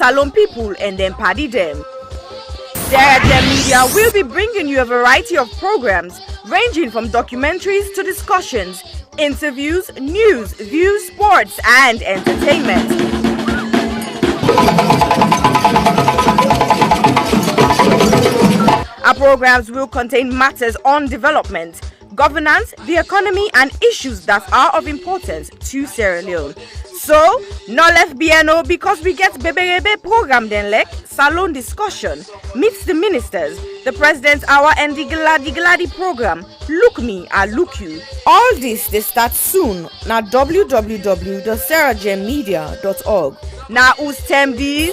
Salon people and then paddy them. Sarah Gem Media will be bringing you a variety of programs ranging from documentaries to discussions, interviews, news, views, sports and entertainment. Our programs will contain matters on development, governance, the economy and issues that are of importance to Sierra Leone. So, no left BNO because we get Bebe program then like Salon discussion, meets the ministers, the President's Hour and the Gladi program, Look Me, I Look You. All this they start soon na www.sarahgemmedia.org. Now who's Tengbeh?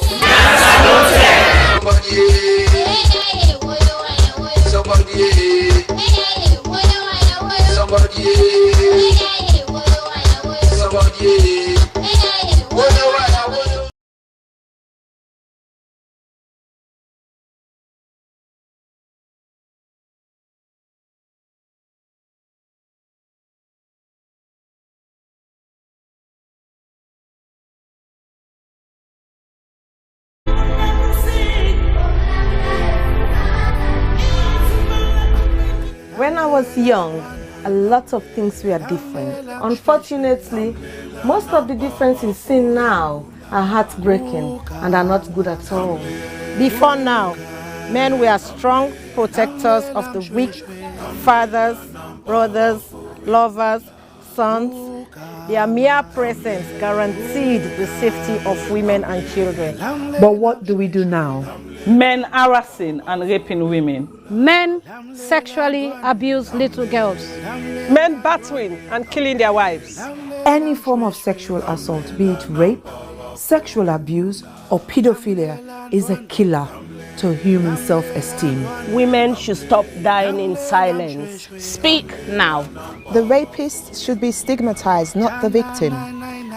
When I was young, a lot of things were different. Unfortunately, most of the differences seen now are heartbreaking and are not good at all. Before now, men were strong protectors of the weak, fathers, brothers, lovers, sons. Their mere presence guaranteed the safety of women and children. But what do we do now? Men harassing and raping women. Men sexually abuse little girls. Men battering and killing their wives. Any form of sexual assault, be it rape, sexual abuse, or pedophilia, is a killer to human self-esteem. Women should stop dying in silence. Speak now. The rapist should be stigmatized, not the victim.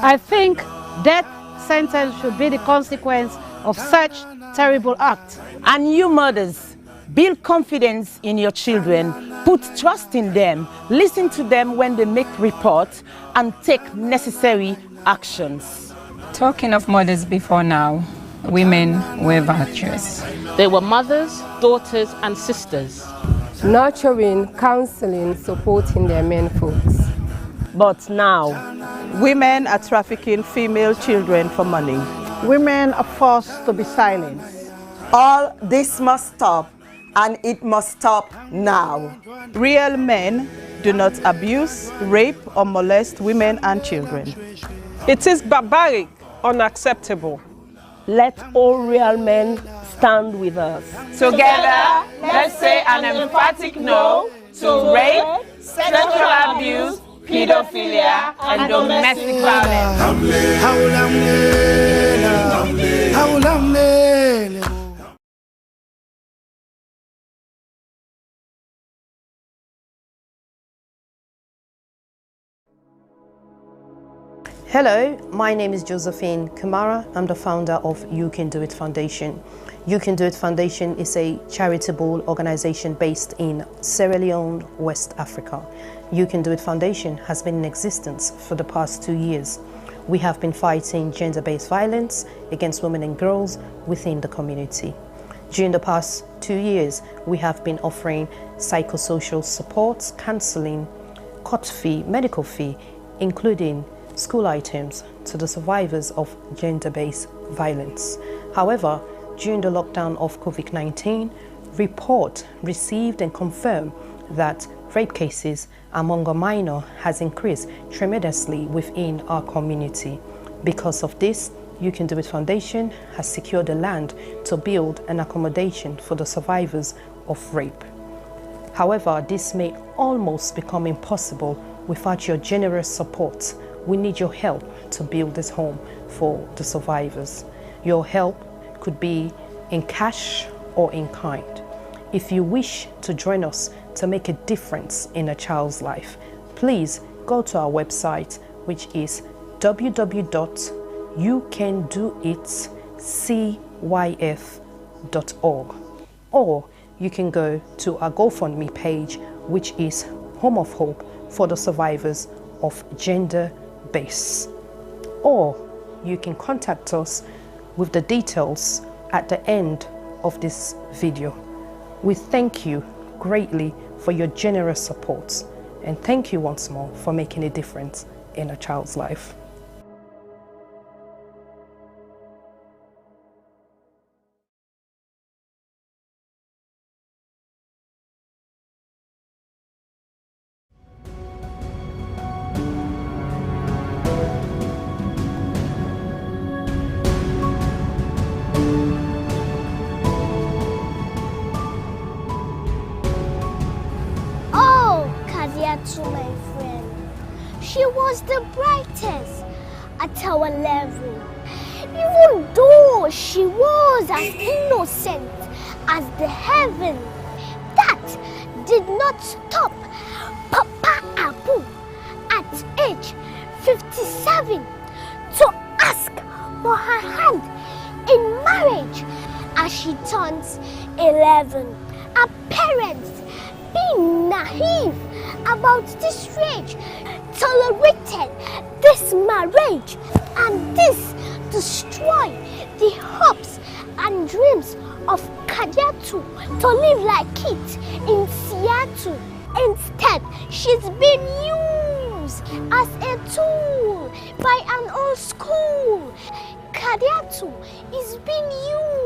I think death sentence should be the consequence of such terrible act. And you mothers, build confidence in your children, put trust in them, listen to them when they make reports, and take necessary actions. Talking of mothers before now, women were virtuous. They were mothers, daughters and sisters. Nurturing, counseling, supporting their men folks. But now, women are trafficking female children for money. Women are forced to be silent. All this must stop, and it must stop now. Real men do not abuse, rape, or molest women and children. It is barbaric, unacceptable. Let all real men stand with us. Together, let's say an emphatic no to rape, sexual abuse, pedophilia, and domestic violence. Hello, my name is Josephine Kamara. I'm the founder of You Can Do It Foundation. You Can Do It Foundation is a charitable organization based in Sierra Leone, West Africa. You Can Do It Foundation has been in existence for the past 2 years. We have been fighting gender-based violence against women and girls within the community. During the past 2 years, we have been offering psychosocial support, counseling, court fee, medical fee, including school items to the survivors of gender-based violence. However, during the lockdown of COVID-19, report received and confirmed that rape cases among a minor has increased tremendously within our community. Because of this, You Can Do It Foundation has secured the land to build an accommodation for the survivors of rape. However, this may almost become impossible without your generous support. We need your help to build this home for the survivors. Your help could be in cash or in kind. If you wish to join us to make a difference in a child's life, please go to our website, which is www.youcandoitcyf.org, or you can go to our GoFundMe page, which is Home of Hope for the survivors of gender-based. Or you can contact us with the details at the end of this video. We thank you greatly for your generous support, and thank you once more for making a difference in a child's life. To my friend, she was the brightest at our level, even though she was as innocent as the heaven. That did not stop Papa Abu at age 57 to ask for her hand in marriage as she turns 11. Her parents, being naive about this rage, tolerated this marriage, and this destroyed the hopes and dreams of Kadiatu to live like it in Seattle. Instead, she's been used as a tool by an old school. Kadiatu is being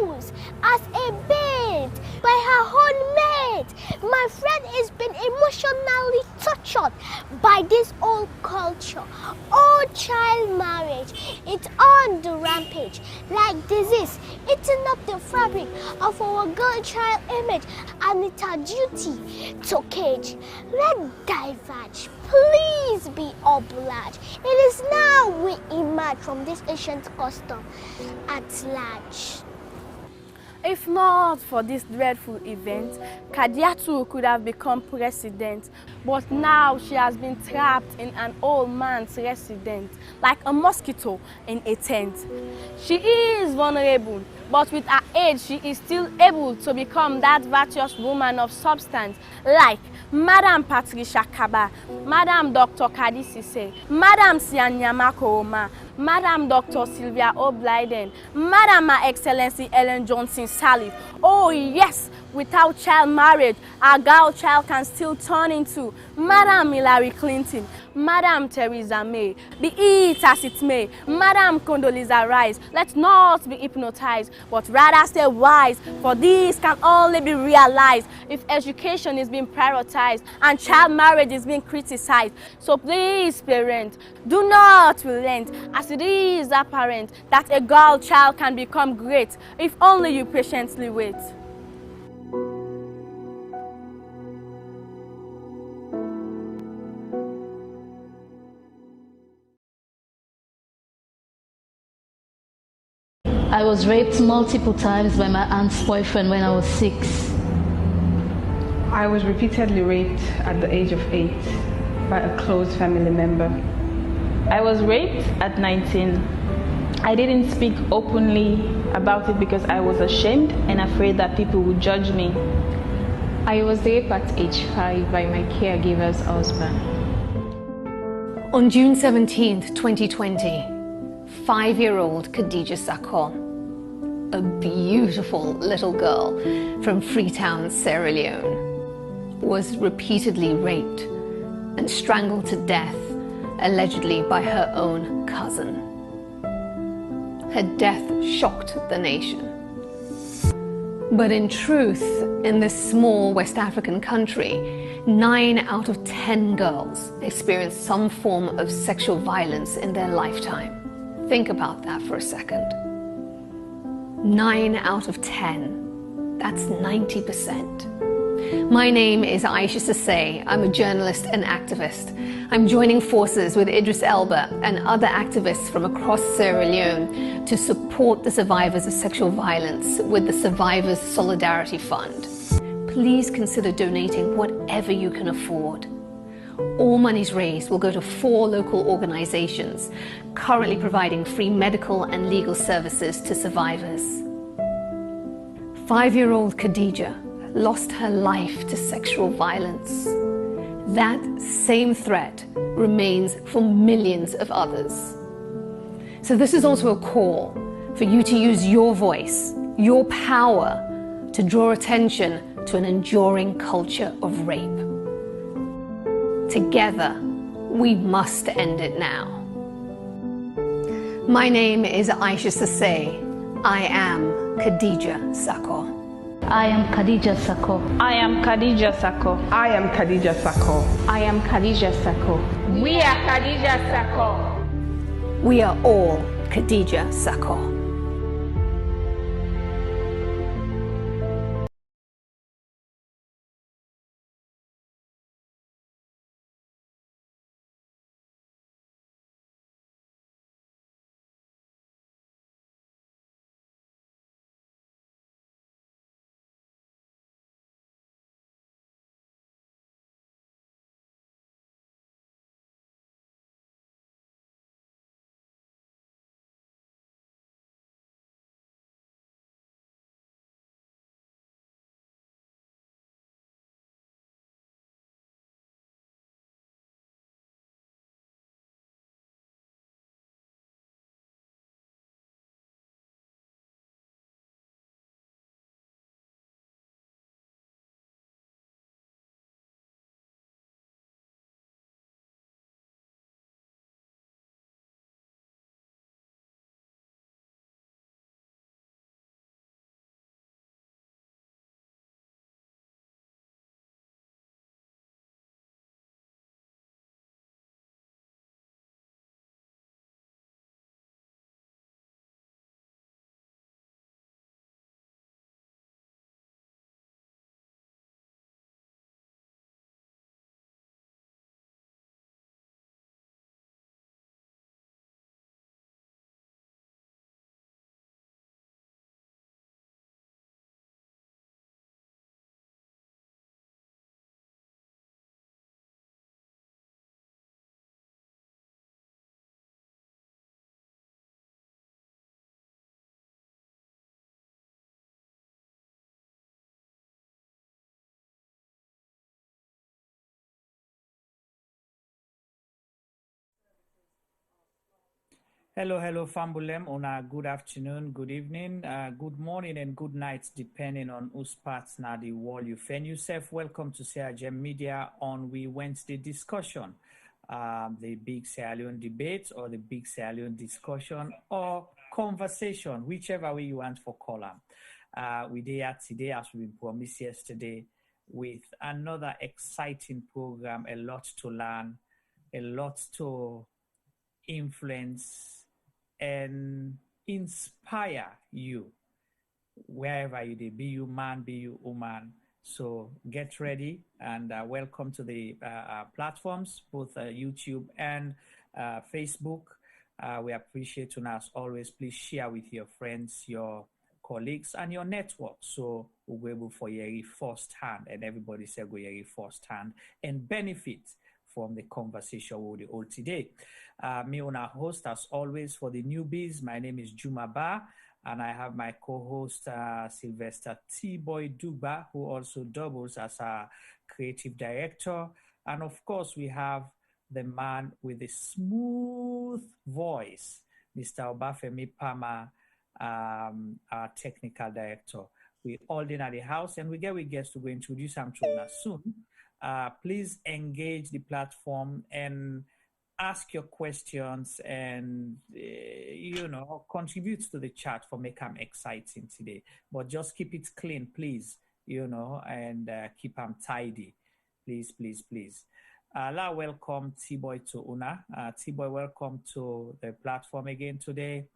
used as a bait by her own mate. My friend is being emotionally tortured by this old culture. Old child marriage, it's on the rampage like disease, eating up the fabric of our girl-child image, and it's our duty to cage. Let's diverge. Please be obliged. It is now we emerge from this ancient custom at large. If not for this dreadful event, Kadiatu could have become president, but now she has been trapped in an old man's residence, like a mosquito in a tent. She is vulnerable, but with her age, she is still able to become that virtuous woman of substance, like Madam Patricia Kaba, Madam Dr. Kadisi Sise, Madam Sianyama Koroma, Madam Dr. Sylvia O'Blyden, Madam Her Excellency Ellen Johnson Sirleaf. Oh yes, without child marriage, our girl child can still turn into Madam Hillary Clinton, Madam Theresa May. Be it as it may, Madam Condoleezza Rice, let's not be hypnotized, but rather stay wise, for this can only be realized if education is being prioritized and child marriage is being criticized. So please, parents, do not relent, as it is apparent that a girl child can become great if only you patiently wait. I was raped multiple times by my aunt's boyfriend when I was 6. I was repeatedly raped at the age of 8 by a close family member. I was raped at 19. I didn't speak openly about it because I was ashamed and afraid that people would judge me. I was raped at age 5 by my caregiver's husband. On June 17th, 2020, 5-year-old Khadija Sakho, a beautiful little girl from Freetown, Sierra Leone, was repeatedly raped and strangled to death, allegedly by her own cousin. Her death shocked the nation. But in truth, in this small West African country, 9 out of 10 girls experience some form of sexual violence in their lifetime. Think about that for a second. 9 out of 10. That's 90%. My name is Aisha Sase. I'm a journalist and activist. I'm joining forces with Idris Elba and other activists from across Sierra Leone to support the survivors of sexual violence with the Survivors Solidarity Fund. Please consider donating whatever you can afford. All monies raised will go to 4 local organizations currently providing free medical and legal services to survivors. 5-year-old Khadija lost her life to sexual violence. That same threat remains for millions of others. So this is also a call for you to use your voice, your power, to draw attention to an enduring culture of rape. Together, we must end it now. My name is Aisha Sasay. I am Khadija Sako. I am Khadija Sako. I am Khadija Sako. I am Khadija Sako. I am Khadija Sako. We are Khadija Sako. We are all Khadija Sako. Hello, Fambulem. Una good afternoon, good evening, good morning, and good night, depending on whose parts now the world you find yourself. Welcome to CRGM Media on we Wednesday discussion, the big Sierra Leone debate or the big Sierra Leone discussion or conversation, whichever way you want for column. We there today, as we promised yesterday, with another exciting program, a lot to learn, a lot to influence and inspire you wherever you may be, you man, be you woman. So get ready and welcome to the platforms, both YouTube and Facebook. We appreciate you as always. Please share with your friends, your colleagues, and your network. So we're able for you firsthand, and everybody say go you firsthand and benefit from the conversation we'll hold today. Me on our host, as always, for the newbies, my name is Juma Ba, and I have my co-host, Sylvester T-Boy Duba, who also doubles as our creative director. And of course, we have the man with the smooth voice, Mr. Obafemi Pama, our technical director. We all in at the house, and we get with guests to go introduce them to us soon. Please engage the platform and ask your questions and, contribute to the chat for make them exciting today. But just keep it clean, please, and keep them tidy. Please, please, please. Welcome T-Boy to Una. T-Boy, welcome to the platform again today.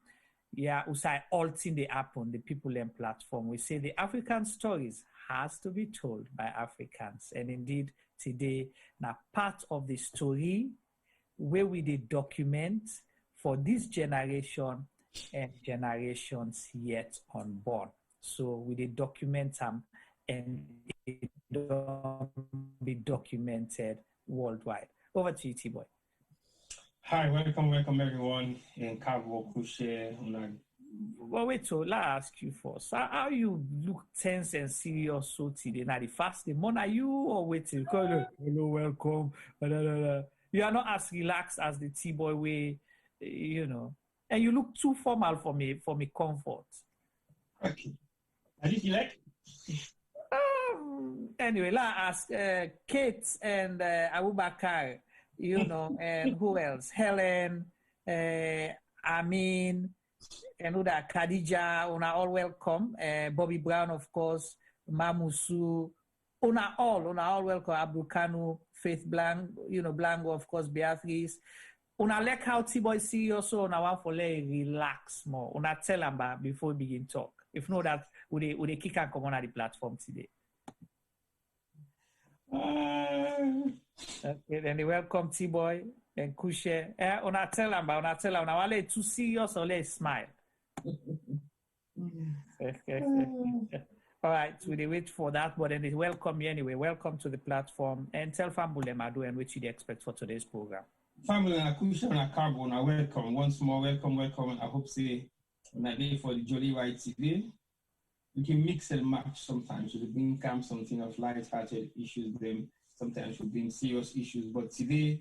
Yeah, Usai all thing they happen, the people in platform. We say the African stories has to be told by Africans. And indeed, today, now part of the story where we did document for this generation and generations yet unborn. So we did document them and it will be documented worldwide. Over to you, T-Boy. Hi, welcome everyone in Cabo Kushe. Well, wait, so let's ask you first. How you look tense and serious so today? Now, the first day, are you or waiting? Hello, welcome. You are not as relaxed as the T-Boy way, and you look too formal for me comfort. Okay. And if you like? Anyway, let's ask Kate and Abubakar, and who else? Helen, Amin, and Khadija, una all welcome. Bobby Brown, of course, Mamusu, una all welcome. Abdul Kanu, Faith Blanco, of course, Beatrice. Una like how T-Boy serious, so una want for relax more. Una tell them before we begin talk. If not that, would they kick and come on the platform today? Okay, then they welcome T-Boy and Kushe. Una tell them, una wale too serious or let's smile. All right, so they wait for that, but then they welcome you anyway. Welcome to the platform and tell Fambule Madu and what you expect for today's program. Family and Kushe and Carbon are welcome. Once more, welcome. I hope say day for the jolly ride today. We can mix and match sometimes. We bring come something of light-hearted issues, then sometimes we bring serious issues. But today,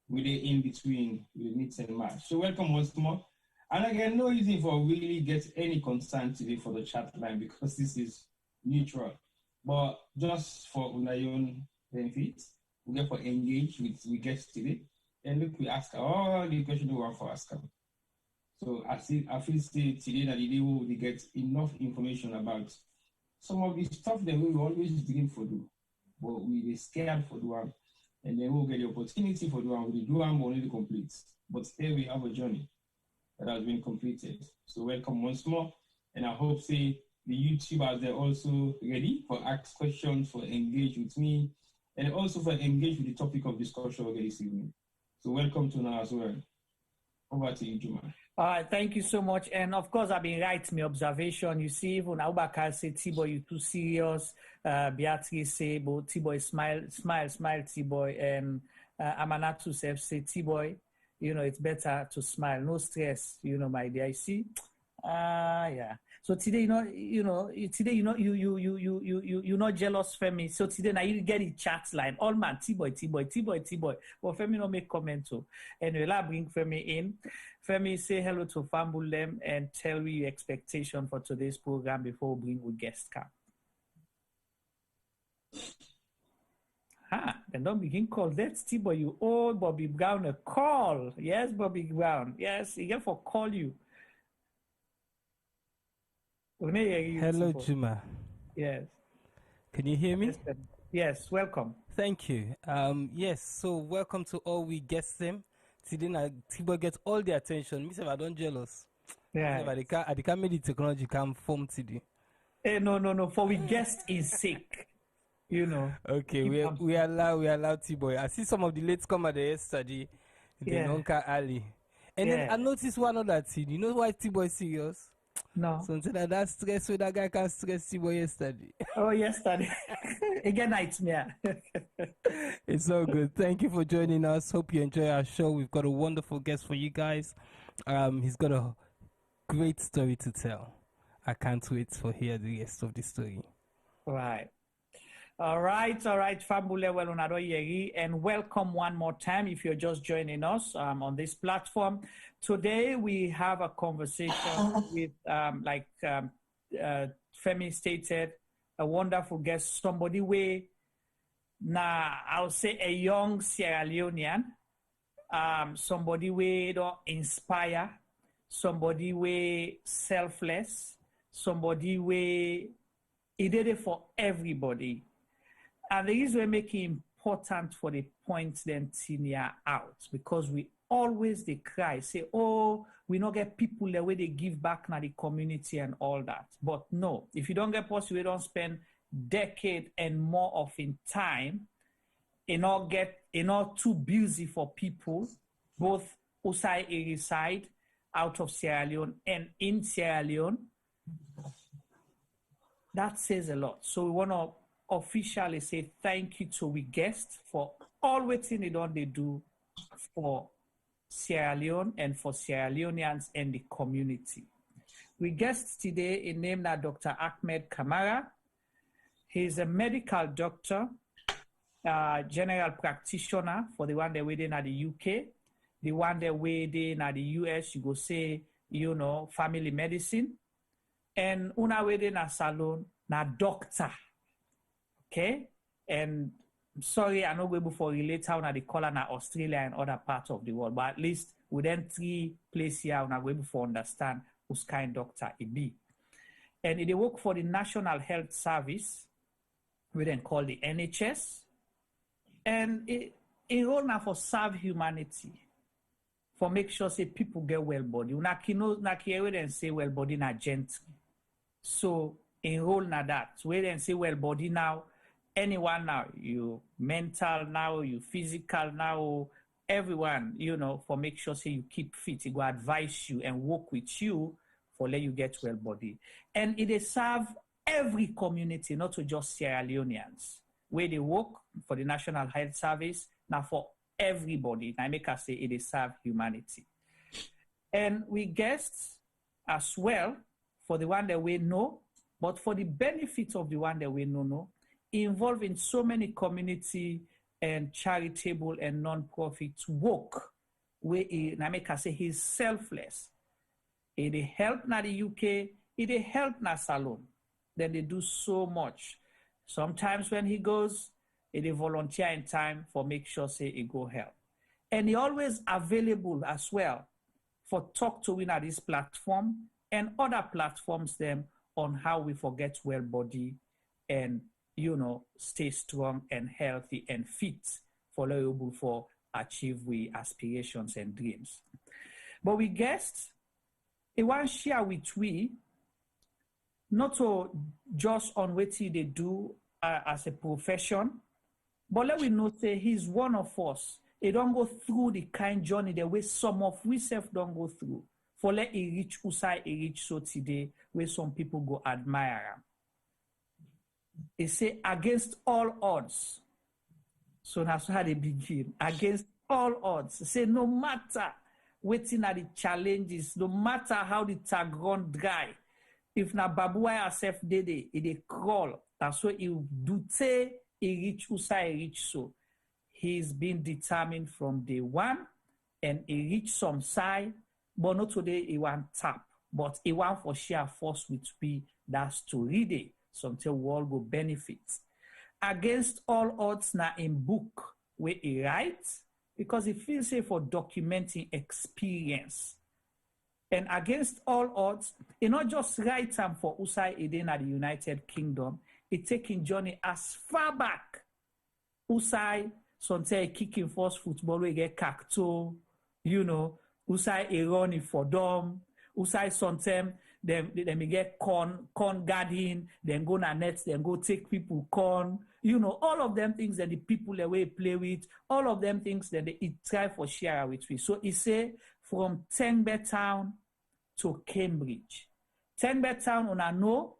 we're in between, we mix and match. So welcome once more. And again, no reason for really get any concern today for the chat line because this is neutral. But just for my own benefit, we get for engage with guests today. And look, we ask all the questions we want for ask them. So I feel today that the day we will get enough information about some of the stuff that we always dream for do, but we scared for doing, and then we'll get the opportunity for doing. We do one only to complete, but today we have a journey that has been completed. So welcome once more, and I hope the YouTubers they're also ready for ask questions, for engage with me, and also for engage with the topic of discussion this evening. So welcome to now as well. Over to you, Juma. All right, thank you so much. And of course, I've been right my observation. You see, even Abubakar say, T-Boy, you too serious. Beatrice say, but T-Boy, smile, T-Boy. And Amanatu say, T-Boy, it's better to smile. No stress, my dear. You see? Yeah. So today, you're not jealous Femi. So today now you get the chat line. All man, T-Boy. Well, Femi no make comment too. Anyway, I'll bring Femi in. Femi, say hello to Fambulem and tell me your expectation for today's program before we bring with guest camp. Then don't begin call. That's T-Boy, you old Bobby Brown a call. Yes, Bobby Brown. Yes, he get for call you. Hello, Juma. Yes. Can you hear me? Yes, welcome. Thank you. Yes, so welcome to all we guests them. Today, T-Boy gets all the attention. Me say I don't jealous. Yeah. I can't make the technology come form today. No. For we guest is sick. Okay, we allow T-Boy. I see some of the late comers there yesterday. Yeah. Nonka Ali. And then I noticed one other thing. You know why T-Boy serious? No. So instead of that stress, so that guy can stress T-Boy yesterday. Oh, yesterday. Again, nightmare. It's all good. Thank you for joining us. Hope you enjoy our show. We've got a wonderful guest for you guys. He's got a great story to tell. I can't wait to hear the rest of the story. Right. All right, Fambule Welonado Yeri, and welcome one more time if you're just joining us on this platform. Today we have a conversation with, Femi stated, a wonderful guest, somebody I'll say a young Sierra Leonean, somebody don't inspire, somebody selfless, somebody he did it for everybody. And the reason we make it important for the points then senior out, because we always they cry, say, oh, we don't get people the way they give back now the community and all that. But no, if you don't get possible, you don't spend decade and more of in time, not too busy for people, both outside area side, out of Sierra Leone and in Sierra Leone. That says a lot. So we want to officially say thank you to we guests for all waiting they do for Sierra Leone and for Sierra Leoneans and the community. We guests today in name that Dr. Achmed Kamara. He's a medical doctor, general practitioner for the one they're waiting at the UK. the one that way in the US, you go say, you know, family medicine. And una way in a salon, na doctor. Okay? And I'm sorry, I know we before relate how they call in Australia and other parts of the world, but at least within 3 places here, we will before understand whose kind doctor it be. And they work for the National Health Service, we then call the NHS, and it role now for serve humanity, for make sure say people get well body. Una kino na kiere then say well body na gentry. So enroll na that. We then say well body now. Anyone now, you mental now, you physical now, everyone, you know, for make sure say you keep fit. It will advise you and work with you for let you get well body. And it is serve every community, not to just Sierra Leoneans. Where they work for the National Health Service, now for everybody. I make us say it is serve humanity. And we guests as well, for the one that we know, but for the benefit of the one that we know, involved in so many community and charitable and non-profit work where I say he's selfless. It help na the UK, it help na salon. Then they do so much. Sometimes when he goes, it volunteer in time for make sure say he go help. And he always available as well for talk to win at this platform and other platforms them on how we forget well body and you know, stay strong and healthy and fit for able for achieve we aspirations and dreams. But we guessed it want share with we not to just on what they do as a profession, but let we know say he's one of us. He don't go through the kind journey the way some of we self don't go through. For let he reach usai he reach so today where some people go admire him. He say against all odds. So that's how they begin. Against all odds. Say no matter waiting at the challenges, no matter how the tag run dry, if na babuwa herself did it crawl. That's what he do say he reach usai he reach so. He's been determined from day one and he reach some side, but not today he want tap. But he want for share force with me that's to read it. Something world will benefit. Against all odds na in book where he writes, because he feels safe for documenting experience. And against all odds, he not just write them for Usai Eden at the United Kingdom, he taking journey as far back. Usai, sometimes kicking first football, we get Cacto, you know, Usai Ironi for them, Usai sometimes they may get corn garden, then go na nets, then go take people corn, you know, all of them things that the people that we play with, all of them things that they try for share with me. So he say from Tengbeh town to Cambridge. Tengbeh town on a know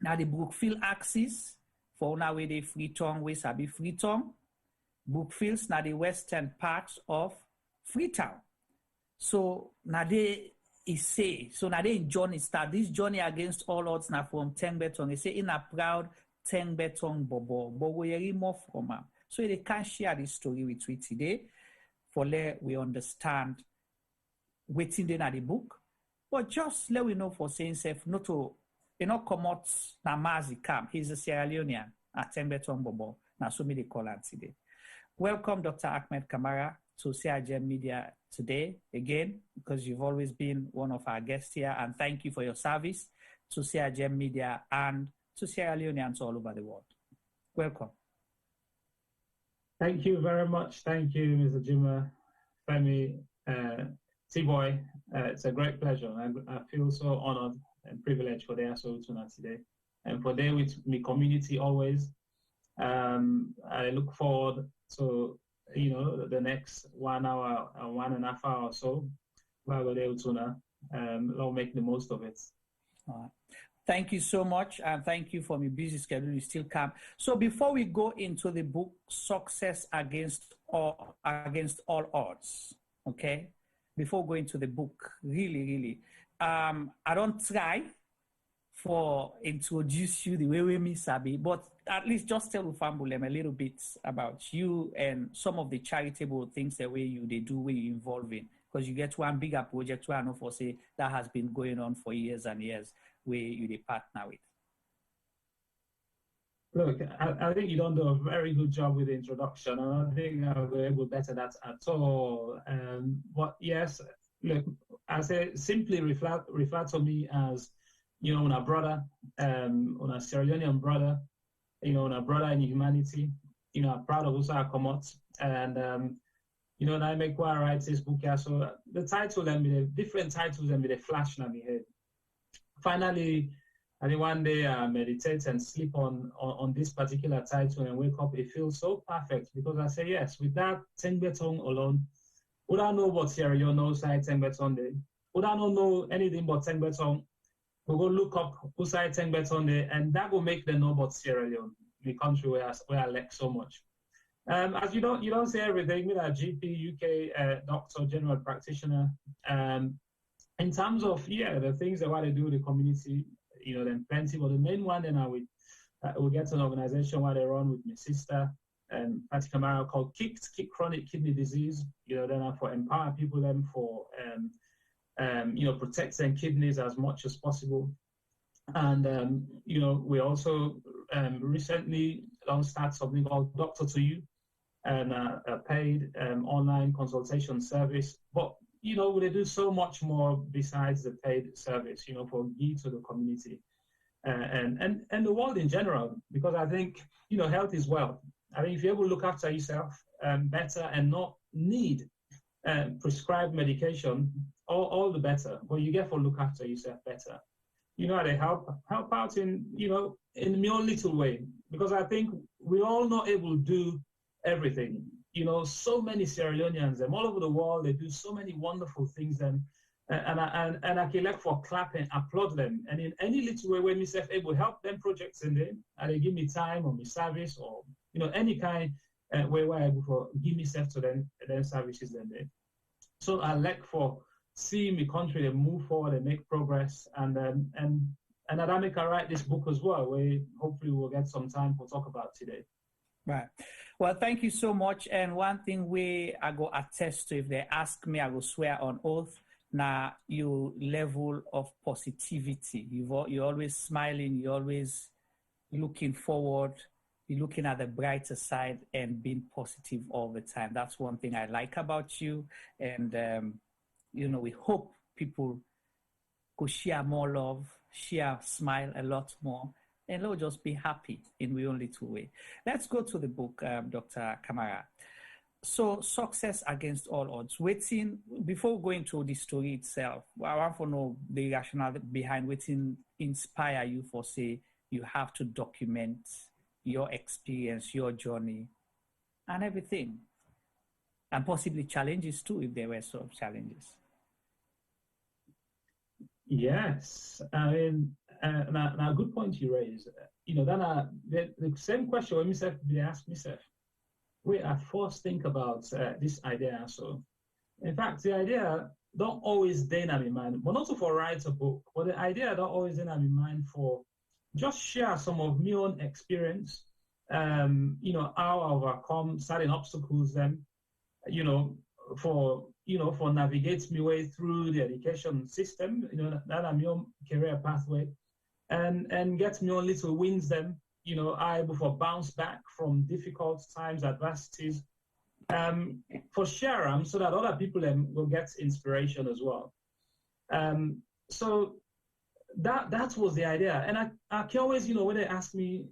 now the Brookfield axis for una way they Freetown, we sabi Freetown. Brookfields na the western parts of Freetown. So now they he say, so now they journey start this journey against all odds now from Tengbeh tongue. He say in a proud Tengbeh tongue bobo, but we hear more from him. So they can share this story with we today for let we understand waiting in the book. But just let we know for saying self not to come out na Mazi camp. He's a Sierra Leonean at Tengbeh tongue bobo. Now so me they call him today. Welcome Dr. Achmed Kamara to CRGM Media today again, because you've always been one of our guests here, and thank you for your service to CRGM Media and to Sierra Leoneans all over the world. Welcome. Thank you very much. Thank you, Mr. Juma, Femi, T-Boy. It's a great pleasure. I feel so honored and privileged for the ASO tonight today, and for there with my community always. I look forward to the next 1 hour and 1.5 hours or so. I'll make the most of it. Thank you so much, and thank you for my busy schedule. You still come. So before we go into the book, Success Against All Odds, okay? Before going to the book, really, I don't try for introduce you the way we miss Sabi, but at least just tell Ufambulem a little bit about you and some of the charitable things the way they do, where you involve in, because you get one bigger project where I know for say that has been going on for years and years, where you the partner with. Look, I think you don't do a very good job with the introduction. I don't think I'll be able to better that at all. But yes, look, I say simply refer to me as, a brother, a Sierra Leonean brother, a brother in humanity. I'm proud of also I come out. And, and I make why I write this book here. So the title and the different titles and the flash in my head. Finally, I think one day I meditate and sleep on this particular title and wake up. It feels so perfect because I say, yes, with that Tengbeh tongue alone, would I know what Sierra Leone knows Tengbeh tongue day? Would I not know anything but Tengbeh tongue? We'll go look up who side Tengbeh tongue day, and that will make them know about Sierra Leone, the country where I like so much. As you don't say everything, with a GP, UK doctor, general practitioner. In terms of the things that they do with the community, then plenty. But the main one, then I will get to an organization where they run with my sister, Achmed Kamara, called Kick Chronic Kidney Disease. Then I for empower people, then for protect their kidneys as much as possible. And we also recently started something called Doctor to You, and a paid online consultation service. But they do so much more besides the paid service, for give to the community and the world in general, because I think, health is wealth. I think if you're able to look after yourself better and not need prescribed medication, all the better. But you get to look after yourself better. They help out in your little way, because I think we all not able to do everything. So many Sierra Leoneans, all over the world, they do so many wonderful things, and I can like for clapping, applaud them. And in any little way where myself able to help them projects in them, and they give me time or me service or any kind where I able for give myself to them services then they. So I like for seeing the country they move forward and make progress, and that make I write this book as well, where hopefully we'll get some time to talk about today. Right. Well, thank you so much. And one thing I go attest to, if they ask me, I will swear on oath. Now, your level of positivity, you're always smiling, you're always looking forward, you're looking at the brighter side and being positive all the time. That's one thing I like about you. And, we hope people could share more love, smile a lot more, and they'll just be happy in the only two way. Let's go to the book, Dr. Kamara. So, success against all odds. Before going to the story itself, I want to know the rationale behind waiting inspire you for, say, you have to document your experience, your journey, and everything. And possibly challenges too, if there were sort of challenges. Yes, I mean, now good point you raise. Then the same question when myself they ask myself, where I first think about this idea. So, in fact, the idea don't always then in my mind, but not for write a book. But the idea don't always then in my mind for just share some of my own experience. How I overcome certain obstacles. Then, for navigate my way through the education system, that I'm your career pathway, and get me on little wins them, I able to bounce back from difficult times, adversities, for share them so that other people will get inspiration as well. So that was the idea. And I can always, when they ask me,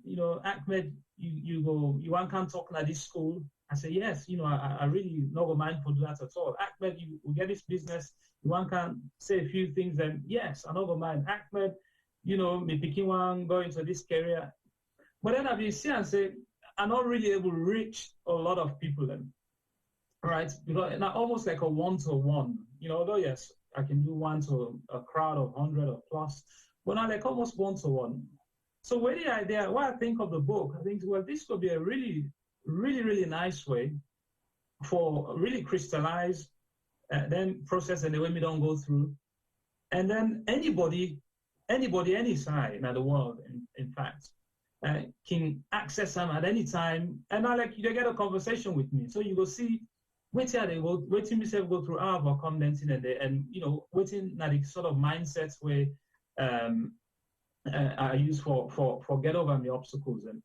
Achmed, you can't talk at this school. I say, yes, I really not mind for that at all. Achmed, you will get this business, one can say a few things, then yes, I not mind. Achmed, me picking one, going to this career. But then I've been see and say, I'm not really able to reach a lot of people then, right? Because not almost like a one-to-one, although yes, I can do one to a crowd of 100 or plus, but not like almost one-to-one. So with the idea, what I think of the book, I think, well, this could be a really, really, really nice way for really crystallize, then process and the way we don't go through. And then anybody anybody, any side in the world, in fact, can access them at any time, and I like you get a conversation with me. So you go see waiting they go waiting myself go through our overcome dancing and you know waiting at the sort of mindsets where I use for get over my obstacles. And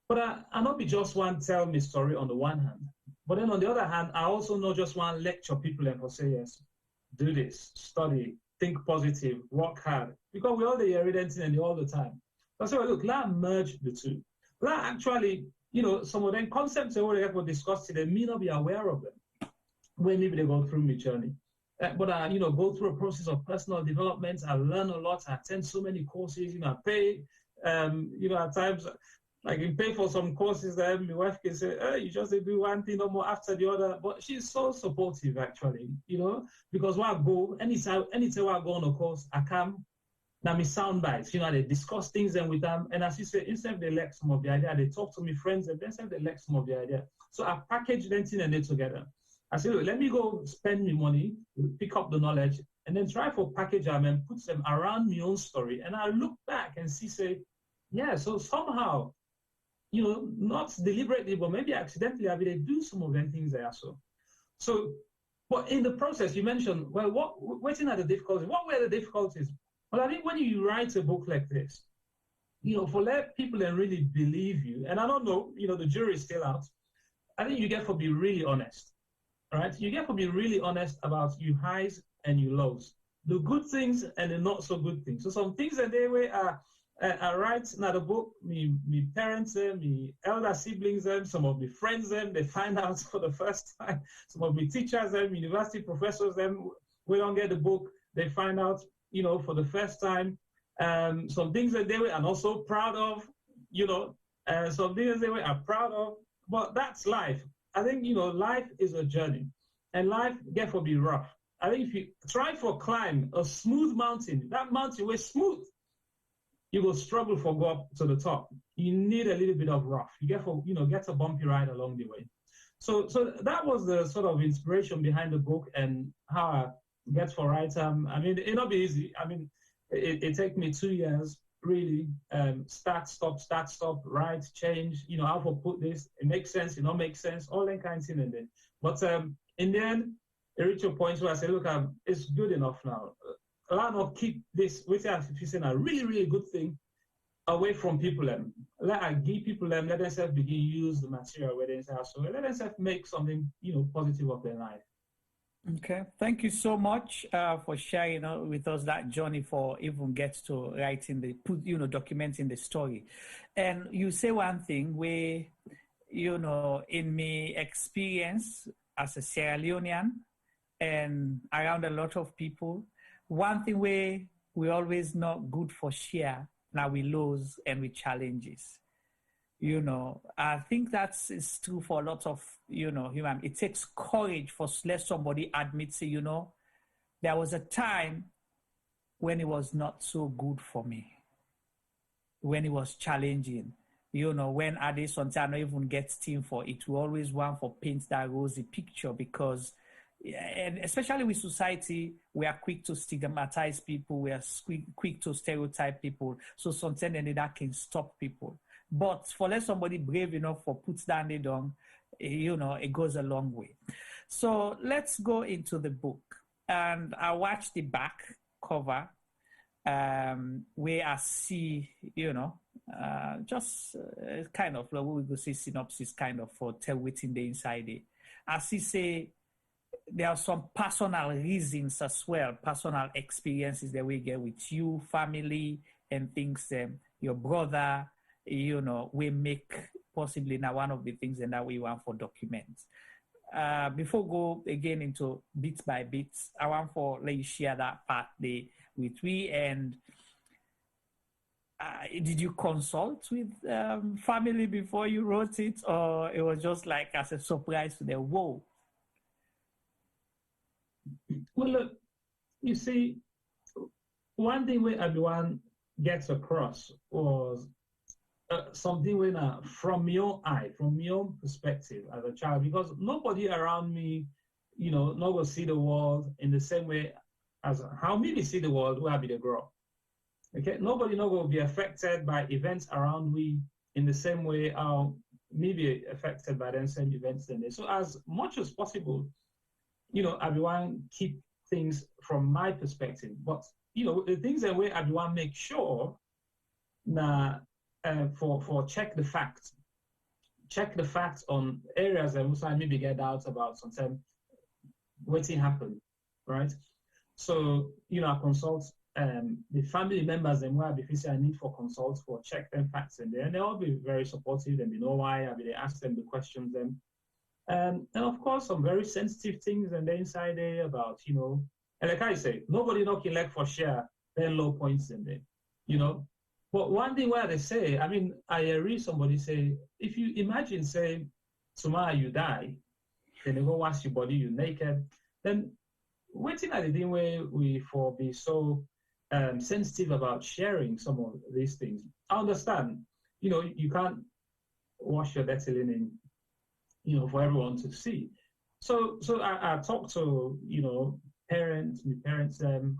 but I not be just one tell me story on the one hand, but then on the other hand, I also not just one lecture people and for say yes, do this, study, think positive, work hard, because we all the evidence and all the time. But so look, let's merge the two. Let's actually, you know, some of them concepts that we have discussed today may not be aware of them when maybe they go through my journey. But I, you know, go through a process of personal development. I learn a lot. I attend so many courses. You know, I pay. You know, at times, like you pay for some courses. Then my wife can say, "Hey, you just do one thing no more after the other." But she's so supportive, actually. You know, because when I go anytime I go on a course, I come. Now, me sound bites, you know, they discuss things then with them. And as you say, instead they elect some of the idea, they talk to me friends, and then they elect some of the idea. So I package them and they together. I say, look, let me go spend my money, pick up the knowledge, and then try for package them and put them around my own story. And I look back and see, say, yeah, so somehow, you know, not deliberately, but maybe accidentally, I mean, they do some of them things there. So, but in the process, you mentioned, well, waiting at the difficulties. What were the difficulties? Well, I think when you write a book like this, you know, for let people then really believe you, and I don't know, you know, the jury is still out. I think you get to be really honest, right? You get to be really honest about your highs and your lows, the good things and the not so good things. So some things that they were I write now the book, me parents them, me elder siblings them, some of my friends them, they find out for the first time. Some of my teachers them, university professors them, we don't get the book, they find out, you know, for the first time. Some things that they were and also proud of, you know, some things they were are proud of, but that's life. I think, you know, life is a journey and life get to be rough. I think if you try for climb a smooth mountain, that mountain was smooth, you will struggle for go up to the top. You need a little bit of rough. You get for, you know, get a bumpy ride along the way. So that was the sort of inspiration behind the book and how I get for write. I mean, it'll not be easy. I mean, it take me 2 years, really, start, stop, write, change, you know, how to put this, it makes sense, it not make sense, all that kind of thing in there. But in the end, it reached a point where I said, look, it's good enough now. Allow not keep this, which is a really, really good thing, away from people. Let I give people them, let themselves begin use the material where they say, so let themselves make something, you know, positive of their life. Okay, thank you so much for sharing with us that journey for even get to writing documenting the story. And you say one thing where, you know, in my experience as a Sierra Leonean and around a lot of people, one thing where we always not good for share, now we lose and we challenges. You know, I think is true for a lot of, you know, human. It takes courage for let somebody admit, say, you know, there was a time when it was not so good for me, when it was challenging. You know, when I did something I don't even get steam for it, we always want for paint that rosy picture because, and especially with society, we are quick to stigmatize people, we are quick to stereotype people. So something that can stop people. But for let somebody brave enough for put down the down, you know, it goes a long way. So let's go into the book. And I watched the back cover where I see, you know, just kind of, we will say synopsis kind of for tell what's in the inside it. I see say there are some personal reasons as well, personal experiences that we get with you, family, and things, your brother, you know, we make possibly now one of the things that we want for documents. Before go again into bit by bit, I want for let you share that part there with we. And did you consult with family before you wrote it, or it was just like as a surprise to them? Whoa. Well, look, you see, one thing where everyone gets across was something when from your eye, from your perspective as a child, because nobody around me, you know, not will see the world in the same way as how me see the world where I be the grow. Okay, nobody no will be affected by events around we in the same way maybe affected by the same events than they. So as much as possible, everyone keep things from my perspective. But the things that way everyone make sure for check the facts. Check the facts on areas that also maybe get doubts about sometimes waiting happen, right? So, I consult the family members and where if I need for consults for check them facts in there, and they'll be very supportive and they know why. I mean, they ask them the questions then. And of course, some very sensitive things and the inside there about, and like I say, nobody knocking leg for share, then low points in there, But one thing where they say, I mean, I read somebody say, if you imagine, say, tomorrow you die, then they go wash your body, you're naked, then waiting at the thing where we for be so sensitive about sharing some of these things. I understand, you can't wash your dirty linen, for everyone to see. So I talk to, my parents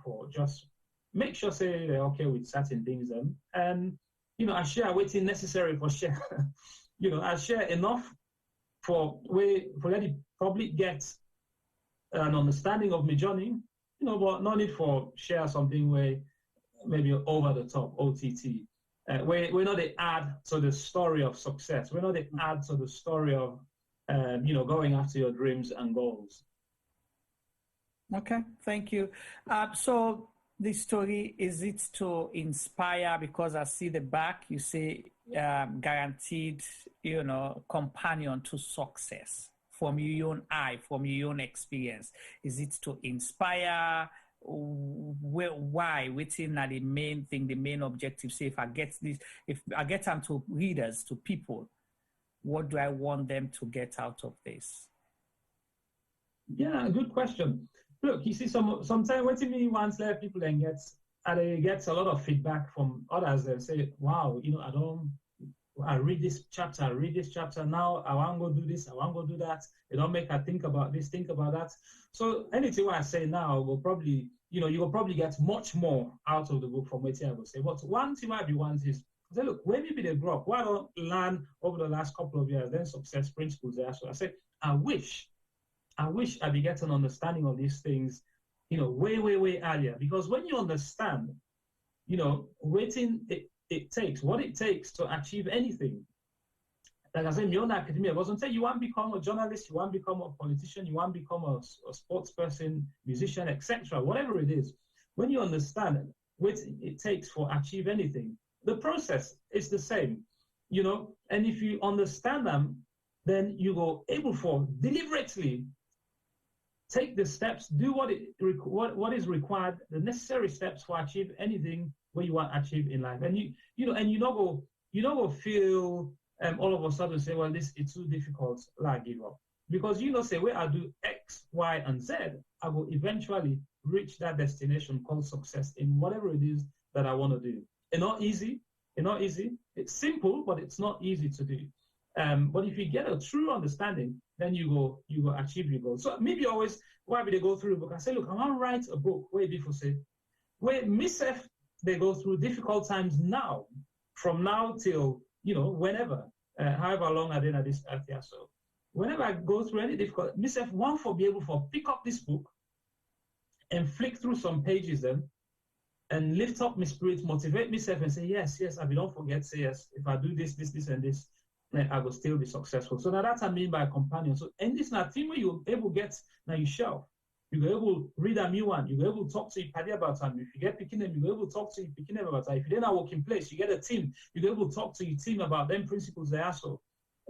for just make sure say they're okay with certain things and I share waiting necessary for share. I share enough for let the public get an understanding of my journey, but no need for share something where maybe over the top, OTT. We're not the add to the story of success. We're not the add to the story of, going after your dreams and goals. Okay, thank you. So this story, is it to inspire? Because I see the back, you say guaranteed, companion to success from your own eye, from your own experience. Is it to inspire? Why? Within the main thing, the main objective. Say, if I get them to readers, to people, what do I want them to get out of this? Yeah, good question. Look, you see, sometimes when me once let people and gets a lot of feedback from others. They say, "Wow, I read this chapter. Now I want to go do this. I want to go do that. It don't make I think about this, think about that." So anything what I say now will probably, you will probably get much more out of the book from what I will say. But one thing I want is, say, look, where maybe they grow up, why don't learn over the last couple of years, then success principles there. So I say, I wish I be getting an understanding of these things, way earlier. Because when you understand, waiting what it takes to achieve anything. Like I said, in academia, it wasn't say you want to become a journalist, you want to become a politician, you want to become a sports person, musician, etc. Whatever it is, when you understand what it takes for achieve anything, the process is the same, and if you understand them, then you go able for deliberately take the steps, do what is required, the necessary steps for achieve anything what you want to achieve in life. And you don't go feel all of a sudden say, well, this is too difficult, like give up. Because say where I do X, Y, and Z, I will eventually reach that destination called success in whatever it is that I want to do. It's not easy. It's simple, but it's not easy to do. But if you get a true understanding, then you go achieve your goal. So maybe always why would they go through a book? I say, look, I want to write a book where before say, where myself they go through difficult times now, from now till whenever, however long I've been at this earth here. So whenever I go through any difficult, myself one for be able to pick up this book and flick through some pages then, and lift up my spirit, motivate myself and say, yes, I will not forget, say yes, if I do this, and this, then I will still be successful. So now that's what I mean by a companion. So and this is a thing where you're able to get now your shelf. You're able to read a new one. You're able to talk to your paddy about them. If you get picking them, you're able to talk to your picking them about them. If you're in a working place, you get a team. You're able to talk to your team about them principles they are so.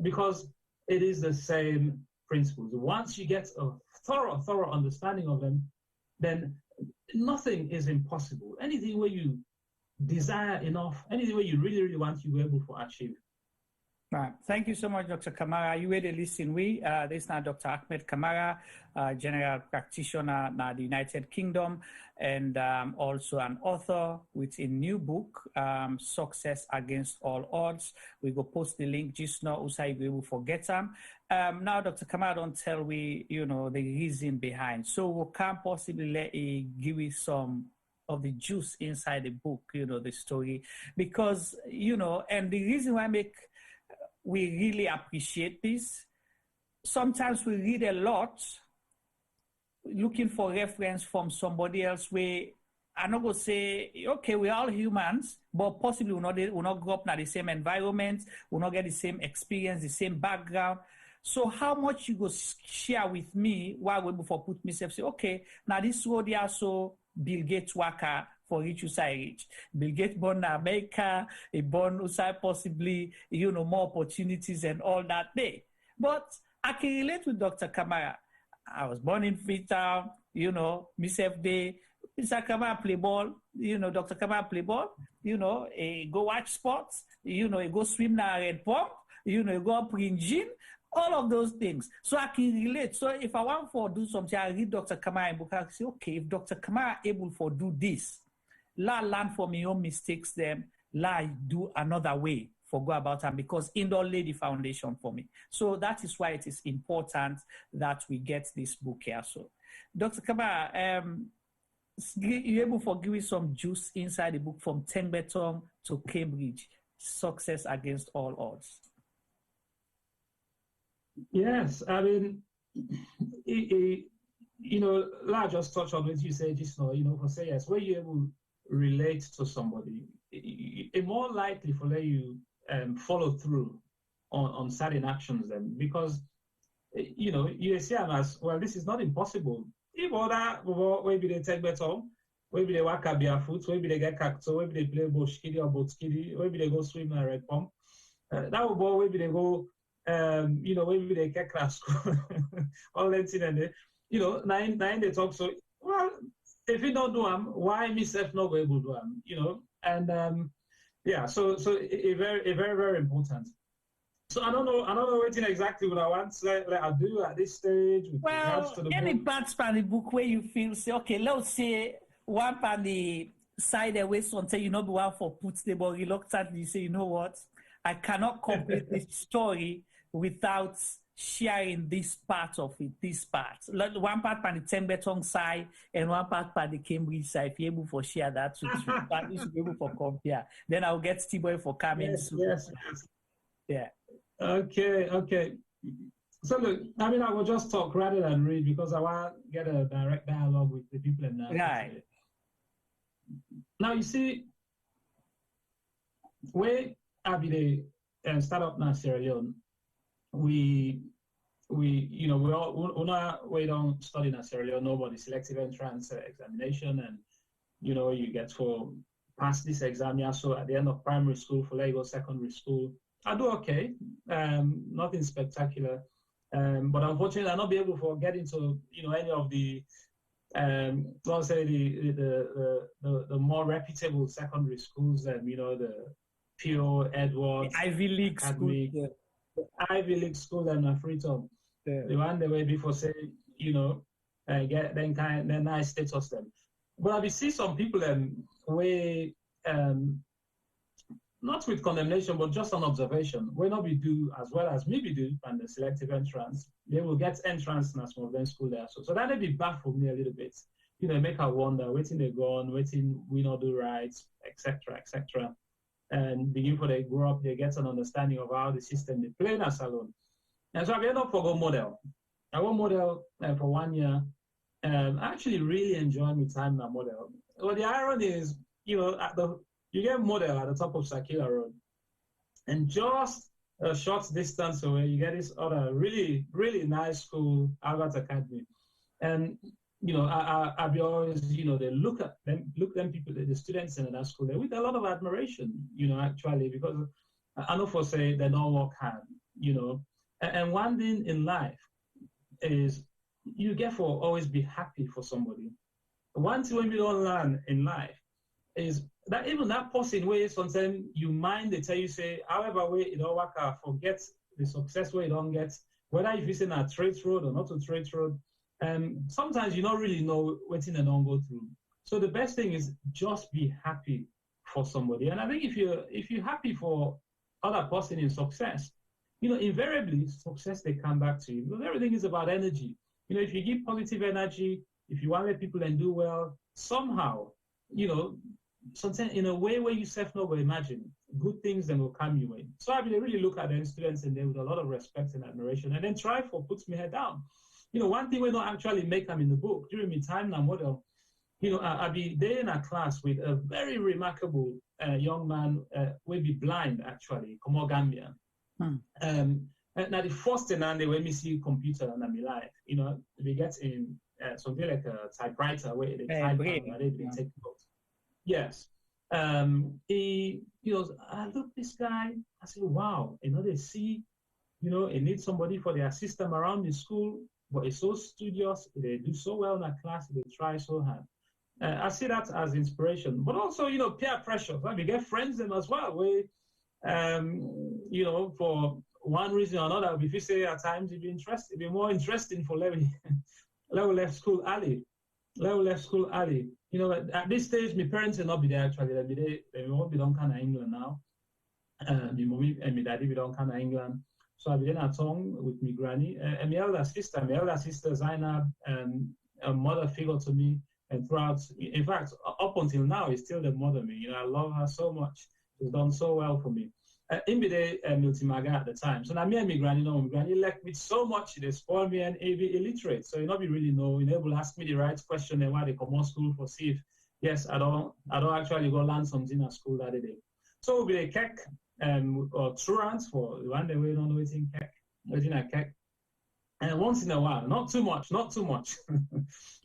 Because it is the same principles. Once you get a thorough understanding of them, then nothing is impossible. Anything where you desire enough, anything where you really want, you're able to achieve. Right. Thank you so much, Dr. Kamara. You ready to listen? This is now Dr. Achmed Kamara, general practitioner in the United Kingdom, and also an author with a new book, Success Against All Odds. We go post the link just now, also you will forget them. Now, Dr. Kamara, don't tell we, the reason behind. So we can't possibly give you some of the juice inside the book, the story, because, and the reason why we really appreciate this, sometimes we read a lot looking for reference from somebody else where I'm not going to say, okay, we're all humans, but possibly we'll not grow up in the same environment, we'll not get the same experience, the same background. So how much you go share with me while we before put myself say, okay, now this road here, so Bill Gates worker for reach usai reach. Bill Gates born in America, he born usai possibly, more opportunities and all that day. But I can relate with Dr. Kamara. I was born in Freetown, myself day. Mr. Kamara play ball, Dr. Kamara play ball, he go watch sports, he go swim na red pump, he go up in gym, all of those things. So I can relate. So if I want to do something, I read Dr. Kamara in book, I say, okay, if Dr. Kamara able to do this, learn from my own mistakes, them, do another way for go about them, because in the lay the foundation for me. So that is why it is important that we get this book here. So Dr. Kamara, you're able to give me some juice inside the book from Tengbeh to Cambridge, Success Against All Odds. Yes, I mean, I just touch on what you said just now, for say yes, where you able to relate to somebody, it's more likely for let you follow through on certain actions then, because, you see them as, well, this is not impossible. If other, maybe they take better, maybe they work at barefoot, maybe they get cacto, maybe they play boshkidi or boatskidi, maybe they go swim in a red pump. That would go, maybe they go, maybe they get class, all that thing and nine they talk. So, well, if you don't do them, why myself not able to do them, and yeah, so it very, very important. So I don't know what exactly what I want to I do at this stage with regards to the any book. parts from the book where you feel say, okay, let's say one on the side away something be one for put the but reluctantly you say, you know what, I cannot complete this story without sharing this part of it, this part. Like one part on the Tengbeh side and one part on the Cambridge side. If you're able to share that with you, but you should be able to compare. Then I'll get T-Boy for coming soon. Yes. Yeah. Okay. So look, I mean, I will just talk rather than read because I want to get a direct dialogue with the people in that. Right. Now you see, where I be the startup now Sierra Leone, we don't study in Sierra Leone, nobody selective entrance examination, and you get to pass this exam. Yeah, so at the end of primary school for Lagos secondary school, I do okay, nothing spectacular, but unfortunately I'll not be able to get into any of the let's say the more reputable secondary schools, the Pure, Edwards, the Ivy League Academy, school, the Ivy League school and Freetown. The one the way before say get then nice status them. But I see some people way not with condemnation, but just on observation, when not we do as well as maybe do and the selective entrance, they will get entrance in some of them school there. So that be baffle me a little bit. Make her wonder, waiting they go on, waiting we not do right, etc. And begin for they grow up, they get an understanding of how the system they play in a salon. And so I end up for go model. I go model for 1 year. I actually really enjoy my time in a model. Well, the irony is, you get model at the top of Sakila Road, and just a short distance away, you get this other really, really nice school, Albert Academy. And, I be always, they look them people, the students in that school, with a lot of admiration, actually, because I know for say they don't work hard, And one thing in life is you get for always be happy for somebody. One thing when you don't learn in life is that even that person where sometimes you mind they tell you say, however way it don't work out, forget the success way you don't get, whether if it's in a trade road or not a trade road, sometimes you don't really know what in and don't go through. So the best thing is just be happy for somebody. And I think if you're happy for other person in success, invariably success they come back to you. Because everything is about energy. If you give positive energy, if you want to let people and do well, somehow you know, something in a way where you self know will imagine good things then will come your way. So I really look at the students and they with a lot of respect and admiration, and then try for puts me head down. You know, one thing we don't actually make them in the book during my time now model. You know, I'll be there in a class with a very remarkable young man, will be blind actually, Komo Gambia. Now the first thing and when we see computer and my life, you know, they get in something like a typewriter where they type and they take notes. Yes. He, you know, I look this guy, I say, wow, you know, they see, you know, they need somebody for their system around the school, but it's so studious, they do so well in that class, they try so hard. I see that as inspiration, but also, you know, peer pressure. Like we get friends in as well, where, you know, for one reason or another, if you say at times it'd be more interesting for level left school early. You know, at this stage, my parents will not be there actually. They won't be down kind of England now. My mommy and my daddy be down kind of England. So I'll be in at home with my granny and my elder sister Zainab, a mother figure to me. And throughout, in fact, up until now, is still the mother me. You know, I love her so much. She's done so well for me. In the multimaga at the time. So now me and my granny left me so much, they spoiled me and be illiterate. So you know, be really know, you know, able to ask me the right question and why they come on school for see if yes, I don't actually go learn something at school that day. So we kek or truants for one day we don't waiting a kek. And once in a while, not too much.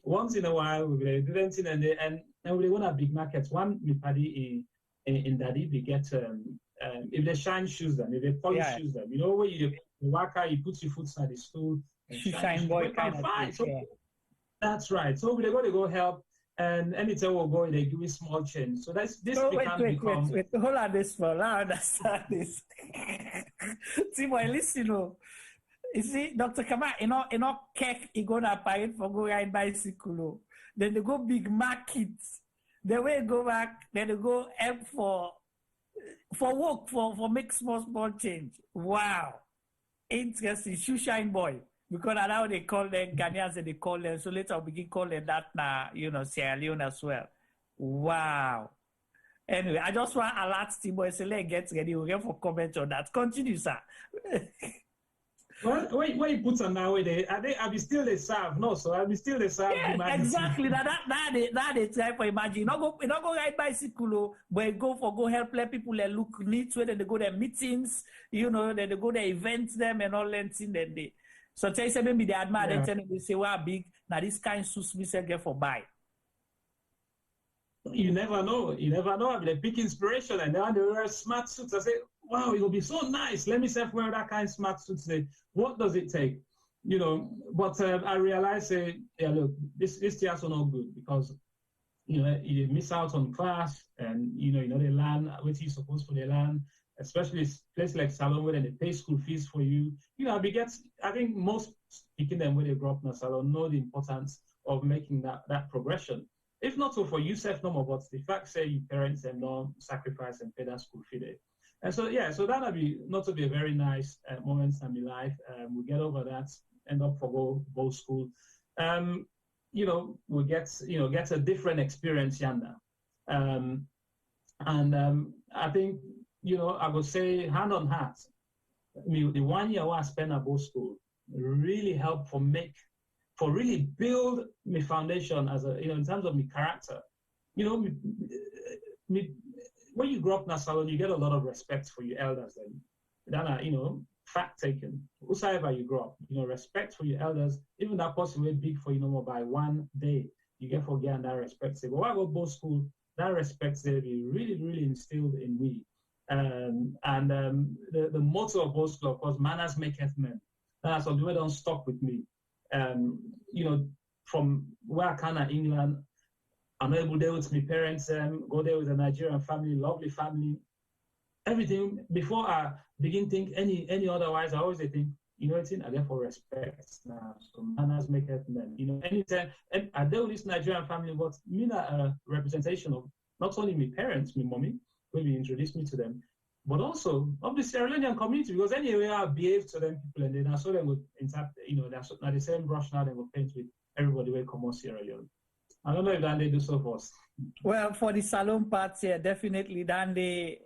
Once in a while, we will do anything and we go to big markets. One, me paddy in daddy, we get if they shine shoes them, if they polish shoes them, you know where you work out, you put your foot inside the school. Shine boy kind of thing. So, that's right. So they go help, and anytime we'll go, they give me small change. So that's this. So wait. Hold on this for. I understand this. See, boy, listen, you know. You see, Dr. Kamara, you know, cake, he gonna pay it for go ride bicycle. Then they go big markets. Then we go back, then they go help for work, for make small change. Wow. Interesting. Shoe shine boy. Because now they call them Ghanaians and they call them, so later I'll begin calling that now, you know, Sierra Leone as well. Wow. Anyway, I just want to alert T-Boy, so let's get ready. We'll get for comment on that. Continue, sir. Well, when you put on that way, I be still they serve, no, so I be still they serve. Yeah, exactly. That they try for imagine. You not go ride bicycle, but go help let people look neat way. Then they go their meetings, you know, then they go their events them and all that thing. Then they so tell you maybe they admire them. They say, "Wow, big now this kind suits me say get for buy." You never know. I mean, they pick inspiration and then they wear smart suits. I say, wow, it will be so nice. Let me wear that kind of smart suit today. What does it take? You know, but I realize, yeah, look, this year also not good because, you know, you miss out on class and, you know, they learn what you're supposed to learn, especially places like Salon where they pay school fees for you. You know, I think most speaking them when they grow up in a Salon know the importance of making that progression. If not so for yourself, no more, but the fact say your parents and no sacrifice and pay that school fee there. And so, yeah, so that'll be not to be a very nice moment in my life. We get over that, end up for go school. You know, we get a different experience yonder. I think, you know, I would say hand on heart, the 1 year I spent at both school really helped for really build my foundation as a, you know, in terms of my character. You know, when you grow up in a salon, you get a lot of respect for your elders. And that, you know, fact taken. Whosoever you grow up, you know, respect for your elders, even that person will be big for you no more by one day, you get forget that respect. Say, well, I go both school, that respect will be really, really instilled in me. The motto of both school, of course, manners maketh men. That's something that don't stop with me. You know, from where I can in England, I'm able to deal with my parents, go there with a Nigerian family, lovely family. Everything, before I begin think any otherwise, I always think, you know what I mean? I get for respect now. So manners make it men. You know, anytime I deal with this Nigerian family, but me not a representation of not only my parents, my mommy, when we introduced me to them, but also of the Sierra Leonean community, because anyway I behave to them people and then I saw them with you know, they're not the same brush now they will paint with everybody will come on Sierra Leone. I don't know if Dande do so first. Well, for the salon part, yeah, definitely Dande,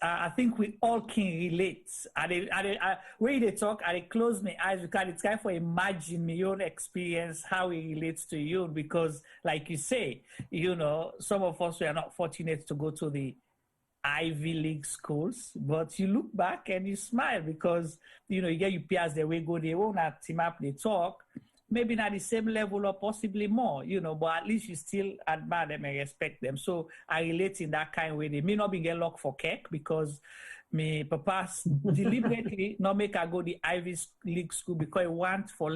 I think we all can relate. When they talk, I close my eyes because it's kind of imagine my own experience, how it relates to you. Because, like you say, some of us were not fortunate to go to the Ivy League schools, but you look back and you smile because, you get your peers the way go, they won't team up, they talk. Maybe not the same level or possibly more, but at least you still admire them and respect them. So I relate in that kind of way. They may not be get locked for cake because my papa deliberately not make I go the Ivy League school because I want for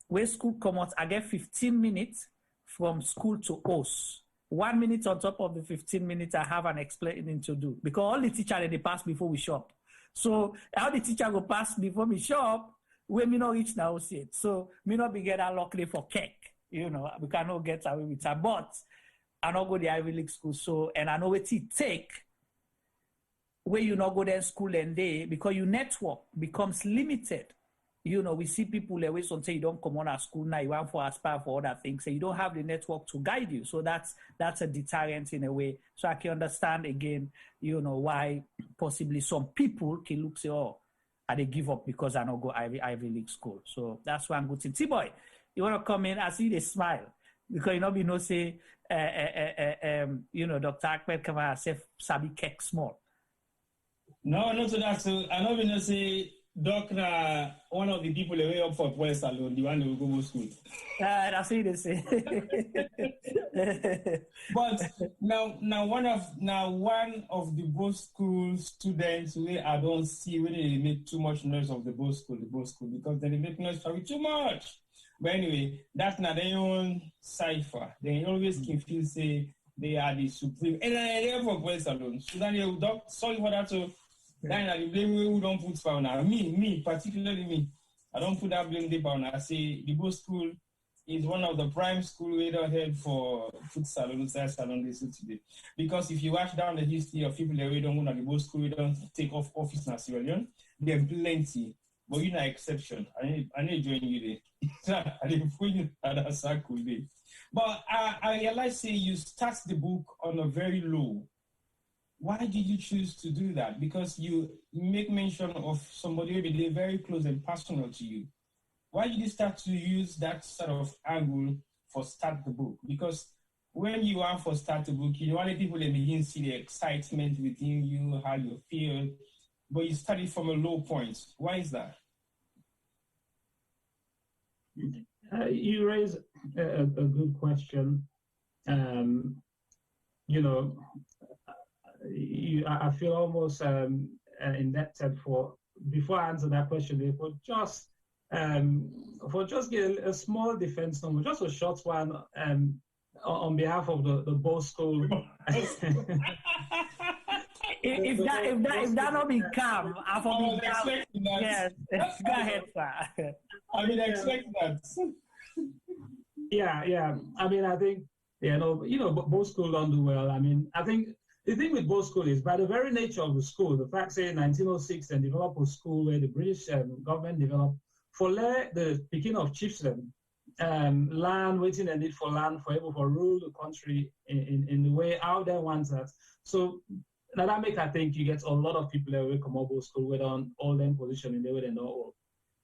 where school come out, I get 15 minutes from school to house. 1 minute on top of the 15 minutes I have an explaining to do because all the teacher they pass before we shop. So how the teacher go pass before we shop, when me not reach now yet. So me not be get that lucky for cake. We cannot get away with that. But I not go the Ivy League school. So and I know what it take where you not go there school and day because your network becomes limited. We see people always say you don't come on at school now, you want for aspire for other things. So you don't have the network to guide you. So that's a deterrent in a way. So I can understand again, why possibly some people can look say, oh, they give up because I don't go Ivy League school. So that's why I'm good thing. T-Boy, you want to come in? I see they smile because say, Dr. Achmed Kamara say sabi cake small. No, not so that. So I know say Doc one of the people away up for West alone, the one who go to school. That's what they say. But now one of the both school students where I don't see when they make too much noise of the both school because they make noise for too much. But anyway, that's not their own cipher. They always can feel say they are the supreme. And they're for West alone. So then you doc sorry for that. So then I blame who don't put power now. Me, particularly me. I don't put that blame deep on. I say the both school is one of the prime school we don't head for food salon, salon they see today. Because if you watch down the history of people that we don't go to the both school, we don't take off office in Sierra Leone, there are plenty. But you're not exception. I need to join you there. I didn't put you at that circle there. But I realize say you start the book on a very low. Why did you choose to do that? Because you make mention of somebody who be very close and personal to you. Why did you start to use that sort of angle for start the book? Because when you want for start the book, you want people to begin to see the excitement within you, how you feel, but you started from a low point. Why is that? You raise a good question. I feel almost indebted for, before I answer that question, for just get a small defense number, just a short one, on behalf of the both school. if that not be calm, I will be calm. Yes, go ahead, sir. I mean, expect that. Yeah. I mean, I think, both school don't do well. I mean, I think the thing with both school is by the very nature of the school, the fact say 1906 and develop a school where the British government developed for the beginning of chiefdom, land, waiting and need for land, for able to rule the country in the way how they want that. So now that make I think you get a lot of people that will come up with school where on all them position in the way they know all.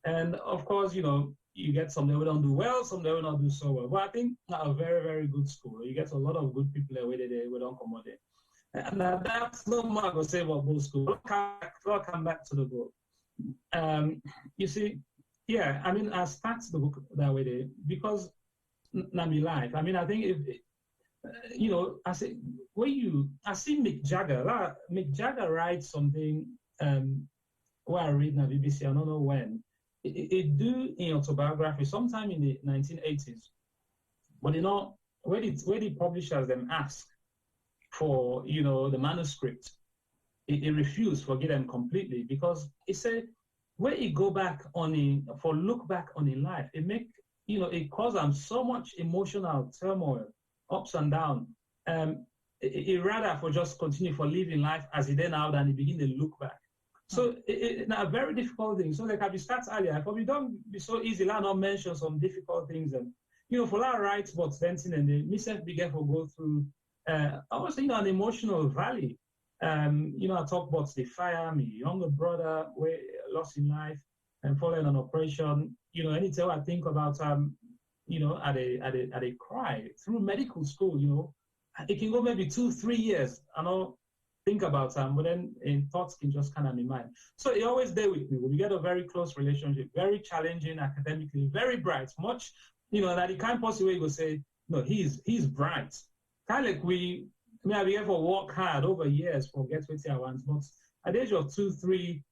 And of course, you get some that will don't do well, some that will not do so well. But I think a very, very good school. You get a lot of good people that way they will don't come out there. And that's not more I will say about both schools. I'll come back to the book. You see, yeah, I mean, I start the book that way there because Nami life. I mean, I think I say I see Mick Jagger. Mick Jagger writes something where I read on BBC. I don't know when. It do in autobiography sometime in the 1980s, but where the publishers them ask for the manuscript, it refused to forgive them completely because it said where it go back on look back on in life, it make it cause them so much emotional turmoil, ups and down. It rather for just continue for living life as it then out and it begin to look back. So it's a very difficult thing. So like I start earlier, I probably don't be so easy. I not mention some difficult things and for our rights, but then and the myself began to go through, almost, an emotional valley. I talk about the fire, my younger brother, lost in life and following an operation. Anytime I think about, I cry through medical school, it can go maybe 2-3 years. I don't think about but then thoughts can just kind of in mind. So he always there with me. We get a very close relationship, very challenging academically, very bright, much, that he can't possibly go say, no, he's bright. Kind of like we ever work hard over years for get what I want, but at the age of 2-3,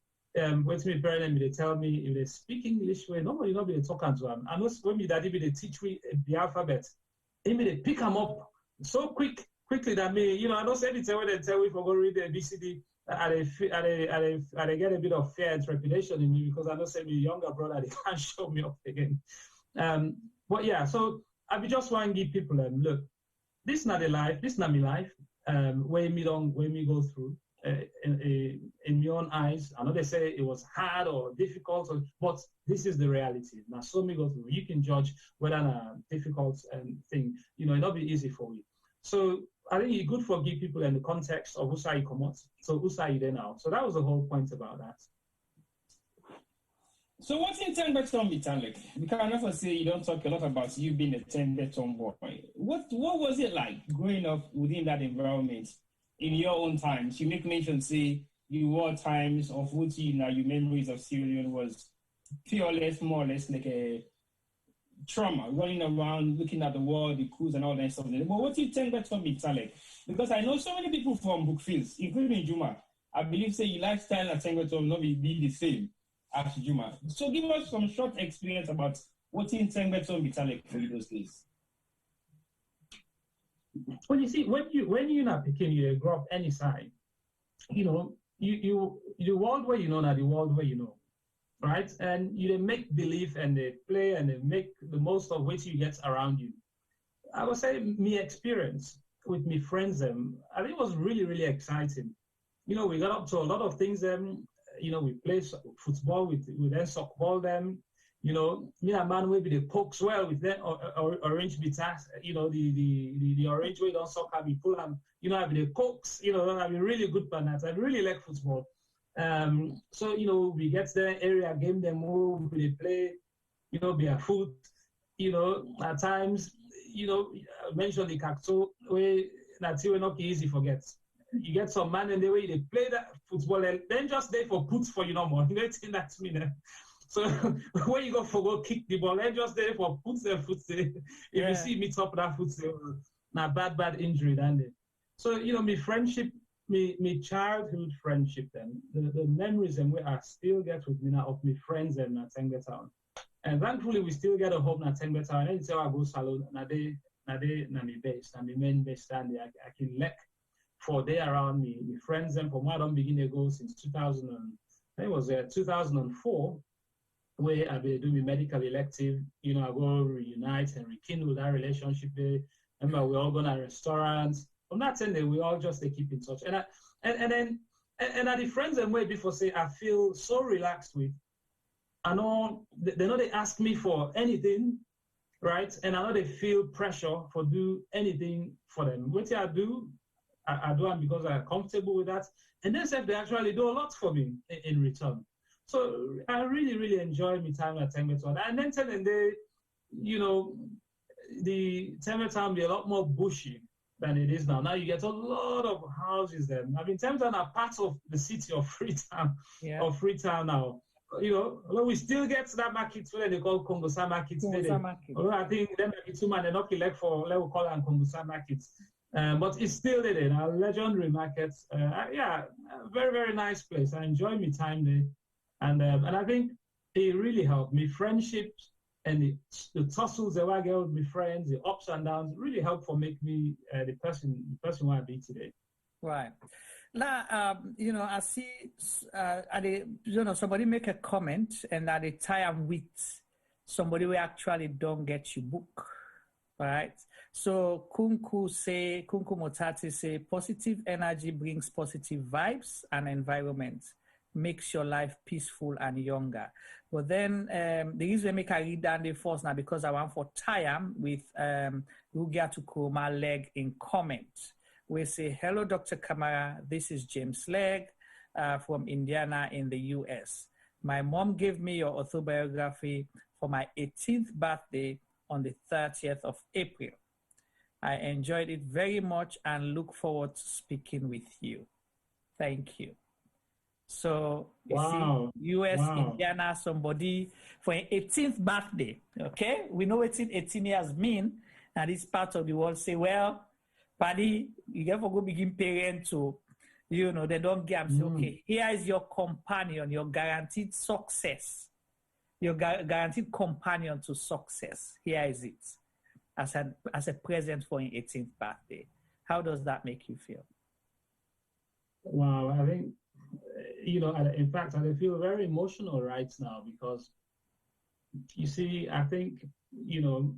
when my parents they tell me if they speak English way, nobody not be talking to them. I know when me daddy be they teach me the alphabet, they pick them up so quickly that me, I don't say anything when they tell me if I go read the ABCD, I get a bit of fear and trepidation in me because I don't say my younger brother they can't show me up again. But yeah, so I be just want to give people look, this is not a life, this is not my life. Where me go through in my own eyes. I know they say it was hard or difficult, but this is the reality. Now, so me go through. You can judge whether a difficult thing, it'll not be easy for you. So I think it's good for give people in the context of who say you come out. So who say you there now? So that was the whole point about that. So what's in Tengbeh Vitalik? Because I never say you don't talk a lot about you being a Tengbeh boy. What was it like growing up within that environment in your own times? You make mention, say, you were times of which your memories of Sierra Leone was more or less like a trauma, running around, looking at the world, the crews and all that stuff. But what's in Tengbeh Vitalik? Because I know so many people from Brookfields, including Juma. I believe, say, your lifestyle at Tengbeh not be the same as Juma. So give us some short experience about what's in Tengbeh Vitalik for you those days. Well, you see, when you're not picking, you grow up any side, you the world where not the world where right? And you make believe and they play and they make the most of what you get around you. I would say me experience with me friends, I think it was really, really exciting. We got up to a lot of things, we play football, we then softball them. Me and man will be the pokes well with them orange bitters, the orange way don't soccer be pull them, I be the pokes, I be really good for that. I really like football. So we get the area game them move, we play, barefoot, at times, I mentioned the cacto way that's not easy forget. You get some man in the way they play that football and then just there for puts for more. You know think that's me now. So when you go kick the ball, then just there for puts and foot. If you see me top that foot, now bad injury then. So my friendship, my childhood friendship then, the memories and where I still get with me now of my friends and Tengbeh Town. And thankfully we still get a home at Tengbeh Town. And so I go salon na my base and the main base stand I can lek for there around me, my friends and from where I don't begin to go since 2000 I think it was 2004 where I be doing my medical elective, I go reunite and rekindle that relationship there. Remember we all go to restaurants. From that time we all just keep in touch. And at the friends and way before say I feel so relaxed with. I know they ask me for anything, right? And I know they feel pressure for do anything for them. What I do them because I'm comfortable with that. And then they actually do a lot for me in return. So I really, really enjoy my time at Tengbeh Town. And then they, the Tengbeh Town be a lot more bushy than it is now. Now you get a lot of houses there. I mean, Tengbeh Town are part of the city of Freetown, now. We still get that market where they call Kongosa markets. Although I think them two man they're not elect for level call and Kongosa markets. But it's still there now, legendary markets. Very, very nice place. I enjoy my time there. And I think it really helped me. Friendships and the tussles that I get with my friends, the ups and downs, really helped for make me the person who I be today. Right. Now, I see, somebody make a comment and at the time with somebody will actually don't get your book, right? So Kunku Motati say, positive energy brings positive vibes and environment. makes your life peaceful and younger. But then the reason I read down the first now because I want for time with Rugia Tukuma Leg in comment. We say, hello, Dr. Kamara. This is James Legg from Indiana in the US. My mom gave me your autobiography for my 18th birthday on the 30th of April. I enjoyed it very much and look forward to speaking with you. Thank you. So, you see, US, Indiana, somebody for an 18th birthday, okay? We know what 18 years mean, and this part of the world say, well, buddy, you get to go begin parent to, you know, they don't get say, okay, here is your companion, your guaranteed success, your guaranteed companion to success. Here is it, as a present for an 18th birthday. How does that make you feel? Wow, I think, you know, in fact, I feel very emotional right now because, you see, I think, you know,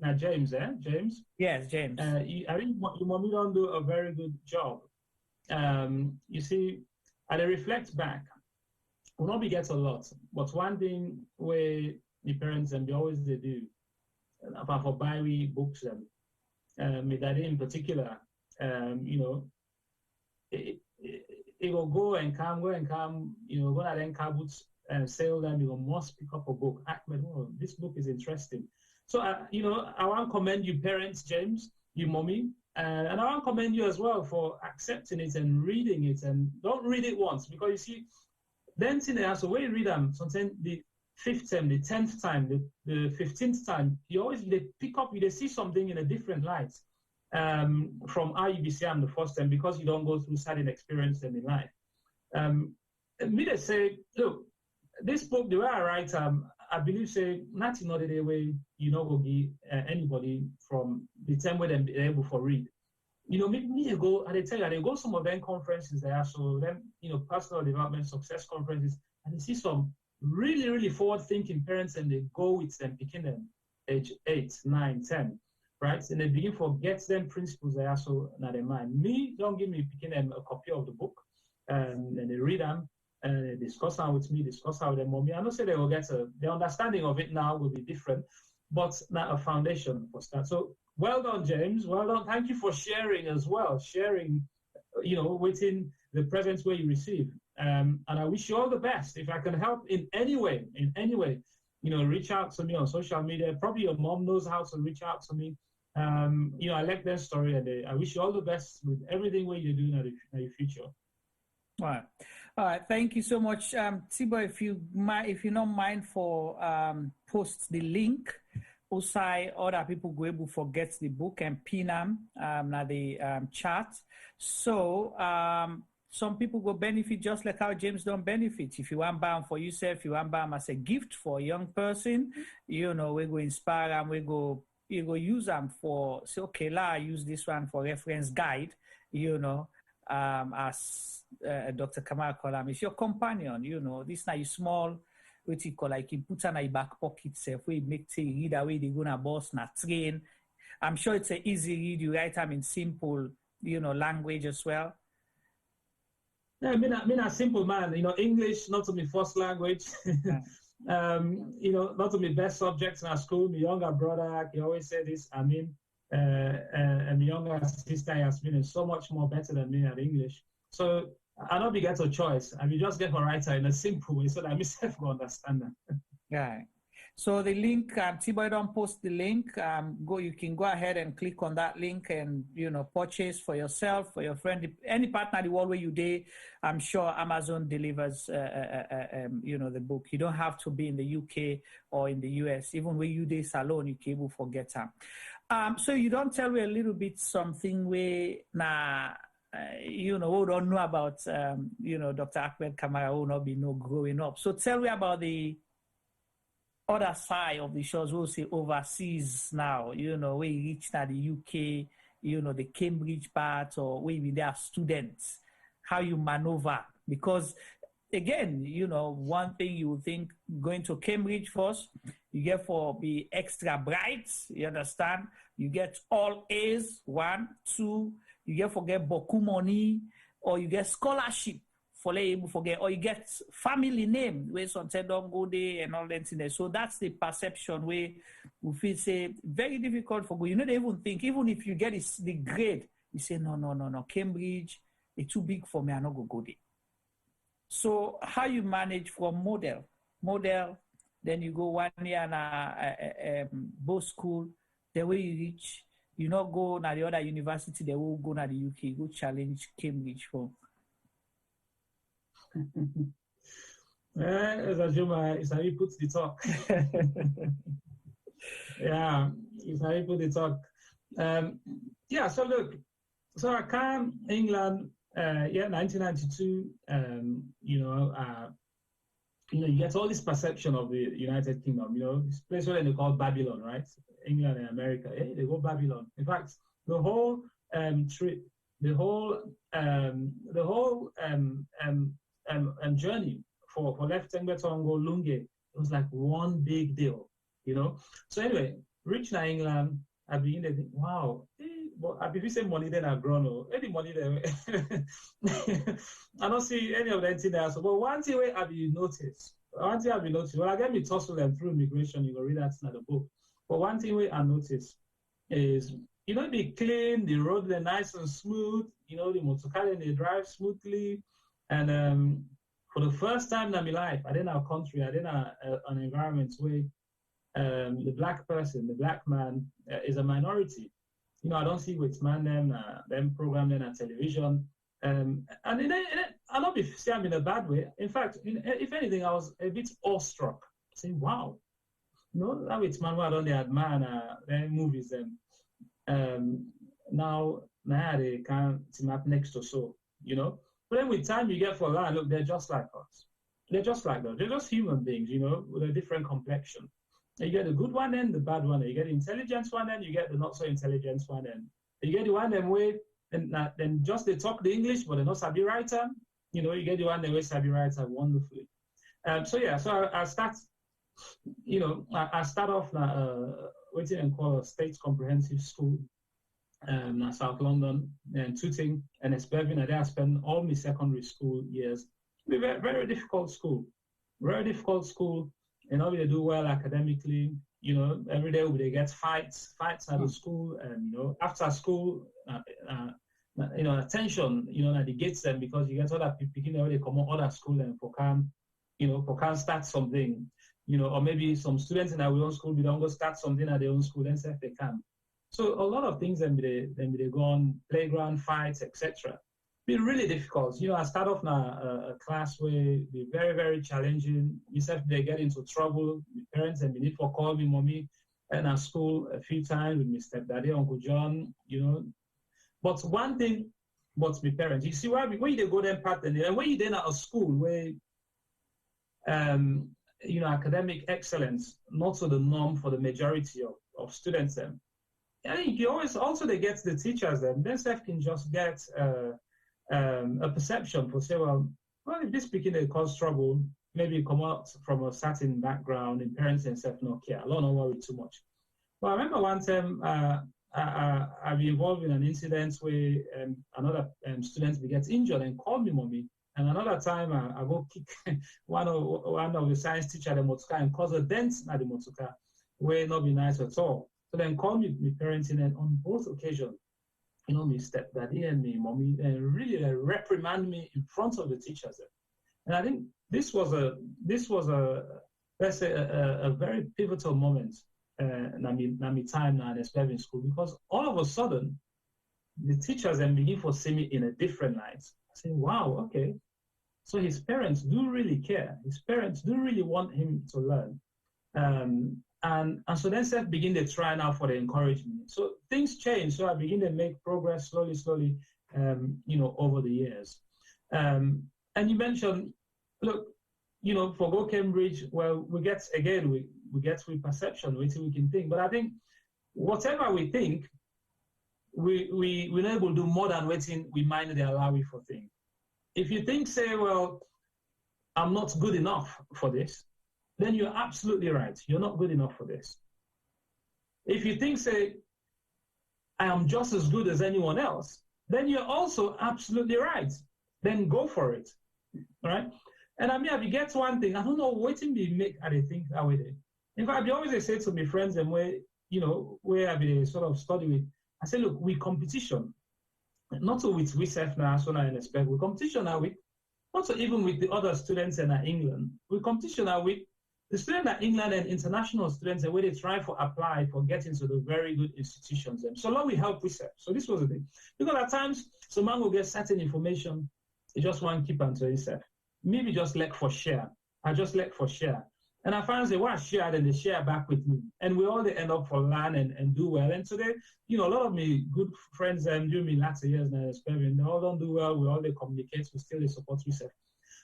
now James, James? Yes, James. I think your mommy don't do a very good job. You see, and I reflect back, we not be get a lot, but one thing where the parents and they always they do, apart from buy we books them, my daddy in particular, you know, it will go and come, you know, go and then caboots and sell them, you must pick up a book. Achmed, oh, this book is interesting. So, you know, I want to commend you parents, James, you mommy, and I want to commend you as well for accepting it and reading it. And don't read it once, because you see, then so when you read them, sometimes the 5th time, the 10th time, the 15th time, you always pick up, you see something in a different light from how you see them the first time, because you don't go through certain experiences in life. Me they say, look, this book, the way I write, I believe say nothing not the way you know will be anybody from the time where they're able to read. You know, me go, and they tell you, they go some of them conferences there, so them, you know, personal development, success conferences, and they see some really, really forward-thinking parents, and they go with them, picking them age 8, 9, 10, right? And they begin to get them principles there, so now they mind. Me, don't give me picking them a copy of the book, and they read them, and they discuss them with me, discuss how their mommy. I don't say they will get the understanding of it now will be different, but not a foundation for start. So well done, James. Well done. Thank you for sharing as well. Sharing, you know, within the presence where you receive. And I wish you all the best. If I can help in any way, you know, reach out to me on social media. Probably your mom knows how to reach out to me. You know, I like their story, and I wish you all the best with everything what you're doing in your future. All right. Thank you so much, Tibo. If you don't mind for post the link, also other people go able to get the book and pin them na the chat. So some people go benefit just like how James don't benefit. If you want buy them for yourself, you want buy them as a gift for a young person, you know, we go inspire them, you go use them for, say, okay, I use this one for reference guide, you know, as Dr. Kamara call him, it's your companion, you know, this now you small, what you call, like you put on a back pocket self, where you make say read away, they gonna boss, na train. I'm sure it's an easy read, you write them in simple, you know, language as well. Yeah, I mean a simple man, you know, English, not to my first language. You know, not to my best subjects in our school. My younger brother, he always said this, I mean, and my younger sister Yasmin is so much more better than me at English. So I don't get a choice. I mean, just get a writer in a simple way so that I myself will understand them. Yeah. So the link, Tiboy don't post the link. You can go ahead and click on that link and, you know, purchase for yourself, for your friend, any partner the world where you day. I'm sure Amazon delivers, you know, the book. You don't have to be in the UK or in the US. Even where you day salon, you can able forget them. So you don't tell me a little bit something where you know, who don't know about, you know, Dr. Achmed Kamara, who not be no growing up. So tell me about the other side of the shows, we'll say overseas now, you know, where you reach now the UK, you know, the Cambridge part, or where there are students, how you maneuver. Because again, you know, one thing you would think going to Cambridge first, you get for be extra bright, you understand? You get all A's, 1, 2, you get for get beaucoup money, or you get scholarship for able forget, or you get family name where sometimes don't go there and all that in there. So that's the perception where we feel say very difficult for go. You know, they even think, even if you get the grade, you say, no, Cambridge, it's too big for me, I'm not go there. So how you manage from model, then you go 1 year in both school, the way you reach, you not go na the other university, they will go na the UK, go challenge Cambridge for. As a Juma, it's how you put the talk. Yeah, it's how you put the talk. Yeah, so look, so I came England, 1992. You get all this perception of the United Kingdom. This place where they call Babylon, right? England and America. Hey, they go Babylon. In fact, the whole trip, the whole journey for left Tengbeh to go Lunge, it was like one big deal, So anyway, reach na England, I begin to think, wow, but I be say money then I've grown. Any money there, I don't see any of that thing there. So, but one thing I be notice, well, I get me tussle them through immigration. You go read that in the book. But one thing I notice is, they clean, the road they're nice and smooth. The motorcar they drive smoothly, and for the first time in my life, I didn't have a country, I didn't have an environment where the black person, the black man, is a minority. I don't see with man them program them on television. And I'll not be saying I'm in a bad way. In fact, if anything, I was a bit awestruck. Saying, wow, that with man, why don't they admire their movies then? Now they can't team up next or so, But then with time you get for that, look, they're just like us. They're just like us. They're just human beings, with a different complexion. You get the good one and the bad one. You get the intelligent one and you get the not so intelligent one. And you get the one them way and then just they talk the English, but they're not sabi writer. You get the one that way sabi writer wonderfully. So I start, I start off waiting and call a state comprehensive school, South London and Tooting and Espevin. And there I spent all my secondary school years. Very, very difficult school. Very difficult school. They do well academically, every day they get fights at the school, and after school, attention, that they get them because you get other people, they come out other school and for can start something, or maybe some students in our own school, we don't go start something at their own school, then say if they can. So a lot of things then they go on playground fights, etc. Be really difficult. I start off now a class where be very, very challenging. Myself, they get into trouble. My parents and me need for call me mommy and at school a few times with my stepdaddy, Uncle John, But one thing, but my parents, you see why when they go then pattern, and when you then at a school where academic excellence, not so the norm for the majority of students then. I think you always also they get the teachers then self can just get a perception for say, well, if this speaking they cause trouble, maybe come out from a certain background and parents and self not care. I don't worry too much. Well, I remember one time I've been involved in an incident where another student gets injured and called me mommy. And another time I go kick one of the science teacher at the motorcar and cause a dent at the motorcar, where not be nice at all. So then call me parents in, and on both occasions, my stepdaddy and me mommy, and really reprimand me in front of the teachers. And I think this was a let's say a very pivotal moment in my time now in school, because all of a sudden the teachers then begin to see me in a different light. I say, wow, okay. So his parents do really care. His parents do really want him to learn. And so then self begin to try now for the encouragement. So things change. So I begin to make progress slowly, over the years. And you mentioned, look, for go Cambridge, well, we get with perception, we can think. But I think whatever we think, we're not able to do more than waiting, we mind they allow we for things. If you think, say, well, I'm not good enough for this, then you're absolutely right. You're not good enough for this. If you think, say, I am just as good as anyone else, then you're also absolutely right. Then go for it. right? And I mean, if you get one thing, I don't know what in me make I think that way. In fact, I always say to my friends and where where I be sort of study with, I say, look, we competition, not so with we self now, so I expect we competition now with, not so even with the other students in England, we competition now with the students in England and international students, and where they try to apply for getting to the very good institutions. And so long we help with self. So this was the thing, because at times some man will get certain information, he just want to keep unto himself. Maybe just like for share. I just like for share. And I find they want to share, then they share back with me. And we all they end up for learn and do well. And today, a lot of me good friends during me lots of years now, experience, they all don't do well, we all they communicate, we still they support myself.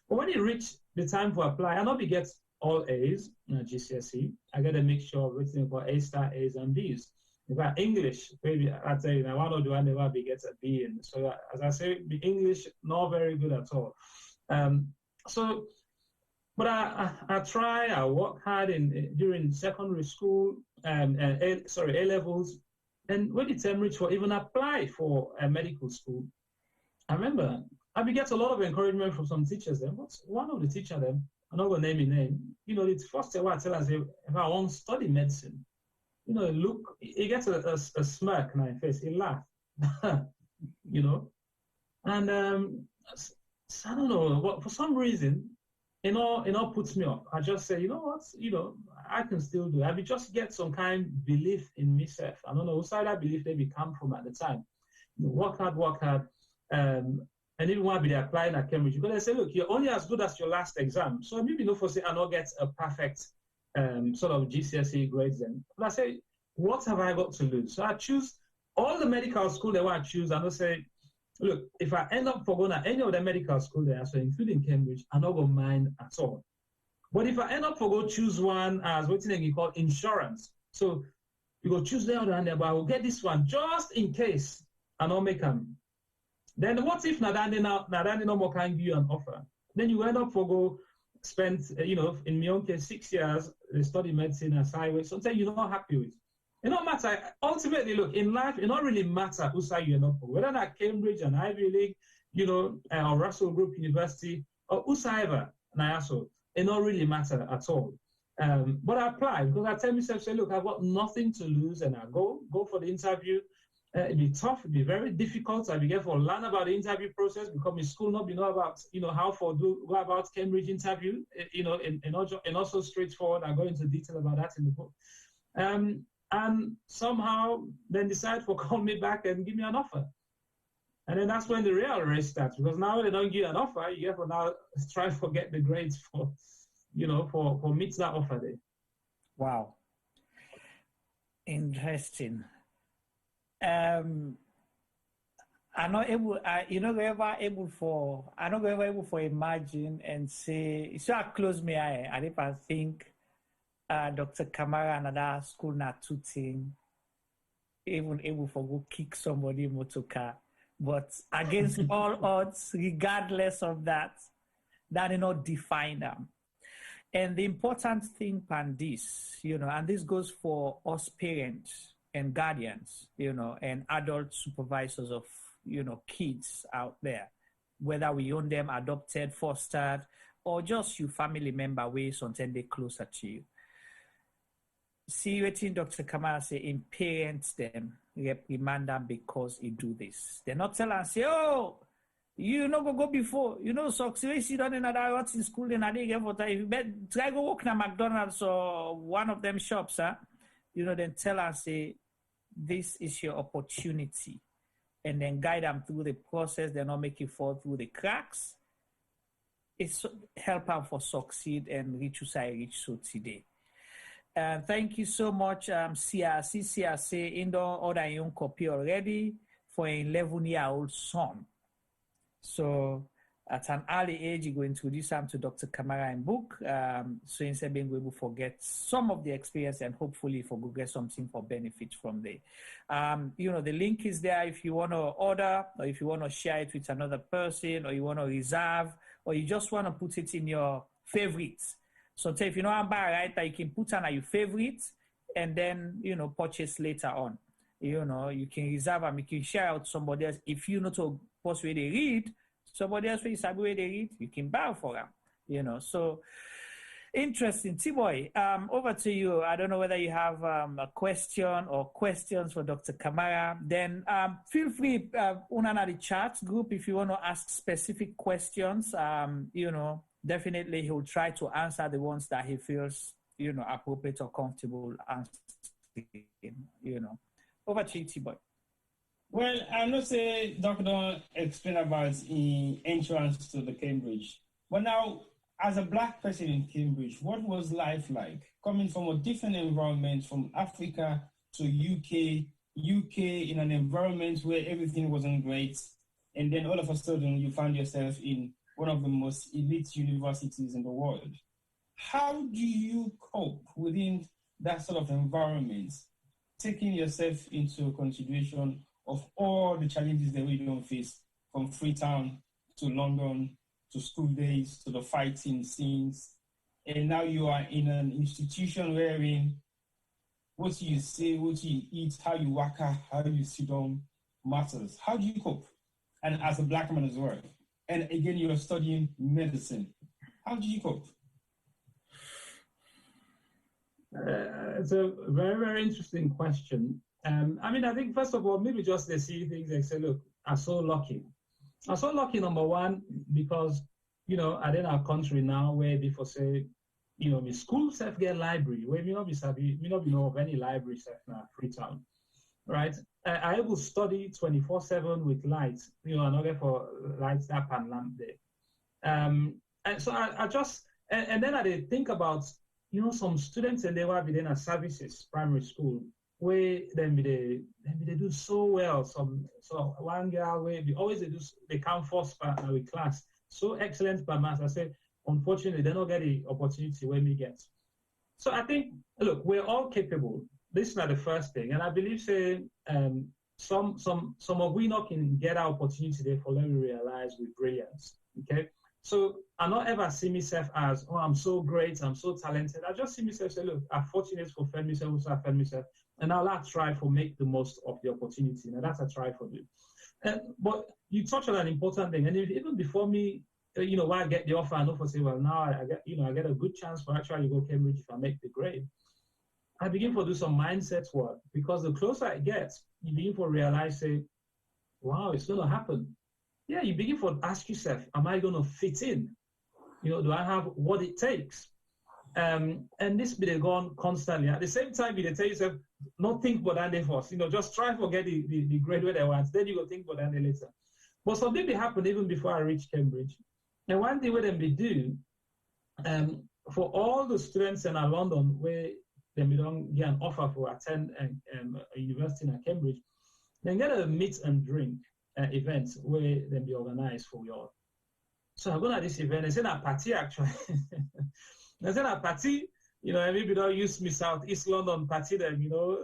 But when it reach the time for apply, I not be get all A's GCSE. I gotta make sure everything for A star A's and B's. In fact, English, maybe I tell you now, one or the one never be gets a B in. So as I say, the English not very good at all. But I try, I work hard during secondary school, A levels, and when it's reach for even apply for a medical school. I remember I get a lot of encouragement from some teachers. Then what's one of the teachers them? I'm not gonna name his name. The first thing I tell us if I want to study medicine, look, he gets a smirk on his face, he laugh, and I don't know, but for some reason. It all puts me off. I just say, what, I can still do it. I just get some kind of belief in myself. I don't know whose side that belief they come from at the time. Work hard, and even want to be applying at Cambridge. Because they say, look, you're only as good as your last exam. So maybe for say I not get a perfect sort of GCSE grades then. But I say, what have I got to lose? So I choose all the medical school they want to choose, and I say, look, if I end up for going to any of the medical school there, so including Cambridge, I'm not going to mind at all. But if I end up for go choose one as what you call insurance, so you go choose there and there, but I will get this one just in case I don't make them. Then what if Nadani no more can give you an offer? Then you end up for go spend, in my own case, 6 years, study medicine and sideways, something you're not happy with. It don't matter. Ultimately, look, in life, it don't really matter whose side you're not for. Whether that's Cambridge and Ivy League, or Russell Group University, or whosoever, it don't really matter at all. But I apply because I tell myself, say, look, I've got nothing to lose, and I go for the interview. It'd be tough, it'd be very difficult. I'd be careful, learn about the interview process, become in school, not know about, how go about Cambridge interview, and also straightforward. I go into detail about that in the book. And somehow then decide to call me back and give me an offer. And then that's when the real race starts, because now they don't give you an offer, you have to now try to get the grades for meet that offer day. Wow. Interesting. I'm not able for imagine and say, so I close my eye and if I think Dr. Kamara and another school not tooting, even able for go kick somebody motor car. But against all odds, regardless of that did not define them. And the important thing on this, and this goes for us parents and guardians, and adult supervisors of, kids out there, whether we own them, adopted, fostered, or just your family member ways until they're closer to you. See what Dr. Kamara say, in parents them, reprimand them because he do this. They're not telling us, say, oh, you not go before, success you done another what's in school and I didn't get for time. If you try go work na McDonald's or one of them shops, then tell us, say, this is your opportunity. And then guide them through the process. They're not make you fall through the cracks. It's help them for succeed and reach so today. Thank you so much, CRC in the order young copy already for an 11-year-old son. So at an early age, you're going to introduce him to Dr. Kamara in book. So instead of being able to forget some of the experience and hopefully for go get something for benefit from there. The link is there if you want to order or if you want to share it with another person or you want to reserve or you just want to put it in your favorites. So if you know I'm buy right, you can put on your favorites and then, purchase later on. You can reserve them, you can share out somebody else. If you know to post where they read, Somebody else when you sabi where they eat, you can bow for them. You know, so interesting. T-Boy, over to you. I don't know whether you have a question or questions for Dr. Kamara. Then feel free, Unana the chat group, if you want to ask specific questions. You know, definitely he'll try to answer the ones that he feels, you know, appropriate or comfortable answering. You know, over to you, T-Boy. Well, I'm not saying Dr. don't explain about in entrance to the Cambridge, but now, as a Black person in Cambridge, what was life like? Coming from a different environment, from Africa to UK in an environment where everything wasn't great, and then all of a sudden you found yourself in one of the most elite universities in the world. How do you cope within that sort of environment, taking yourself into consideration of all the challenges that we don't face, from Freetown to London, to school days, to the fighting scenes, and now you are in an institution wherein what you say, what you eat, how you waka, how you sit down matters. How do you cope? And as a Black man as well. And again, you are studying medicine. How do you cope? It's a very, very interesting question. I mean, I think, first of all, maybe just they see things and say, look, I'm so lucky. I'm so lucky, number one, because, you know, I in our country now where before say, you know, the school self get library, where we not know of any library self now, Freetown, right? I able to study 24/7 with lights, you know, another for lights up and lamp there. And so I just, and then I did think about, you know, some students and they were within a services primary school where then they do so well. So one girl where they count first partner with class, so excellent by maths. I say, unfortunately, they don't get the opportunity when we get. So I think, look, we're all capable. This is not the first thing, and I believe say some of we not can get our opportunity there for let me realize with brilliance. Okay. So I not ever see myself as, oh, I'm so great, I'm so talented. I just see myself say, look, I'm fortunate for fend myself, also I fend myself, and I'll try for make the most of the opportunity. And that's a try for you. But you touch on an important thing, and even before me, you know, when I get the offer, I know for say, well, now I get a good chance for actually go Cambridge if I make the grade. I begin to do some mindset work because the closer it gets, you begin to realize, say, wow, it's going to happen. Yeah, you begin to ask yourself, am I going to fit in? You know, do I have what it takes? And this be going on constantly. At the same time, you tell yourself, not think about that first. You know, just try to get the grade where they want. Then you go think about that later. But something will happen even before I reach Cambridge. And one thing what they do, for all the students in London where they don't get an offer for attend a university in Cambridge, they get a meet and drink events where they be organized for you all. So I'm going to this event. It's in a party actually. It's in a party, you know, maybe don't use me South East London party then, you know,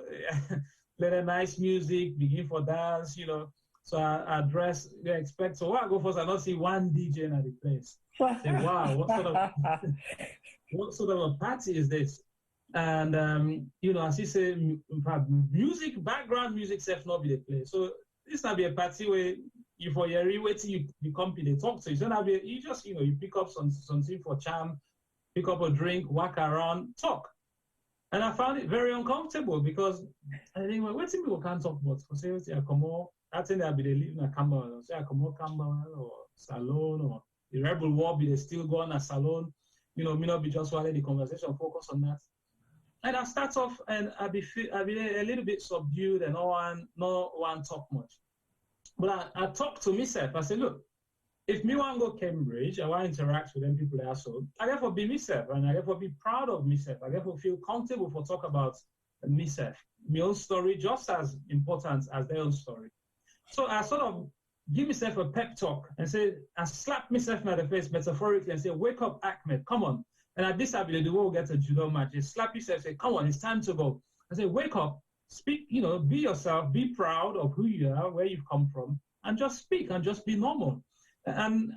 play the nice music, begin for dance, you know. So I dress, they expect. So what I go first, I don't see one DJ at the place. Say, wow, what sort of a party is this? And you know, as you say, music, background music, self not be the place. So this not be a party where you for your wait till you company they talk to you. So not be you just you know you pick up something for charm, pick up a drink, walk around, talk. And I found it very uncomfortable because I think well, what people can't talk about. For say I come on, I think they'll be they live in a Kamara, say I come on Kamara or Salon or the Rebel War be they still go on a Salon. You know, me not be just while the conversation focus on that. And I start off and I be a little bit subdued and no one talk much. But I talk to myself. I say, look, if me want to go Cambridge, I want to interact with them people there. So I therefore be myself and I therefore be proud of myself. I therefore feel comfortable for talk about myself, my own story, just as important as their own story. So I sort of give myself a pep talk and say, I slap myself in the face metaphorically and say, wake up, Achmed, come on. And at this ability, the way we get a judo match, you slap yourself, say, come on, it's time to go. I say, wake up, speak, you know, be yourself, be proud of who you are, where you've come from, and just speak and just be normal. And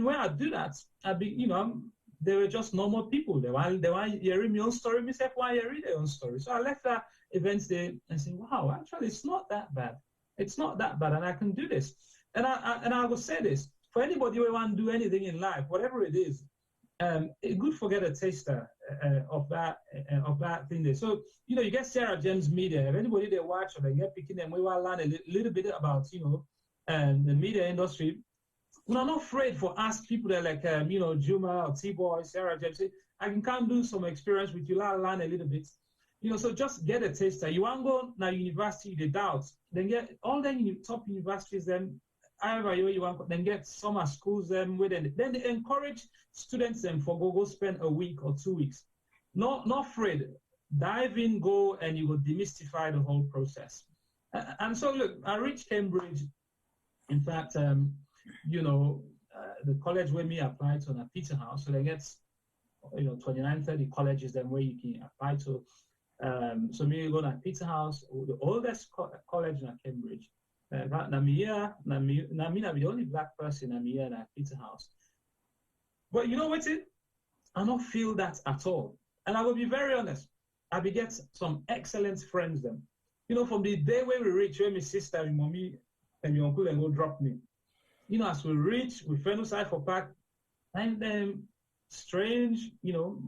when I do that, I be, you know, they were just normal people. They want hearing my own story, myself, why hearing their own story. So I left that event there and say, wow, actually, it's not that bad. It's not that bad, and I can do this. And I will say this. for anybody who want to do anything in life, whatever it is, it good for get a taster of that thing there. So you get Sarah James Media. If anybody they watch or they get picking them, we will learn a little bit about the media industry. We're not afraid for ask people that like Juma or T-Boy, Sarah James. I can do some experience with you, learn a little bit. So just get a taster. You want to go now university, the doubts. Then get all the top universities, then however you want, then get summer schools them with it. Then they encourage students them for go spend a week or 2 weeks. Not afraid. Dive in, go, and you will demystify the whole process. And so look, I reached Cambridge. In fact, the college where me applied to na Peterhouse, so they get 29, 30 colleges then where you can apply to. So me go to Peterhouse, the oldest college in Cambridge. Na me be the only black person in here at Peterhouse. But you know what it? I don't feel that at all. And I will be very honest. I be get some excellent friends then. From the day where we reach, where my sister and mommy and my uncle and go drop me. As we reach, we friend side for park, and then strange, young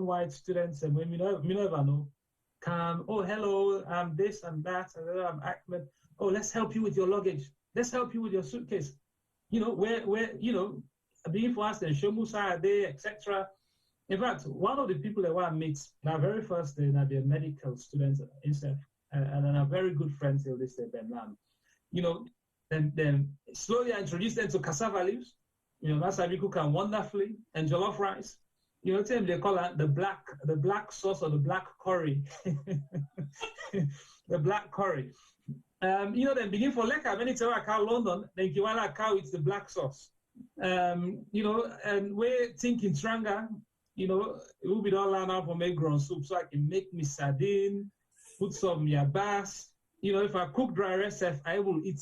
white students, and when we never know, come, oh hello, I'm this and that, and I'm Achmed. Oh, let's help you with your luggage. Let's help you with your suitcase. Where being for us, then show Musa day, etc. In fact, one of the people that I meet, my very first day, I'll be a medical student instead, and then a very good friend till this day, Ben Lam. Then slowly I introduced them to cassava leaves. That's how we cook them wonderfully, and jollof rice. They call it the black sauce or the black curry. The black curry. Then begin for lekker. When it's a cow London, then you want a cow with the black sauce. And we're thinking stronger. It will be all learn how to make ground soup, so I can make me sardine, put some yabas. If I cook dry rice, I will eat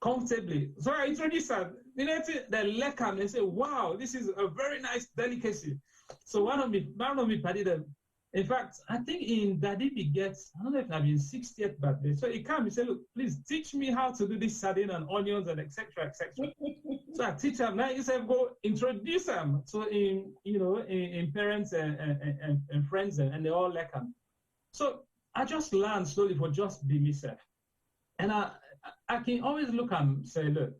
comfortably. So I introduce them. They lekker and they say, "Wow, this is a very nice delicacy." So one of me party them. In fact, I think in Daddy gets, I don't know if I've been 60th birthday. So he came and said, "Look, please teach me how to do this sardine and onions and etc. etc." So I teach them. Now he said, "Go introduce them." So in parents and friends and they all like them. So I just learned slowly for just be myself. And I can always look and say, look,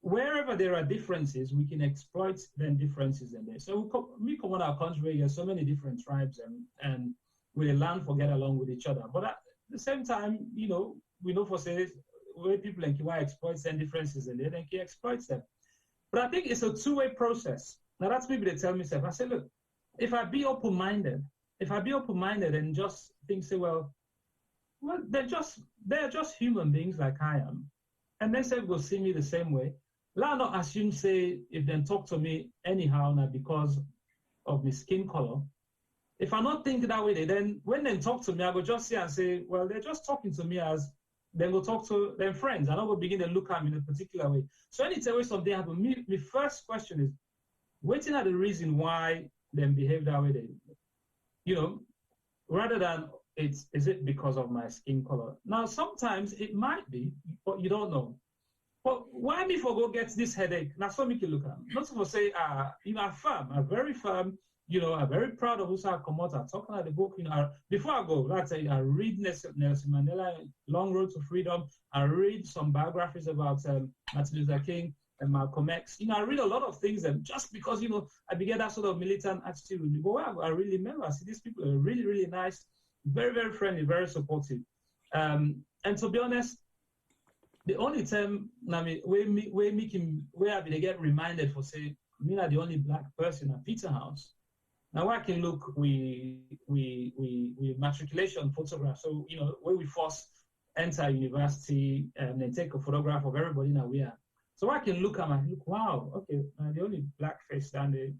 wherever there are differences, we can exploit them differences in there. So we come on our country, there's so many different tribes and we learn to get along with each other. But at the same time, we know for say where people in Kiwa exploit them differences in there, then Kiwa exploits them. But I think it's a two-way process. Now that's maybe they tell me stuff. I say, look, if I be open-minded and just think, say, well, they're just human beings like I am. And they say, go see me the same way. Let not assume, say, if they talk to me anyhow now because of my skin color. If I not think that way, then when they talk to me, I go just see and say, well, they're just talking to me as they go talk to their friends. And I will begin to look at them in a particular way. So anytime something happen, my first question is, waiting at the reason why they behave that way, rather than is it because of my skin color? Now, sometimes it might be, but you don't know. But why me for go get this headache? Now, so me can look at. Not for say, I'm firm, I'm very firm. I'm very proud of Usa Komota talking about the book. Before I go, let's say I read Nelson Mandela, Long Road to Freedom. I read some biographies about Martin Luther King and Malcolm X. I read a lot of things, and just because I began that sort of militant attitude with me. But I really remember, I see these people are really, really nice. Very, very friendly, very supportive. And to be honest, the only time where I get reminded for say, me not the only black person at Peterhouse. Now I can look we matriculation photograph. So where we first enter university and then take a photograph of everybody now we are. So I can look at and look, wow, okay, the only black face down there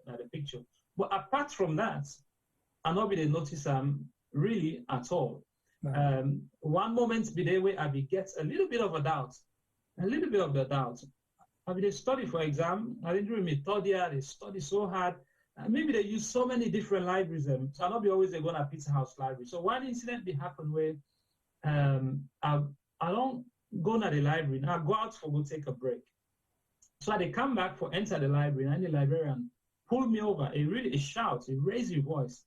at the picture. But apart from that, I not be the notice really at all. Right. One moment be there where I be get a little bit of the doubt. I be they study for exam. I didn't do my third year. They study so hard. Maybe they use so many different libraries. So I'll not be always going to Peterhouse Library. So one incident be happened where I don't go to the library, now go out for go take a break. So they come back for enter the library, and the librarian pulled me over. He shouts, he raised his voice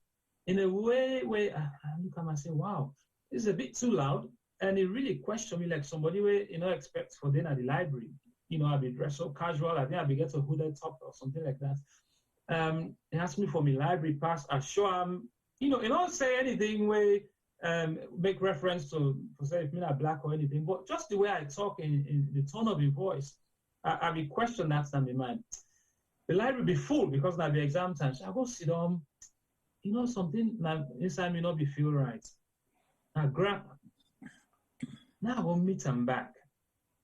in a way where I look at him and say, wow, this is a bit too loud. And he really questioned me like somebody where, expects for dinner at the library. I'll be dressed so casual. I think I'll be get a hooded top or something like that. He asked me for my library pass. I show him, he don't say anything where make reference to say if me not black or anything, but just the way I talk in the tone of his voice, I'll be questioned that in my mind. The library be full because now be exam time. So I go sit down, something now inside me not be feel right. I grab. Now I go meet him back.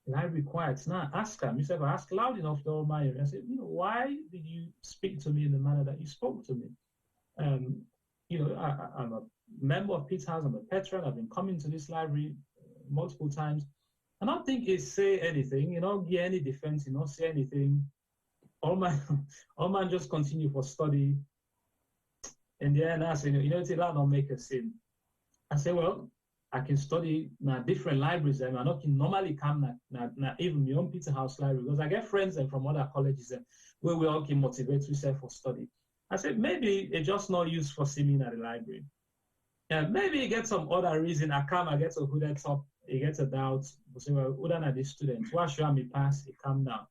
The library quiet. Now I ask him. I ask loud enough to all my ear. I said, why did you speak to me in the manner that you spoke to me? I'm a member of Peter's House. I'm a patron. I've been coming to this library multiple times. I don't think he say anything. Give any defense. Say anything. All man just continue for study. And then I say, that don't make a sin. I say, well, I can study in different libraries and I not normally come na even my own Peter House library because I get friends from other colleges where we all can motivate ourselves for study. I said maybe it's just not used for seeing me at the library. Maybe you get some other reason. I get a hooded top, you get a doubt. We say, well, who are these students? Why should I me pass? It calm down.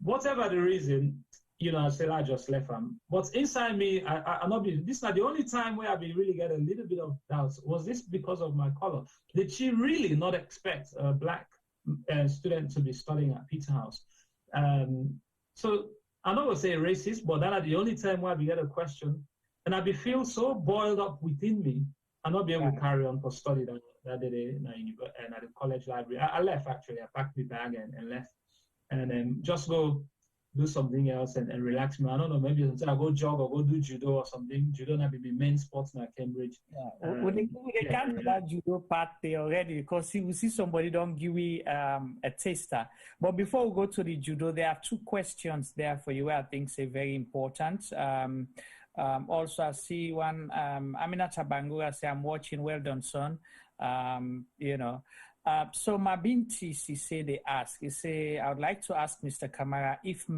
Whatever the reason, I said I just left him. But inside me, I not be. This is not the only time where I be really get a little bit of doubts. Was this because of my color? Did she really not expect a black student to be studying at Peter House? So I not gonna say racist, but that are the only time where I be get a question, and I be feel so boiled up within me, I not be able to carry on for study that day at the college library. I left actually. I packed my bag and left, and then just go do something else and relax me. I don't know, maybe I go jog or go do judo or something. Judo not be main sports in Cambridge. We can't do that judo part there already because we see somebody don't give me a taster. But before we go to the judo, there are two questions there for you I think say very important. Also, I see one, Aminata Bangura say, I'm watching, well done, son. So Mabinti say they ask, he say, I would like to ask Mr. Kamara if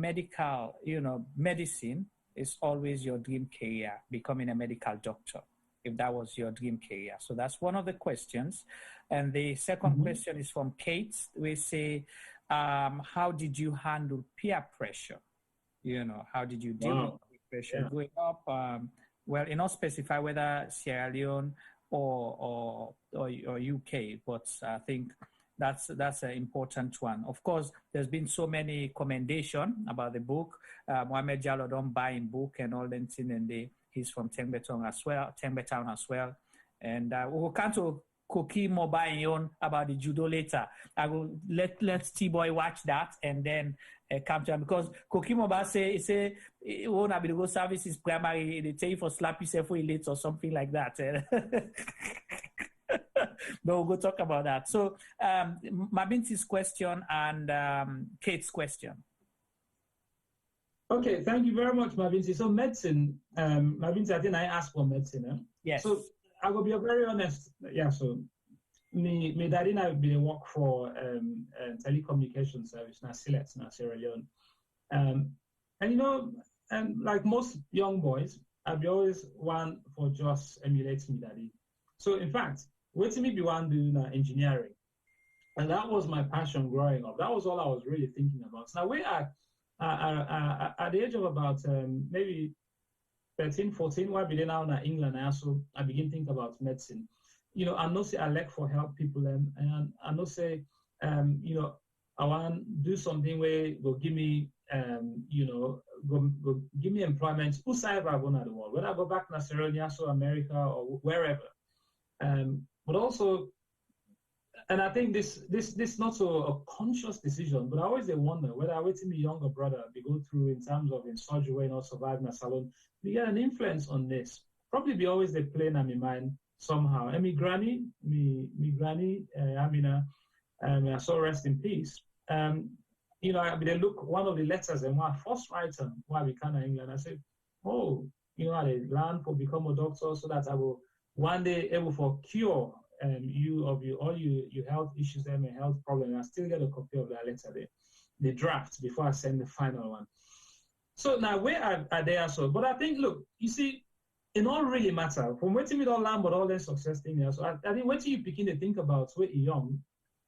medicine is always your dream career, becoming a medical doctor, if that was your dream career. So that's one of the questions. And the second question is from Kate. We say, how did you handle peer pressure? How did you deal with peer pressure growing up? Well, not specify whether Sierra Leone or UK, but I think that's an important one. Of course, there's been so many commendation about the book. Mohamed Jallo don't buy in book and all that thing, and he's from Tengbeh Town as well. And we can't Cookie Mobile on about the judo later. I will let T-Boy watch that and then come to him because Cookie Mobile say it won't have to go services primary. They tell you for slap yourself for late or something like that. But we'll go talk about that. So Mabinti's question and Kate's question. Okay, thank you very much, Mabinti. So medicine, Mabinti, I think I asked for medicine. Yes. So I will be very honest. Yeah. So me daddy and I been work for telecommunication service now Silet now Sierra Leone. And like most young boys, I be always one for just emulating me daddy. So in fact, what me be one doing engineering, and that was my passion growing up. That was all I was really thinking about. So now we are at the age of about maybe 13, 14, where I be now in England, I begin to think about medicine. I know say I like for help people and I know say I want to do something where go give me go give me employment whosoever I go to the world, whether I go back to Sierra Leone, America or wherever. But also, and I think this not so a conscious decision, but I always wonder whether I wait till my younger brother be go through in terms of in surgery and not survive in a salon, we get an influence on this. Probably be always they play in my mind somehow. And me granny, Amina, I saw rest in peace. I look one of the letters and one first writer why we can in England. I said, I learn for become a doctor so that I will one day able for cure all you health issues and health problems. I still get a copy of that letter, the draft, before I send the final one. So now where are they also? But I think, look, you see, it all really matter. From waiting with all land, but all that success thing there. So I think when you begin to think about where you're young,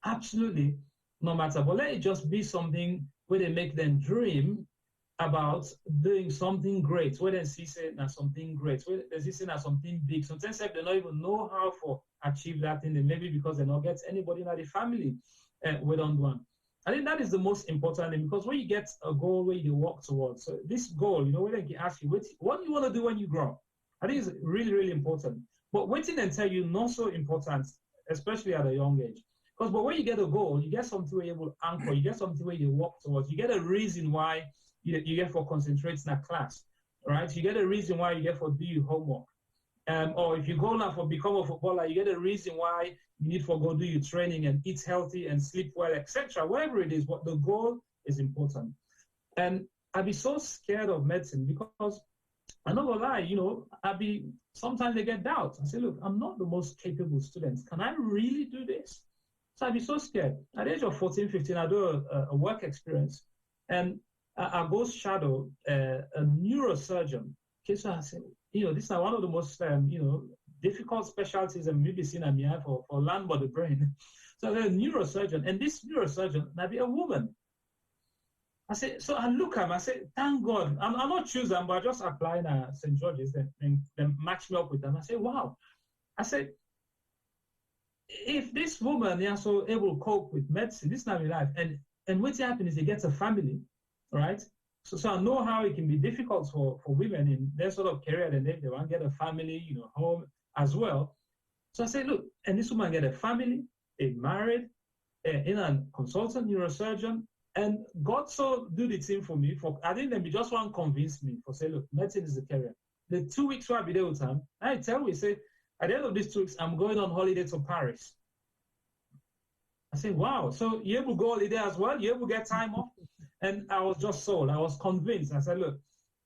absolutely no matter. But let it just be something where they make them dream about doing something great, where they see it as something great, where they see it as something big. Sometimes they don't even know how to achieve that thing, maybe because they don't get anybody in the family we don't do one. I think that is the most important thing, because when you get a goal where you walk towards, so this goal, when they ask you, what do you want to do when you grow up? I think it's really, really important. But waiting and tell you, not so important, especially at a young age. But when you get a goal, you get something where you're able to anchor, you get something where you walk towards, you get a reason why you get for concentrating in a class, right? You get a reason why you get for do your homework. Or if you go now for become a footballer, you get a reason why you need for go do your training and eat healthy and sleep well, etc. Whatever it is, but the goal is important. And I'd be so scared of medicine because I'm not gonna lie, sometimes they get doubt. I say, look, I'm not the most capable student. Can I really do this? So I'd be so scared. At the age of 14, 15, I do a work experience, and I go shadow a neurosurgeon. Okay, so I say, this is one of the most, difficult specialties and maybe seen at me for land by the brain. So I'm a neurosurgeon, and this neurosurgeon might be a woman. I say, so I look at him, I say, thank God. I'm not choosing, but I just apply at St. George's and match me up with them. I say, wow. I say, if this woman is so able to cope with medicine, this is not my life. And what's happening is they get a family, right? So I know how it can be difficult for women in their sort of career, and they want to get a family, home as well. So I say, look, and this woman get a family, they married, in a consultant neurosurgeon, and God so do the thing for me. I think they just want to convince me for say, look, medicine is a career. The 2 weeks where I be there with him, I tell me, say, at the end of these 2 weeks, I'm going on holiday to Paris. I say, wow, so you able to go holiday as well? You able to get time off? And I was just sold. I was convinced. I said, look,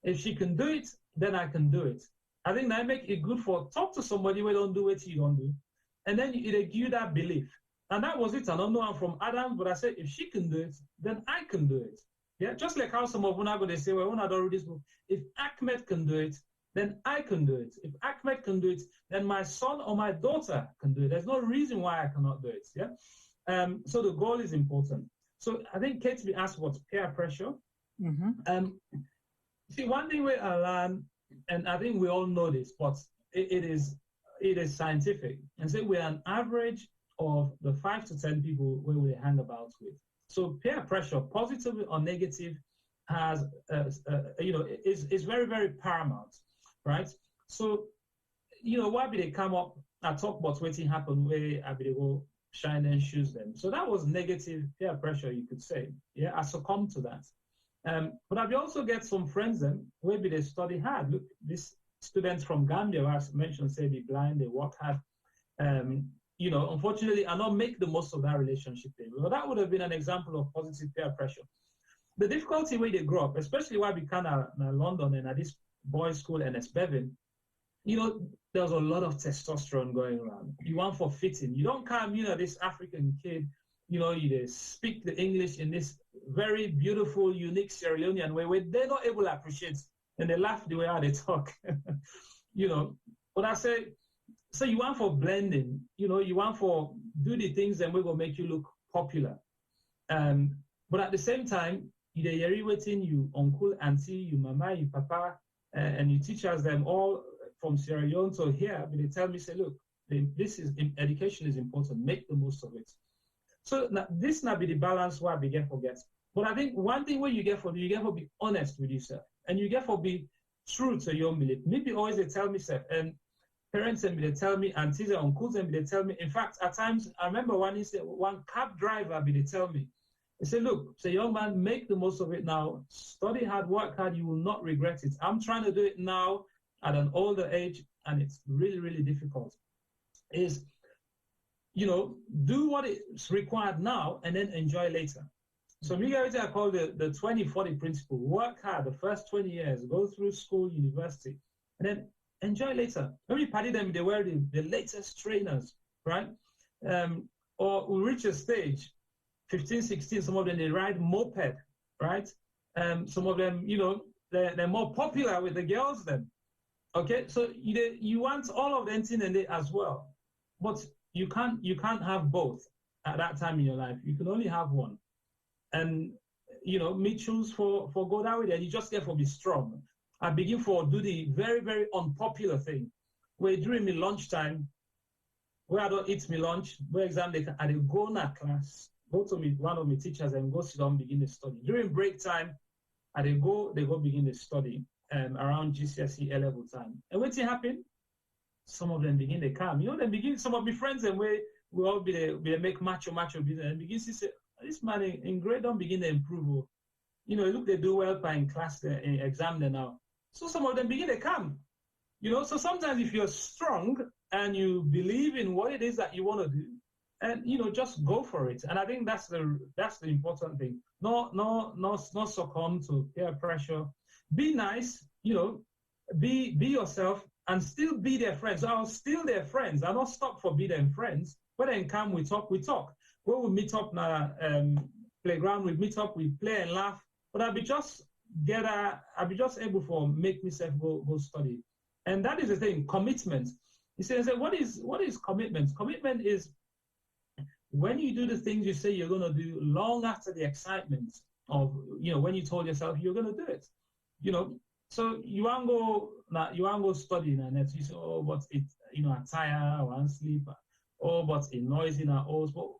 if she can do it, then I can do it. I think that make it good for talk to somebody who don't do what you don't do. And then it give you that belief. And that was it. I don't know I'm from Adam, but I said, if she can do it, then I can do it. Yeah, just like how some of them are going to say, well, when I don't read this book, if Achmed can do it, then I can do it. If Achmed can do it, then my son or my daughter can do it. There's no reason why I cannot do it. Yeah. So the goal is important. So I think Kate be asked about peer pressure. See, one thing I learned, and I think we all know this, but it is scientific, and say we're an average of the 5 to 10 people where we hang about with. So peer pressure, positive or negative, has is very, very paramount, right? So why be they come up and talk about what happened where I be they go shine and shoes them. So that was negative peer pressure, you could say. Yeah, I succumbed to that. But I also get some friends then maybe they study hard. Look, these students from Gambia, as mentioned, say be blind, they work hard. Unfortunately, I don't make the most of that relationship there. But that would have been an example of positive peer pressure. The difficulty where they grow up, especially why we can in London and at this boys' school and it's Bevan, there's a lot of testosterone going around. You want for fitting. You don't come, this African kid, you speak the English in this very beautiful, unique Sierra Leonean way where they're not able to appreciate and they laugh the way how they talk. But I say, so you want for blending, you want for do the things that will make you look popular. But at the same time, you're waiting, you uncle, auntie, you mama, you papa, and you teachers them all from Sierra Leone to here, but they tell me, say, look, education is important, make the most of it. So now, this now be the balance where we get forget. But I think one thing where you get for be honest with yourself, and you get for be true to your belief. Maybe always they tell me, self, and parents and they tell me, aunties and uncles and they tell me. In fact, at times I remember one cab driver they tell me, they say, look, say young man, make the most of it now. Study hard, work hard. You will not regret it. I'm trying to do it now at an older age, and it's really, really difficult. Is do what is required now and then enjoy later. So me, I call the 20-40 principle. Work hard the first 20 years, go through school, university, and then enjoy later. When we party them, they wear the latest trainers, right? Or we reach a stage, 15, 16, some of them, they ride moped, right? Some of them, you know, they're more popular with the girls then. Okay, so you want all of them in it as well, but you can't have both at that time in your life. You can only have one, and you know, me choose for go that way. Then you just get for be strong. I begin for do the very very unpopular thing, where during me lunchtime, where I don't eat me lunch, where exam I go in a class, go to me one of my teachers and go sit down begin to study. During break time, they go begin to study. Around GCSE A-level time. And what's happen? Some of them begin to come. You know, they begin, some of my friends and we all be they make macho business and begin to say, this man in grade don't begin to improve. You know, look, they do well by in class, in exam there now. So some of them begin to come. You know, so sometimes if you're strong and you believe in what it is that you want to do, and you know, just go for it. And I think that's the important thing. Not succumb to peer pressure. Be nice, you know, be yourself and still be their friends. I'll still their friends. I'll not stop for be them friends. When they come, we talk. When we meet up na playground, we meet up, we play and laugh. But I'll be just able for make myself go study. And that is the thing, commitment. He says, what is commitment? Commitment is when you do the things you say you're gonna do long after the excitement of, you know, when you told yourself you're gonna do it. You know, so you want go study and then you say, oh, but it's, you know, I'm tired, I want to sleep, oh, but it's noisy in our house. But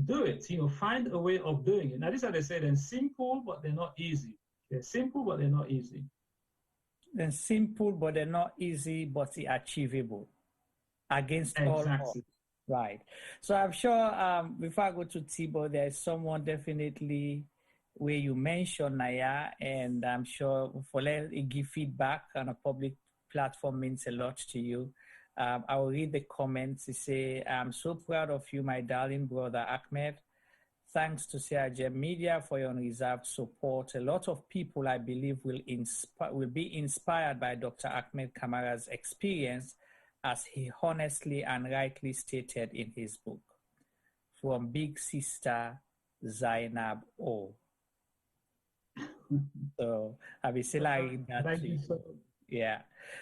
do it, you know, find a way of doing it. Now, this is how they say, they're simple, but they're not easy. They're simple, but they're not easy. They're simple, but they're not easy, but they're achievable against all odds. Right. So I'm sure before I go to Thibaut, there's someone definitely where you mentioned Naya, and I'm sure for let it give feedback on a public platform means a lot to you. I will read the comments. They say, I'm so proud of you, my darling brother Achmed. Thanks to CRJ Media for your unreserved support. A lot of people, I believe, will be inspired by Dr. Achmed Kamara's experience, as he honestly and rightly stated in his book. From Big Sister Zainab O. So I'll be still like that. Thank you so much. Yeah.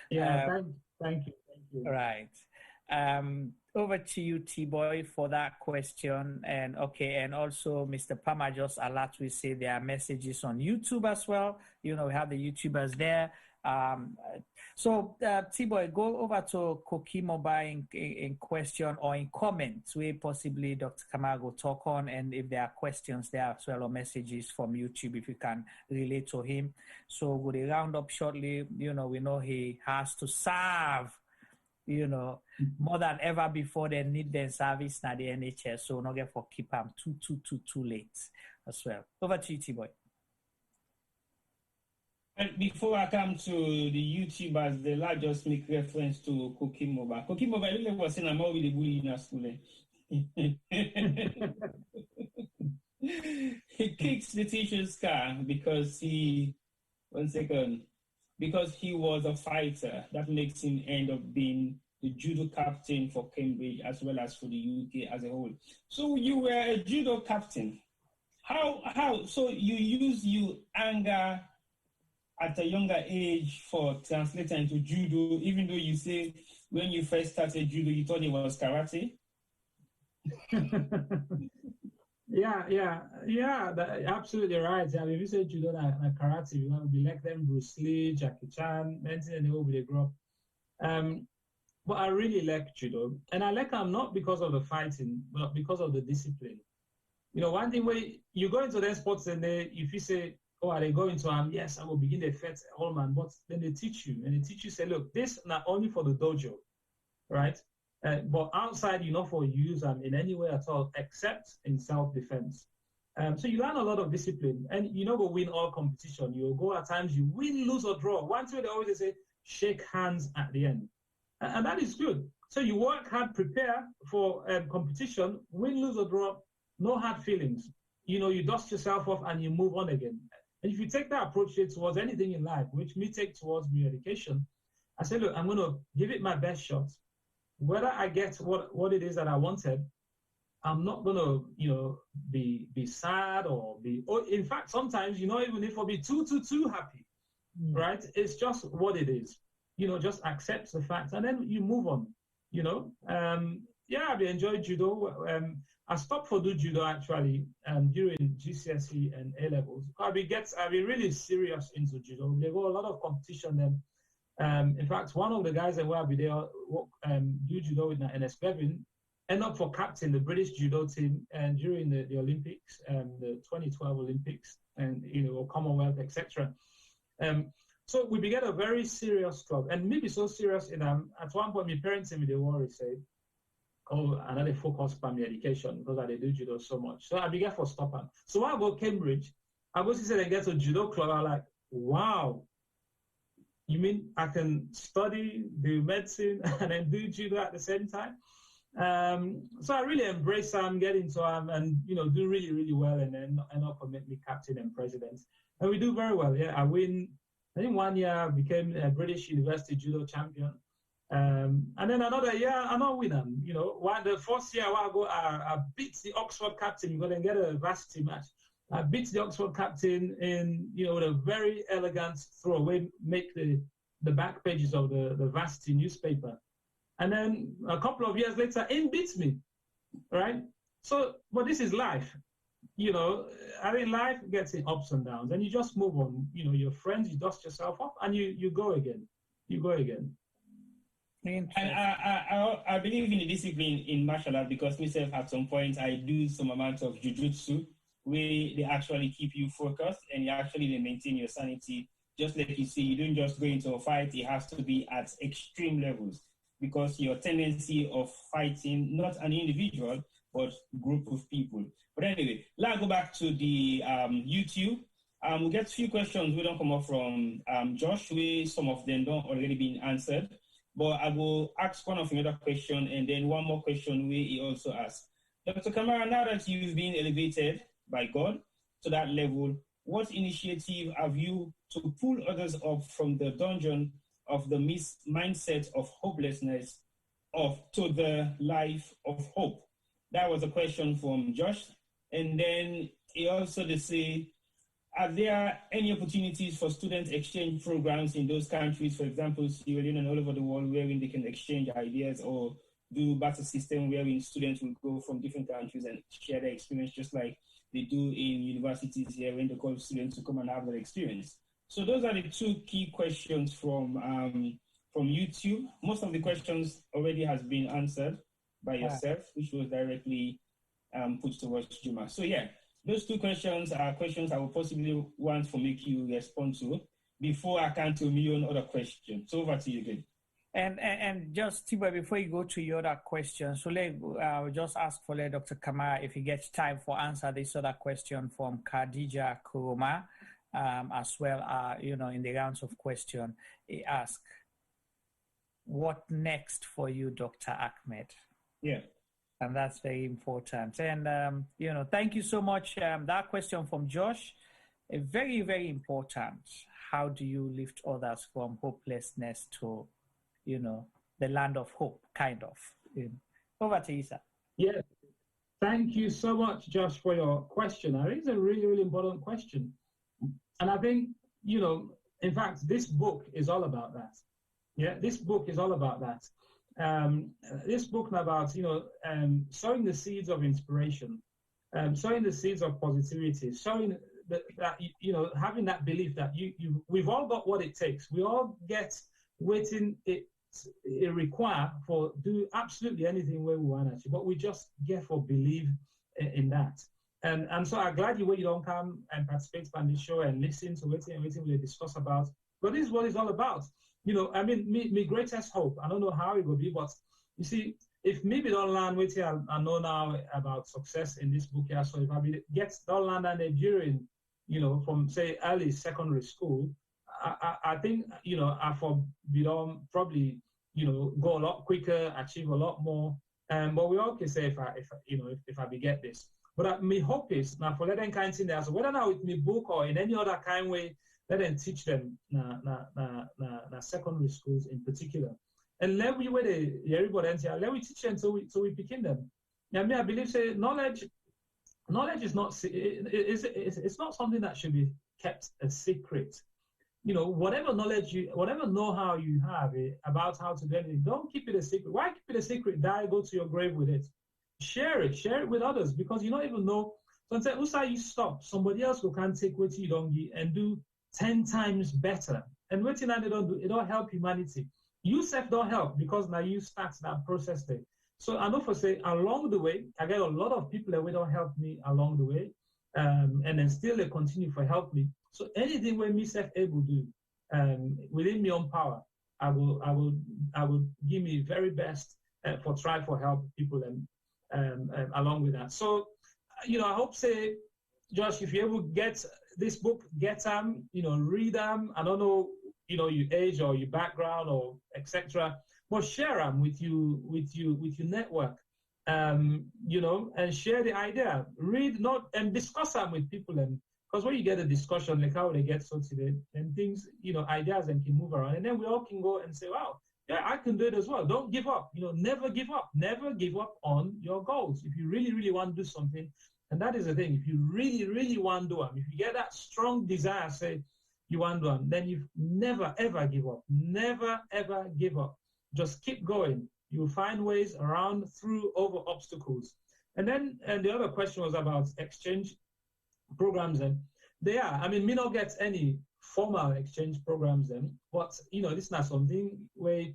Yeah, thank you. Right. Over to you, T-Boy, for that question. And okay, and also Mr. Pama just alert we say there are messages on YouTube as well. You know, we have the YouTubers there. So T-Boy, go over to Koki Mobile in question or in comments where possibly Dr. Kamara will talk on, and if there are questions there as well or messages from YouTube, if you can relate to him. So we'll round up shortly. You know, we know he has to serve, you know, more than ever before they need their service now the NHS. So not get for keep them too late as well. Over to you, T-Boy. And before I come to the YouTubers, the lad just make reference to Koki Mobile. Koki Mobile really was saying I'm already bullying in our school. He kicks the teacher's car because he was a fighter. That makes him end up being the judo captain for Cambridge as well as for the UK as a whole. So you were a judo captain. How? So you use your anger at a younger age for translating into judo, even though you say when you first started judo, you thought it was karate? Yeah, absolutely right. I mean, if you say judo and karate, you want to be like them, Bruce Lee, Jackie Chan, and they will be grow up. But I really like judo, and I like them not because of the fighting, but because of the discipline. You know, one thing where you go into their sports and if you say, oh, are they going to yes, I will begin the fight all man, but then they teach you, and they teach you, say, look, this not only for the dojo, right? But outside, you not for use them in any way at all, except in self-defense. So you learn a lot of discipline, and you know, go win all competition. You go at times, you win, lose or draw. One thing they always say, shake hands at the end, and that is good. So you work hard, prepare for competition, win, lose or draw, no hard feelings. You know, you dust yourself off and you move on again. And if you take that approach towards anything in life, which me take towards my education, I say, look, I'm going to give it my best shot. whether I get what it is that I wanted, I'm not gonna, be sad or be. Or in fact, sometimes, even if I'll be too happy, right? It's just what it is. Just accept the fact, and then you move on. I've enjoyed judo. I stopped for do judo actually during GCSE and A levels. I've been really serious into judo. There were a lot of competition then. In fact, one of the guys that will be there do judo with NS11 end up for captain the British judo team and during the Olympics, the 2012 Olympics, and Commonwealth, etc. So we began a very serious club, and maybe so serious in at one point my parents in me they worry say, oh, and then they focus on my education because I do judo so much. So I began for stopping. So when I go to Cambridge, I go to say they get to judo club. I'm like, wow. You mean I can study, do medicine, and then do judo at the same time? So I really embrace them, get into them, and do really, really well, and then end up make me captain and president. And we do very well. Yeah, I win. I think 1 year I became a British University judo champion, and then another year I not win them. The first year I beat the Oxford captain. You're gonna get a varsity match. I beat the Oxford captain in, with a very elegant throwaway, make the back pages of the varsity newspaper. And then a couple of years later, in beats me, right? So, but this is life. I think life gets in ups and downs, and you just move on. Your friends, you dust yourself off, and you go again. You go again. And I believe in the discipline in martial art because myself at some point I do some amount of jujutsu, where they actually keep you focused and you actually maintain your sanity. Just like you say, you don't just go into a fight, it has to be at extreme levels because your tendency of fighting, not an individual, but group of people. But anyway, let's go back to the YouTube. We get a few questions we don't come up from Josh, where some of them don't already been answered. But I will ask one of another question and then one more question where he also asked. Dr. Kamara, now that you've been elevated by God to that level, what initiative have you to pull others up from the dungeon of the mindset of hopelessness to the life of hope? That was a question from Josh. And then he also they say, are there any opportunities for student exchange programs in those countries, for example, Sierra Leone and all over the world, wherein they can exchange ideas or do barter system wherein students will go from different countries and share their experience, just like they do in universities here when they call students to come and have their experience. So those are the two key questions from YouTube. Most of the questions already has been answered by yourself, which was directly put towards Juma. So yeah, those two questions are questions I will possibly want to make you respond to before I can to a million other questions. So over to you again. And just Tiba, before you go to your other question, so I'll just ask for Dr. Kamara if he gets time for answer this other question from Khadija Kuruma, as well, in the rounds of question. He asked, what next for you, Dr. Achmed? Yeah. And that's very important. And, thank you so much. That question from Josh, very, very important. How do you lift others from hopelessness to, the land of hope, kind of? Over to you, sir. Yeah. Thank you so much, Josh, for your question. I think it's a really, really important question. And I think, in fact, this book is all about that. Yeah, this book is all about that. This book about, sowing the seeds of inspiration, sowing the seeds of positivity, sowing that having that belief that we've all got what it takes. We all get waiting it require for do absolutely anything where we want to, but we just get for believe in that. And so I'm glad you don't come and participate on this show and listen to it and we discuss about. But this is what it's all about. My greatest hope, I don't know how it will be, but you see, if maybe don't learn what I know now about success in this book here, so if I get don't learn that during, from say early secondary school, I think, I probably, go a lot quicker, achieve a lot more. But we all can say if I get this. But my hope is now for letting kind thing there. So whether now with my book or in any other kind way, let them teach them na secondary schools in particular. and let we where everybody else let we teach them so we begin them. I mean, I believe say knowledge is not it's not something that should be kept a secret. You know, whatever know-how you have about how to do anything, don't keep it a secret. Why keep it a secret? Die, go to your grave with it. Share it with others, because you don't even know. Sometimes Usa you stop, somebody else who can take what you don't get and do 10 times better. And what they don't do, it don't help humanity. You self don't help, because now you start that process there. So I know for say along the way, I get a lot of people that will don't help me along the way. And then still they continue for help me. So anything where me self able do within my own power, I will give me very best for try for help people and along with that. So you know, I hope say, Josh, if you ever get this book, get them, you know, read them. I don't know, you know, your age or your background or etc. But share them with your network. You know, and share the idea. Read not and discuss them with people, and because when you get a discussion like how they get sorted, and things, you know, ideas and can move around, and then we all can go and say, wow, yeah, I can do it as well. Don't give up. You know, never give up. Never give up on your goals. If you really, really want to do something, and that is the thing. If you really, really want to do them, if you get that strong desire, say you want to do them, then you never ever give up. Never ever give up. Just keep going. You'll find ways around, through, over obstacles. And then, and the other question was about exchange programs, and they are. I mean, me not get any formal exchange programs, then, but you know, this is not something where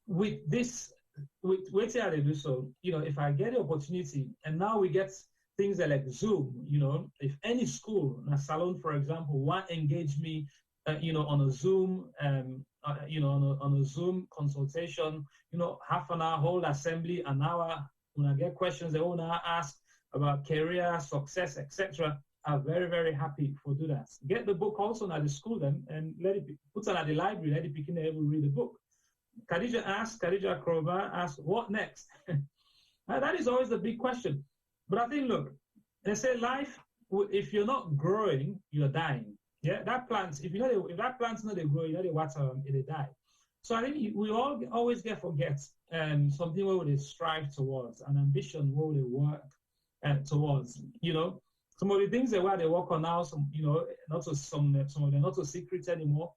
with how they do so. You know, if I get the opportunity, and now we get things like Zoom. You know, if any school, a salon, for example, want to engage me, you know, on a Zoom, you know, on a Zoom consultation, you know, half an hour, whole assembly, an hour. When I get questions they want to ask about career, success, etc., I'm very, very happy for do that. Get the book also at the school then, and let it be put it at the library, let it begin to able read the book. Khadija Krova asked, what next? That is always the big question. But I think, look, they say life, if you're not growing, you're dying. Yeah, that plant, if that plant's not growing, you know they water, it die. So I think we all always forget something where they strive towards, an ambition where they work towards. You know, some of the things that where they work on now, some, you know, not so some of them not so secret anymore.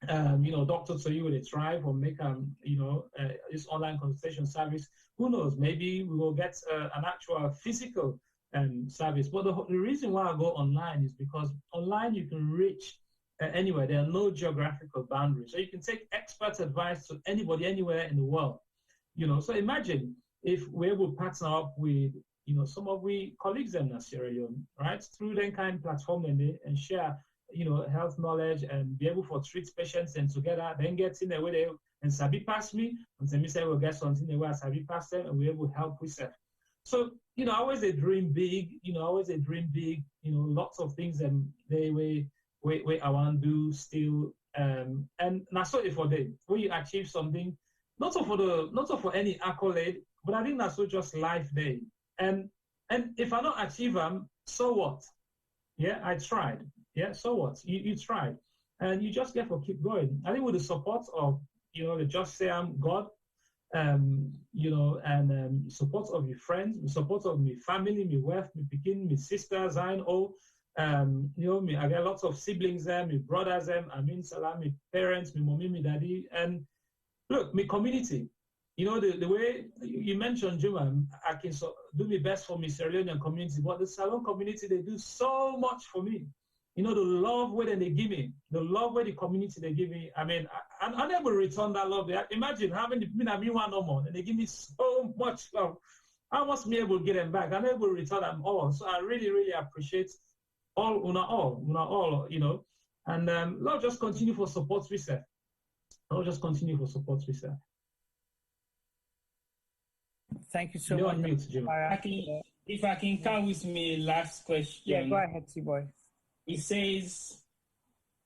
You know, doctors so you will thrive or make you know, this online consultation service. Who knows? Maybe we will get an actual physical service. But the reason why I go online is because online you can reach anywhere. There are no geographical boundaries, so you can take expert advice to anybody anywhere in the world. You know, so imagine if we're able to partner up with, you know, some of we colleagues in Sierra Leone, right, through that kind of platform and share, you know, health knowledge and be able to treat patients and together, then get in the way they and Sabi pass me, and then me say we'll get something the way Sabi pass them, and we're able to help with that. So, you know, always a dream big, you know, lots of things and they way I want to do still. And that's so for them, when you achieve something, not so for any accolade, but I think that's so just life day. And if I don't achieve them, so what? Yeah, I tried. Yeah, so what? You tried. And you just get to keep going. I think with the support of, you know, the Just Say I'm God, you know, and support of your friends, support of my family, my wife, my picking, my sisters, I know, you know, I got lots of siblings there, my brothers them, I mean, Salah, my parents, my mommy, my daddy, and look, my community. You know, the way you mentioned, Juma, I can do my best for my Sierra Leonean community, but the Salon community, they do so much for me. You know, the love where they give me, the love where the community they give me. I mean, I'm unable to return that love. Imagine how many people I mean one no more, and they give me so much love. I must be able to get them back. I'm able to return them all. So I really, really appreciate all, you know. And Lord, just continue for support research. Lord, just continue for support research. Thank you so much. If I can come with me last question. Yeah, go ahead, T-Boy. It says,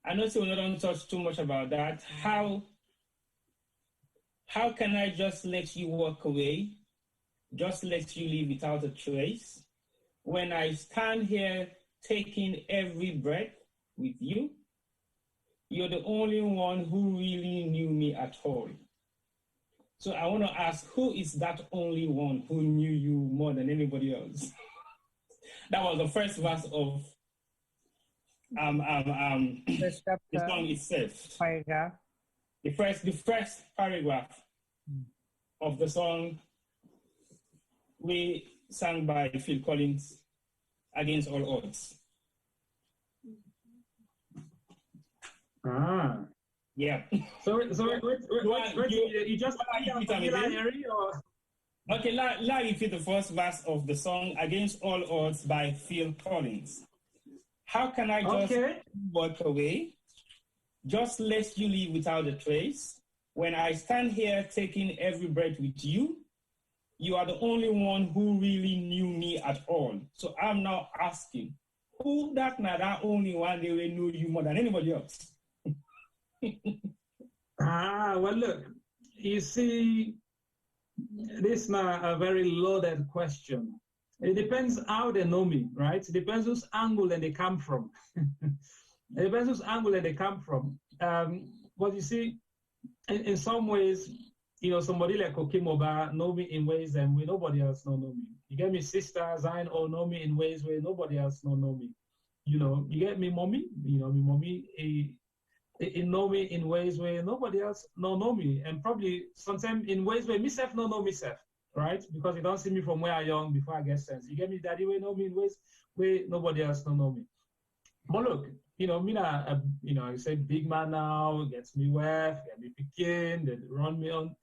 I know we don't touch too much about that. How can I just let you walk away, just let you leave without a trace, when I stand here taking every breath with you? You're the only one who really knew me at all. So I want to ask, who is that only one who knew you more than anybody else? That was the first verse of the song itself. Paragraph. The first paragraph of the song we sang by Phil Collins, Against All Odds. Ah. Yeah. So wait, you just or? Okay, let repeat the first verse of the song Against All Odds by Phil Collins. How can I just walk away? Just let you leave without a trace. When I stand here taking every breath with you, you are the only one who really knew me at all. So I'm now asking, who that only one they will know you more than anybody else? Well, look, you see, this is a very loaded question. It depends how they know me, right? It depends whose angle that they come from. It depends whose angle that they come from. But you see, in some ways, somebody like Okimoba know me in ways that nobody else know me. You get me, sister Zion all know me in ways where nobody else know me. You get me, mommy. Me mommy. It know me in ways where nobody else know me, and probably sometimes in ways where myself no know myself, right? Because you don't see me from where I young before I get sense. You get me, daddy way know me in ways where nobody else know me. But look, me now, I say big man now, gets me wealth, get me picking, they run me on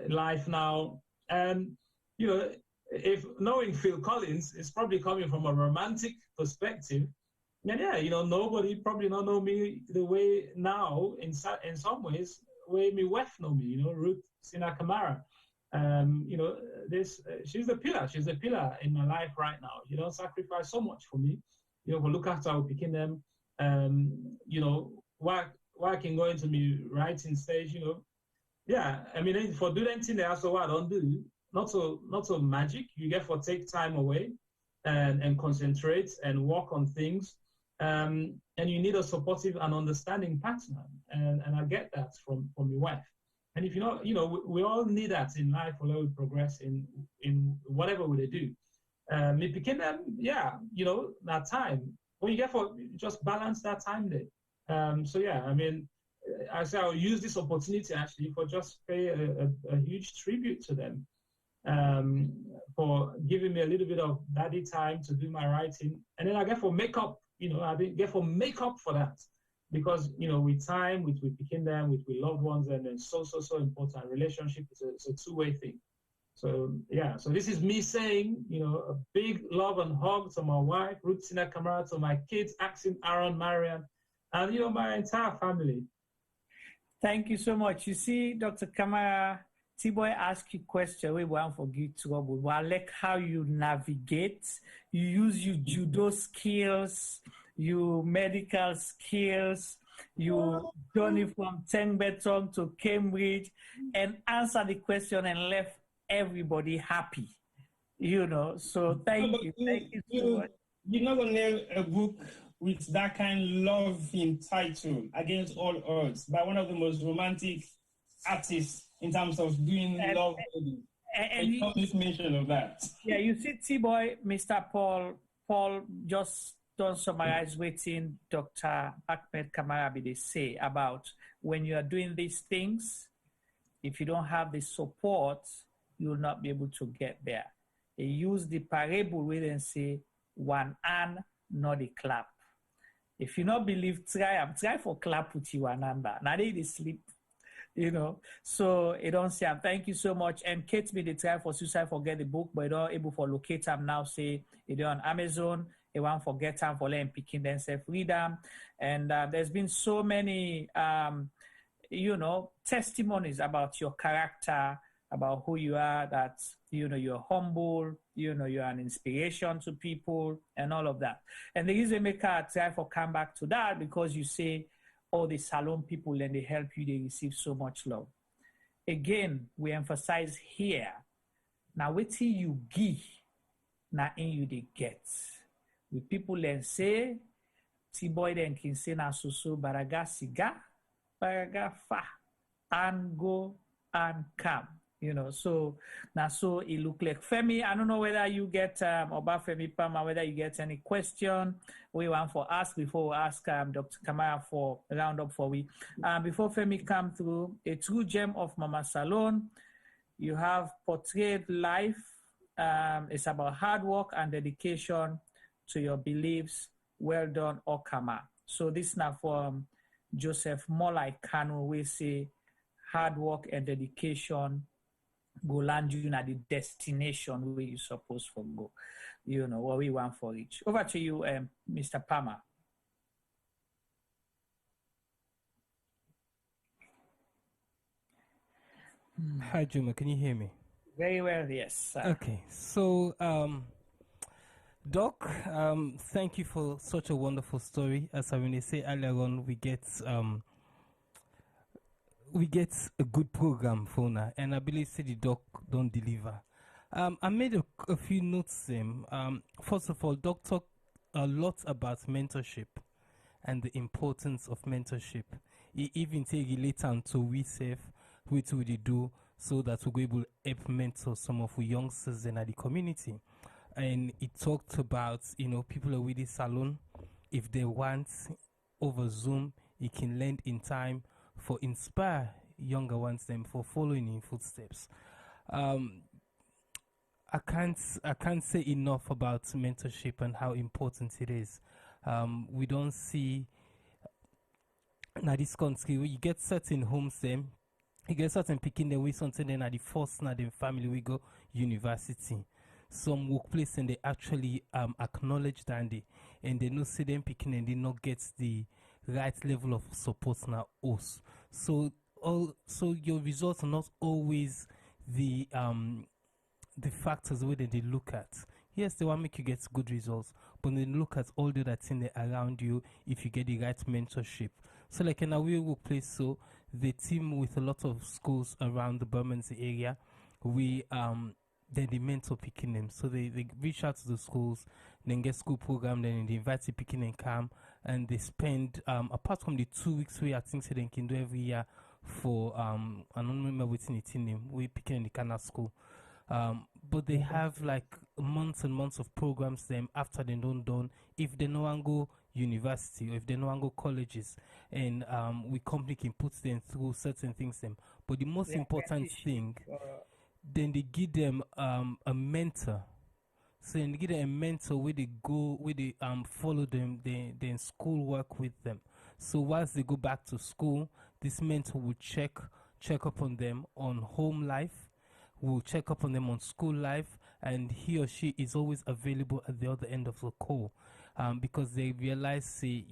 life now, and if knowing Phil Collins is probably coming from a romantic perspective. And yeah, nobody probably not know me the way now, in some ways, way me wife know me, Ruth Kamara. She's the pillar. She's the pillar in my life right now. Sacrifice so much for me. For look after our picking them. Why I can go into me writing stage, Yeah, I mean, for doing anything they also what I don't do, not so magic. You get for take time away and concentrate and work on things. And you need a supportive and understanding partner, and I get that from your wife. And if we all need that in life while we progress in whatever we do. Me picking them, that time. When you get for just balance that time there. So yeah, I mean, I say I'll use this opportunity actually for just pay a huge tribute to them. For giving me a little bit of daddy time to do my writing, and then I get for makeup. I didn't get for makeup for that, because with time, with picking them, with loved ones, and then so important. Relationship is a two-way thing. So yeah, so this is me saying, a big love and hug to my wife, Ruth Kamara, to my kids, Axin, Aaron, Marian, and my entire family. Thank you so much. You see, Dr. Kamara, T-Boy asked you a question, we won't forget trouble. But I like how you navigate. You use your judo skills, your medical skills, you journey from Tengbeh to Cambridge, and answer the question and left everybody happy. So thank you. Thank you so much. You're not going to nail a book with that kind of loving title, Against All Odds, by one of the most romantic artists in terms of doing love. And you this mention of that. Yeah, you see, T-Boy, Mr. Paul just don't summarize waiting Dr. Achmed Kamara they say about when you are doing these things, if you don't have the support, you will not be able to get there. They use the parable where they say, one hand, not a clap. If you not believe, try for clap with you one hand. Now they sleep. So it don't say, thank you so much. And Kate me, they try for suicide, forget the book, but they don't able for locate them now, say, they're on Amazon, they want forget them for them picking themselves, read them. And there's been so many, testimonies about your character, about who you are, that, you're humble, you're an inspiration to people and all of that. And the reason I try for come back to that, because you say, all the salon people and they help you, they receive so much love. Again, we emphasize here, now what you give, now in you they get. With people then say, T-Boy then can say na so baraga siga, baraga fa, and go and come. So now so it look like Femi. I don't know whether you get about Femi Pama, whether you get any question we want for ask before we ask Dr. Kamara for round up for we. Before Femi come through, a true gem of Mama Salon. You have portrayed life. It's about hard work and dedication to your beliefs. Well done, Okama. So this now from Joseph Molai Kanu, we say hard work and dedication go land you at the destination where you supposed to go. What we want for each. Over to you, Mr. Palmer. Hi, Juma. Can you hear me? Very well, yes. Okay. So, Doc, thank you for such a wonderful story. As I when say earlier on, we get a good program for now, and I believe the Doc don't deliver. I made a few notes. First of all, Doc talked a lot about mentorship and the importance of mentorship. He even take it later to we save what we do so that we're able to help mentor some of the youngsters in the community. And he talked about, people are with the salon. If they want over Zoom, he can lend in time for inspire younger ones them for following in footsteps. I can't say enough about mentorship and how important it is. We don't see now this country where you get certain homes them, you get certain picking them with something then at the first now the family we go university. Some workplace and they actually acknowledge that and they know see them picking and they not get the right level of support now us. So your results are not always the factors where they look at. Yes, they want to make you get good results, but they look at all the other things around you if you get the right mentorship. So like in our workplace, so the team with a lot of schools around the Bermondsey area, we then they mentor picking them. So they reach out to the schools, then get school program, then they invite the picking and come, and they spend apart from the 2 weeks we I think so they can do every year for I don't remember what's in the name, we picking in the Kana school. But they have like months and months of programs them after they don't done if they no one go university or if they no one go colleges, and we company can put them through certain things them. But the most important thing, then they give them a mentor. So they give them a mentor where they go, where they follow them, then school work with them. So once they go back to school, this mentor will check up on them on home life, will check up on them on school life, and he or she is always available at the other end of the call, because they realize, say,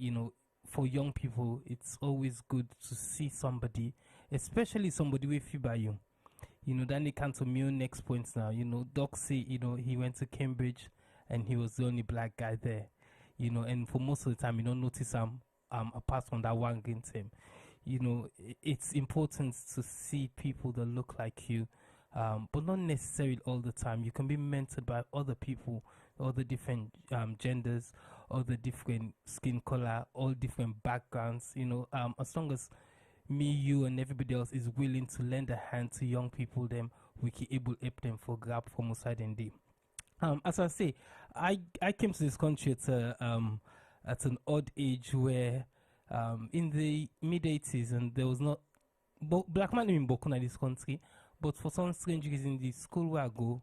for young people, it's always good to see somebody, especially somebody with you by you. Then they come to me next points now. Doc say, he went to Cambridge and he was the only black guy there. And for most of the time, you don't notice apart from that one green team. It's important to see people that look like you, but not necessarily all the time. You can be mentored by other people, all the different genders, all the different skin color, all different backgrounds. As long as me, you, and everybody else is willing to lend a hand to young people, then we can able to help them for grab from outside and day. As I say, I came to this country at an odd age where in the mid-80s, and there was not black man in Bokuna this country, but for some strange reason, the school where I go,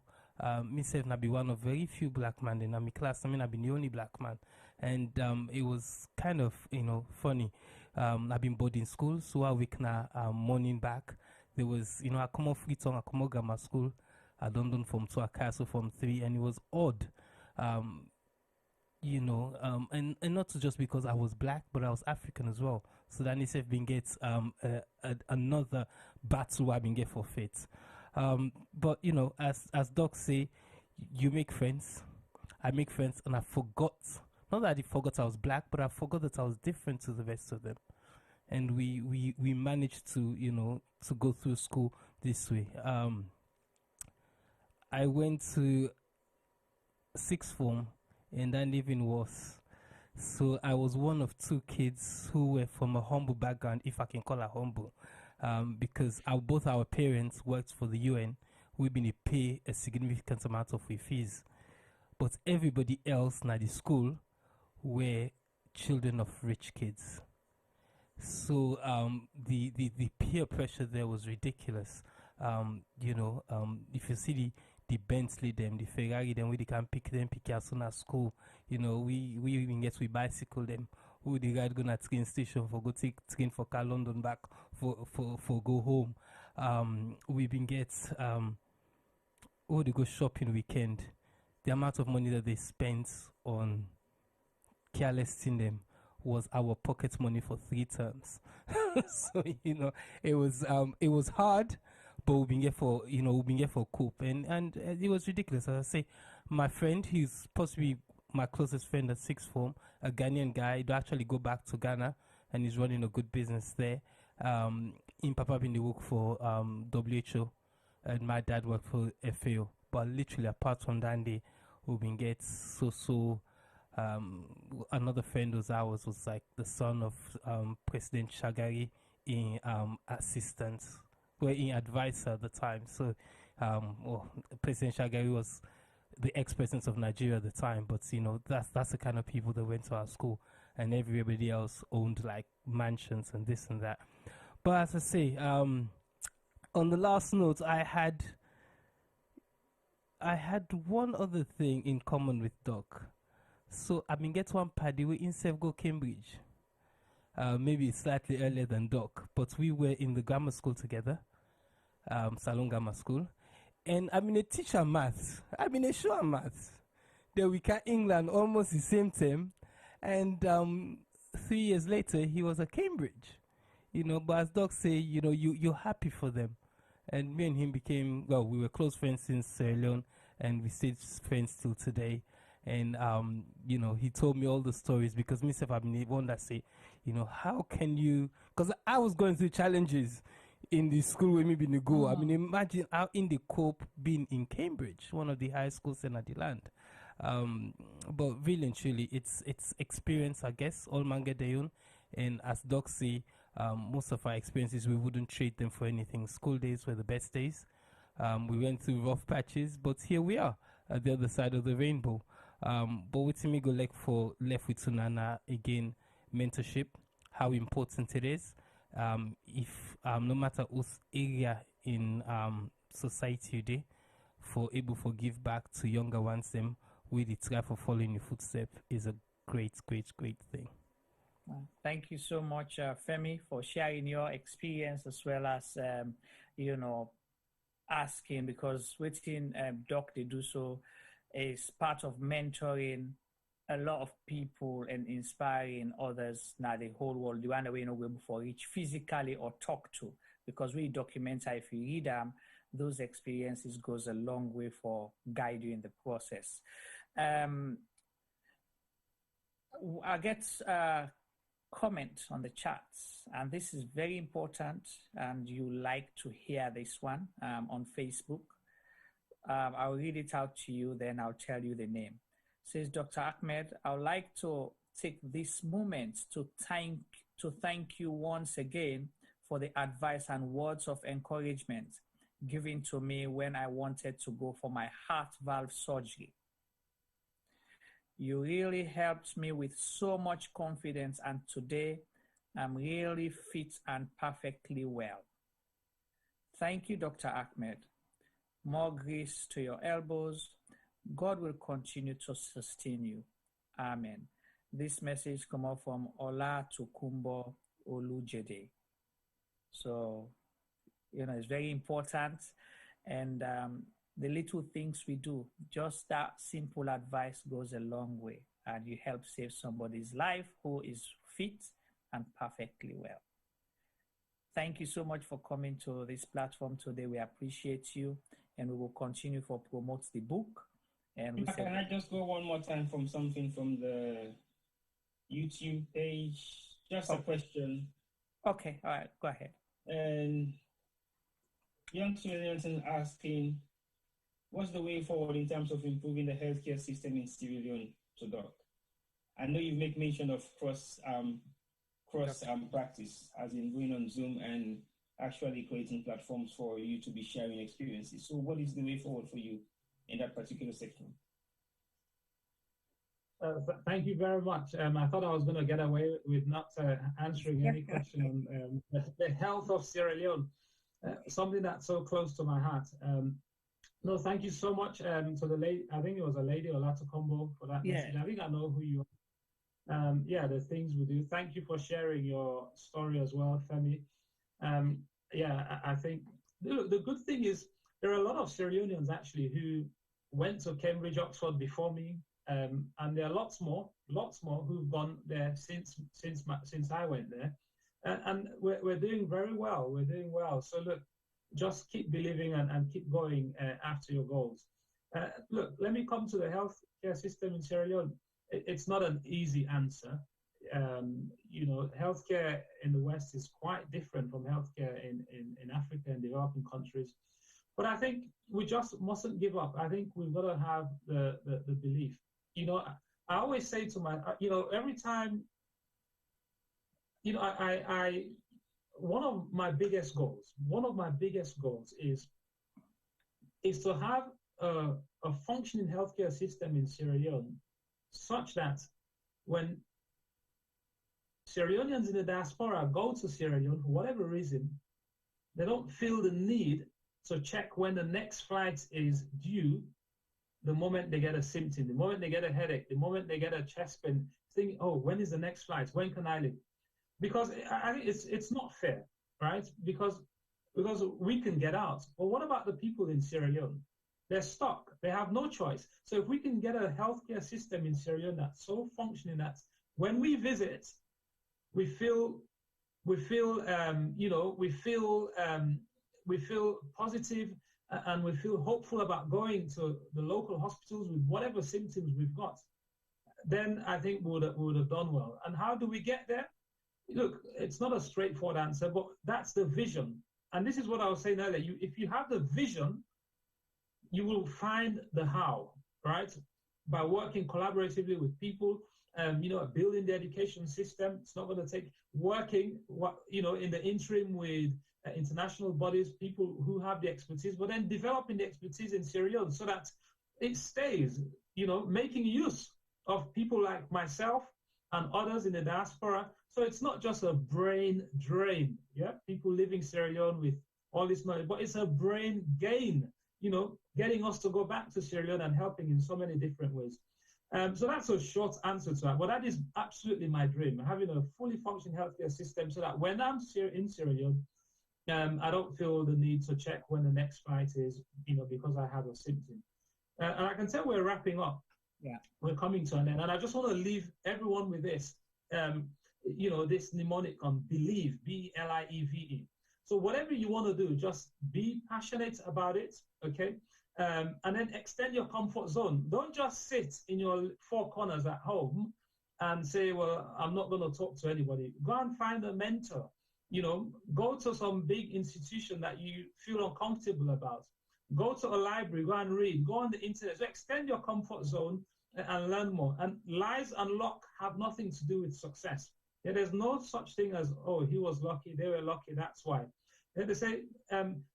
myself na be one of very few black men in my class. I mean, I've been the only black man, and it was kind of funny. I've been boarding school, so a week now morning back. There was I come off free tongue, I come off grammar school. I don't from 2 a so from 3, and it was odd. And not just because I was black, but I was African as well. So then itself been gets another battle I've been get for faith. But as Doc say, you make friends. I make friends, and I forgot. Not that I forgot I was black, but I forgot that I was different to the rest of them. And we managed to to go through school this way. I went to sixth form, and then even worse. So I was one of 2 kids who were from a humble background, if I can call it humble. because both our parents worked for the UN. We've been pay a significant amount of fees, but everybody else in the school were children of rich kids. So the peer pressure there was ridiculous. If you see the Bentley them, the Ferrari them, we can pick as soon as school. We even get we bicycle them. Who the guy gonna train station for go take train for car London back for go home. We been get they go shopping weekend. The amount of money that they spent on careless in them was our pocket money for 3 terms. So it was hard, but we've been here for cope, and it was ridiculous. As I say, my friend, he's possibly my closest friend at sixth form, a Ghanaian guy, he actually go back to Ghana and he's running a good business there. In Papa been work for WHO, and my dad worked for FAO. But literally apart from that day, we've been get another friend was ours was like the son of President Shagari in assistant, in advisor at the time. So President Shagari was the ex-president of Nigeria at the time, but that's the kind of people that went to our school, and everybody else owned like mansions and this and that. But as I say, on the last note, I had one other thing in common with Doc. So I mean, get one paddy we in go Cambridge. Maybe slightly earlier than Doc, but we were in the grammar school together, Salon Grammar School. And I mean, a teacher maths. I mean, a show maths. Then we came England almost the same term, and 3 years later he was at Cambridge. But as Doc say, you're happy for them. And me and him we were close friends since Sierra Leone, and we stayed friends till today. And he told me all the stories, because myself I've been one that say, how can you? Because I was going through challenges in the school where me been go. I mean, imagine how in the cope being in Cambridge, one of the highest schools in the land. But really and truly, it's experience, I guess. All man get their own. And as Doc say, most of our experiences, we wouldn't trade them for anything. School days were the best days. We went through rough patches, but here we are at the other side of the rainbow. But with me go left with Sunana again, mentorship, how important it is. If no matter whose area in society you dey, for able to give back to younger ones, them with the try for following your footsteps is a great thing. Thank you so much, Femi, for sharing your experience, as well as asking, because within Doc they do so is part of mentoring a lot of people and inspiring others now the whole world. The one way before reach physically or talk to, because we document if you read them, those experiences goes a long way for guide you in the process. I get comment on the chats, and this is very important, and you like to hear this one on Facebook. I'll read it out to you, then I'll tell you the name. It says, Dr. Achmed, I would like to take this moment to thank you once again for the advice and words of encouragement given to me when I wanted to go for my heart valve surgery. You really helped me with so much confidence, and today I'm really fit and perfectly well. Thank you, Dr. Achmed. More grace to your elbows. God will continue to sustain you. Amen. This message comes out from Ola Tukumbo Olujede. So, it's very important. And the little things we do, just that simple advice goes a long way. And you help save somebody's life who is fit and perfectly well. Thank you so much for coming to this platform today. We appreciate you, and we will continue to promote the book. And can I just go one more time from something from the YouTube page? Just a question. Okay, all right, go ahead. And Young Johnson asking, what's the way forward in terms of improving the healthcare system in Sierra Leone to Doc? I know you make mention of cross practice, as in going on Zoom and actually creating platforms for you to be sharing experiences. So what is the way forward for you in that particular sector? Thank you very much. I thought I was going to get away with not answering any question on the health of Sierra Leone, something that's so close to my heart. No, thank you so much to the lady. I think it was a lady, Olatokombo, for that message. I think I know who you are. Yeah, the things we do. Thank you for sharing your story as well, Femi. Yeah, I think the good thing is there are a lot of Sierra Leoneans actually who went to Cambridge, Oxford before me. And there are lots more who've gone there since I went there, and we're doing very well. We're doing well. So look, just keep believing and keep going after your goals. Look, let me come to the healthcare system in Sierra Leone. It's not an easy answer. You know, healthcare in the West is quite different from healthcare in Africa and developing countries. But I think we just mustn't give up. I think we've got to have the belief. You know, I always say to my, you know, every time, you know, one of my biggest goals is to have a functioning healthcare system in Sierra Leone such that when Sierra Leoneans in the diaspora go to Sierra Leone for whatever reason, they don't feel the need to check when the next flight is due. The moment they get a symptom, the moment they get a headache, the moment they get a chest pain, thinking, oh, when is the next flight? When can I leave? Because I think it's not fair, right? Because we can get out. But what about the people in Sierra Leone? They're stuck. They have no choice. So if we can get a healthcare system in Sierra Leone that's so functioning that when we visit, we feel positive, and we feel hopeful about going to the local hospitals with whatever symptoms we've got, then I think we would have done well. And how do we get there? Look, it's not a straightforward answer, but that's the vision. And this is what I was saying earlier. If you have the vision, you will find the how, right? By working collaboratively with people, you know, building the education system. It's not going to take working, you know, in the interim with international bodies, people who have the expertise, but then developing the expertise in Sierra Leone so that it stays, you know, making use of people like myself and others in the diaspora. So it's not just a brain drain, yeah, people living Sierra Leone with all this knowledge, but it's a brain gain, you know, getting us to go back to Sierra Leone and helping in so many different ways. So that's a short answer to that, but that is absolutely my dream, having a fully functioning healthcare system so that when I'm in Sierra Leone, I don't feel the need to check when the next flight is, you know, because I have a symptom. And I can tell we're wrapping up. Yeah, we're coming to an end. And I just want to leave everyone with this, you know, this mnemonic on believe, B-L-I-E-V-E. So whatever you want to do, just be passionate about it, okay? And then extend your comfort zone. Don't just sit in your four corners at home and say, well, I'm not going to talk to anybody. Go and find a mentor. You know, go to some big institution that you feel uncomfortable about. Go to a library, go and read, go on the internet. So extend your comfort zone and learn more. And lies and luck have nothing to do with success. Yeah, there's no such thing as, oh, he was lucky, they were lucky, that's why. They say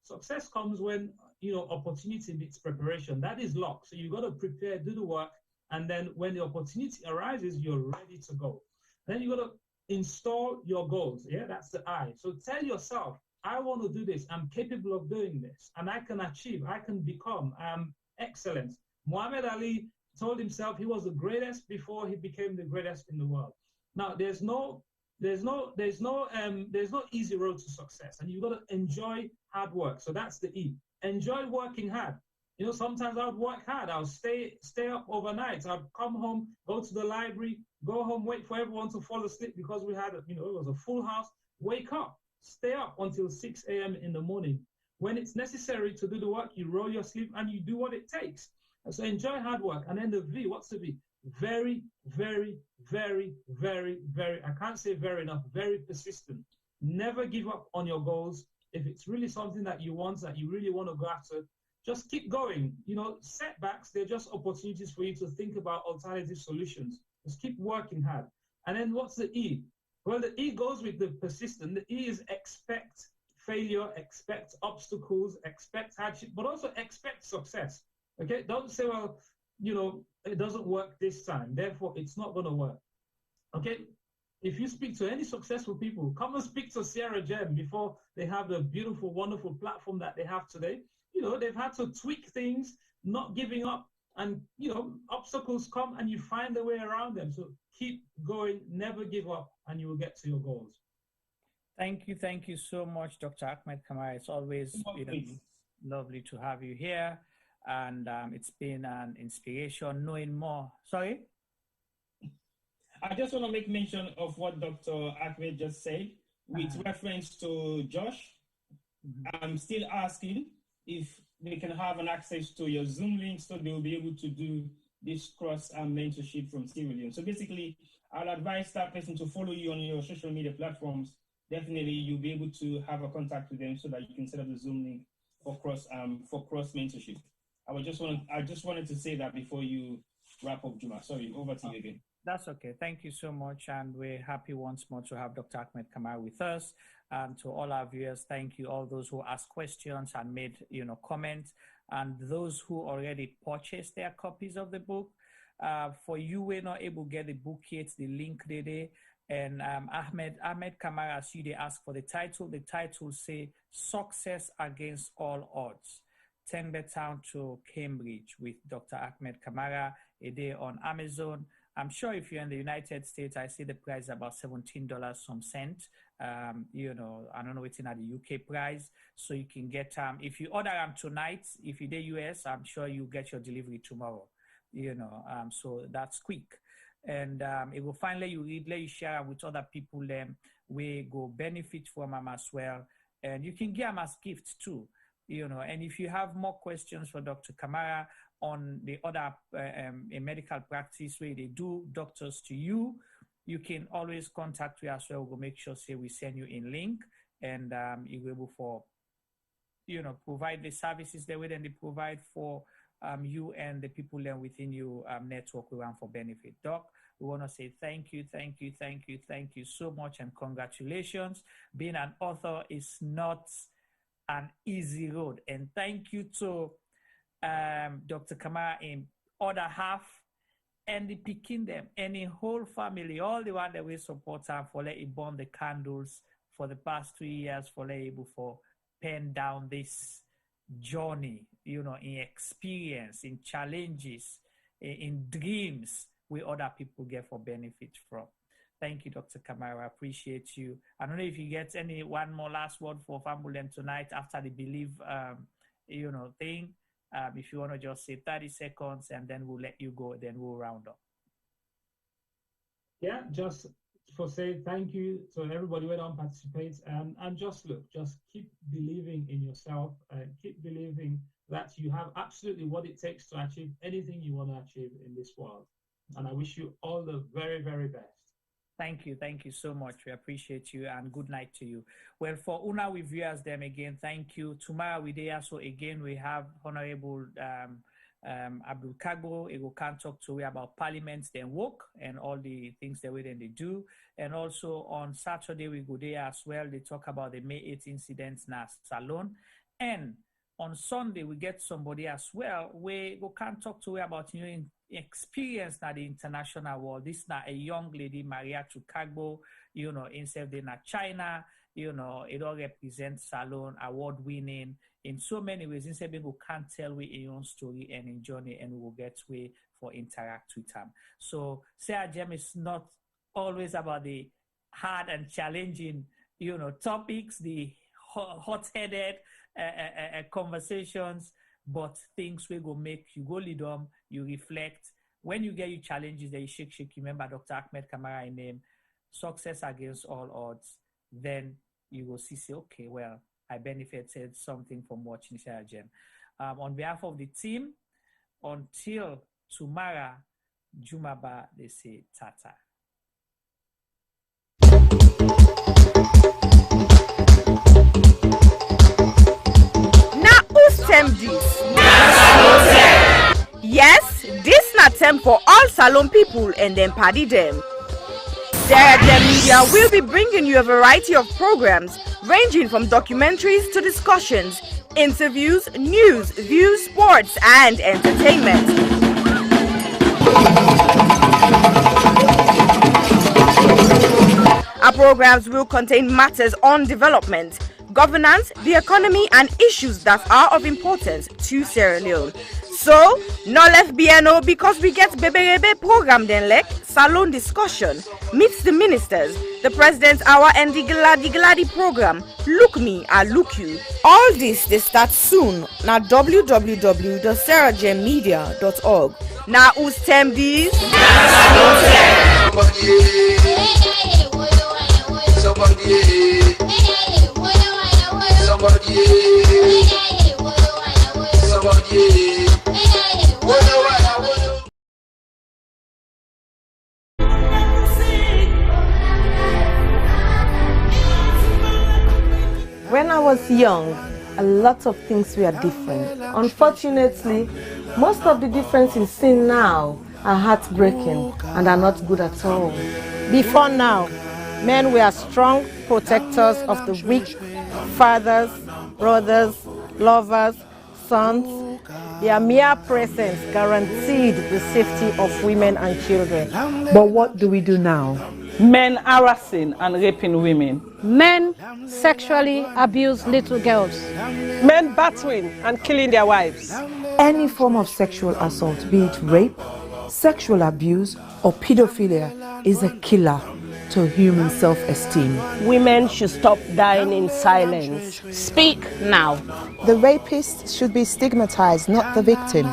success comes when, you know, opportunity meets preparation. That is luck. So you got to prepare, do the work, and then when the opportunity arises, you're ready to go. Then you got to install your goals. Yeah, that's the I. So tell yourself, I want to do this. I'm capable of doing this, and I can achieve. I can become. I'm excellent. Muhammad Ali told himself he was the greatest before he became the greatest in the world. Now, there's no easy road to success, and you've got to enjoy hard work. So that's the E. Enjoy working hard. You know, sometimes I would work hard. I'll stay up overnight. I'd come home, go to the library, go home, wait for everyone to fall asleep because we had, you know, it was a full house. Wake up, stay up until 6 a.m. in the morning. When it's necessary to do the work, you roll your sleeve and you do what it takes. And so enjoy hard work. And then the V, what's the V? Very, very, very, very, very, I can't say very enough, very persistent. Never give up on your goals. If it's really something that you want, that you really want to go after, just keep going. You know, setbacks, they're just opportunities for you to think about alternative solutions. Just keep working hard. And then what's the E? Well, the E goes with the persistent. The E is expect failure, expect obstacles, expect hardship, but also expect success. Okay, don't say, well, you know, it doesn't work this time, therefore it's not going to work. Okay, if you speak to any successful people, come and speak to Sierra Gem before they have the beautiful, wonderful platform that they have today. You know, they've had to tweak things, not giving up, and, you know, obstacles come and you find a way around them. So keep going, never give up, and you will get to your goals. Thank you so much, Dr. Achmed Kamara. It's always lovely to have you here, and it's been an inspiration knowing more. Sorry? I just want to make mention of what Dr. Achmed just said with reference to Josh. I'm still asking if they can have an access to your Zoom link so they will be able to do this cross mentorship from Sierra Leone. So basically, I'll advise that person to follow you on your social media platforms. Definitely, you'll be able to have a contact with them so that you can set up the Zoom link for cross mentorship. I just wanted to say that before you wrap up, Juma. Sorry, over to you again. That's okay. Thank you so much. And we're happy once more to have Dr. Achmed Kamara with us. And to all our viewers, thank you. All those who asked questions and made, you know, comments, and those who already purchased their copies of the book. For you, we're not able to get the book yet, the link there. And Ahmed Kamara, as you they ask for the title say Success Against All Odds. Tengbeh Town to Cambridge with Dr. Achmed Kamara, a day on Amazon. I'm sure if you're in the United States, I see the price about $17 some cent. You know, I don't know what's in at the UK price. So you can get, if you order them tonight, if you're the US, I'm sure you get your delivery tomorrow. You know, so that's quick. And it will finally you read, let you share them with other people. We go benefit from them as well. And you can get them as gifts too. You know, and if you have more questions for Dr. Kamara on the other medical practice where they do doctors to you, you can always contact me as well. We'll make sure we send you a link, and you'll be able for, you know, provide the services the way that they provide for you and the people then within your network we want for benefit. Doc, we want to say thank you so much, and congratulations. Being an author is not an easy road, and thank you to Dr. Kamara in other half, and the picking them, and the whole family, all the one that we support her for letting burn the candles for the past 3 years, for letting able for pen down this journey, you know, in experience, in challenges, in dreams we other people get for benefit from. Thank you, Dr. Kamara. I appreciate you. I don't know if you get one more last word for family tonight after the belief, you know, thing. If you want to just say 30 seconds, and then we'll let you go, then we'll round up. Yeah, just for saying thank you to everybody who don't participate, and just keep believing in yourself, keep believing that you have absolutely what it takes to achieve anything you want to achieve in this world. And I wish you all the very, very best. Thank you so much. We appreciate you, and good night to you. Well, for Una with viewers them again, thank you. Tomorrow we there, so again we have Honorable Abdul Kagbo. He can talk to you about Parliament, then work, and all the things that they do. And also on Saturday we go there as well. They talk about the May 8 incidents in Salon. And on Sunday we get somebody as well. We can talk to you about experience na the international world. This na a young lady, Maria Chukagbo, you know, instead in China, you know, it all represents Salon, award winning in so many ways. Instead, people can't tell we your own story and in journey, and we will get way for interact with them. So Sarah Gem is not always about the hard and challenging, you know, topics, the hot-headed conversations, but things will go make you go lead on, you reflect. When you get your challenges that you shake, remember Dr. Achmed Kamara in name, Success Against All Odds, then you will say, okay, well, I benefited something from watching Sarah Gem. On behalf of the team, until tomorrow, Jumaba, they say tata. Yes, this na term for all Salon people and them party them. Sub-Saharan Media will be bringing you a variety of programs ranging from documentaries to discussions, interviews, news, views, sports, and entertainment. Our programs will contain matters on development, governance, the economy, and issues that are of importance to Sierra Leone. So, no left BNO because we get Bebe program then like salon discussion, meets the ministers, the president's hour, and the Gladi program. Look me, I look you. All this they start soon na www.saragemmedia.org. Now who's Tengbeh? When I was young, a lot of things were different. Unfortunately, most of the differences seen now are heartbreaking and are not good at all. Before now, men were strong protectors of the weak, fathers, brothers, lovers, sons. Their mere presence guaranteed the safety of women and children. But what do we do now? Men harassing and raping women. Men sexually abuse little girls. Men battering and killing their wives. Any form of sexual assault, be it rape, sexual abuse, or pedophilia, is a killer to human self-esteem. Women should stop dying in silence. Speak now. The rapist should be stigmatized, not the victim.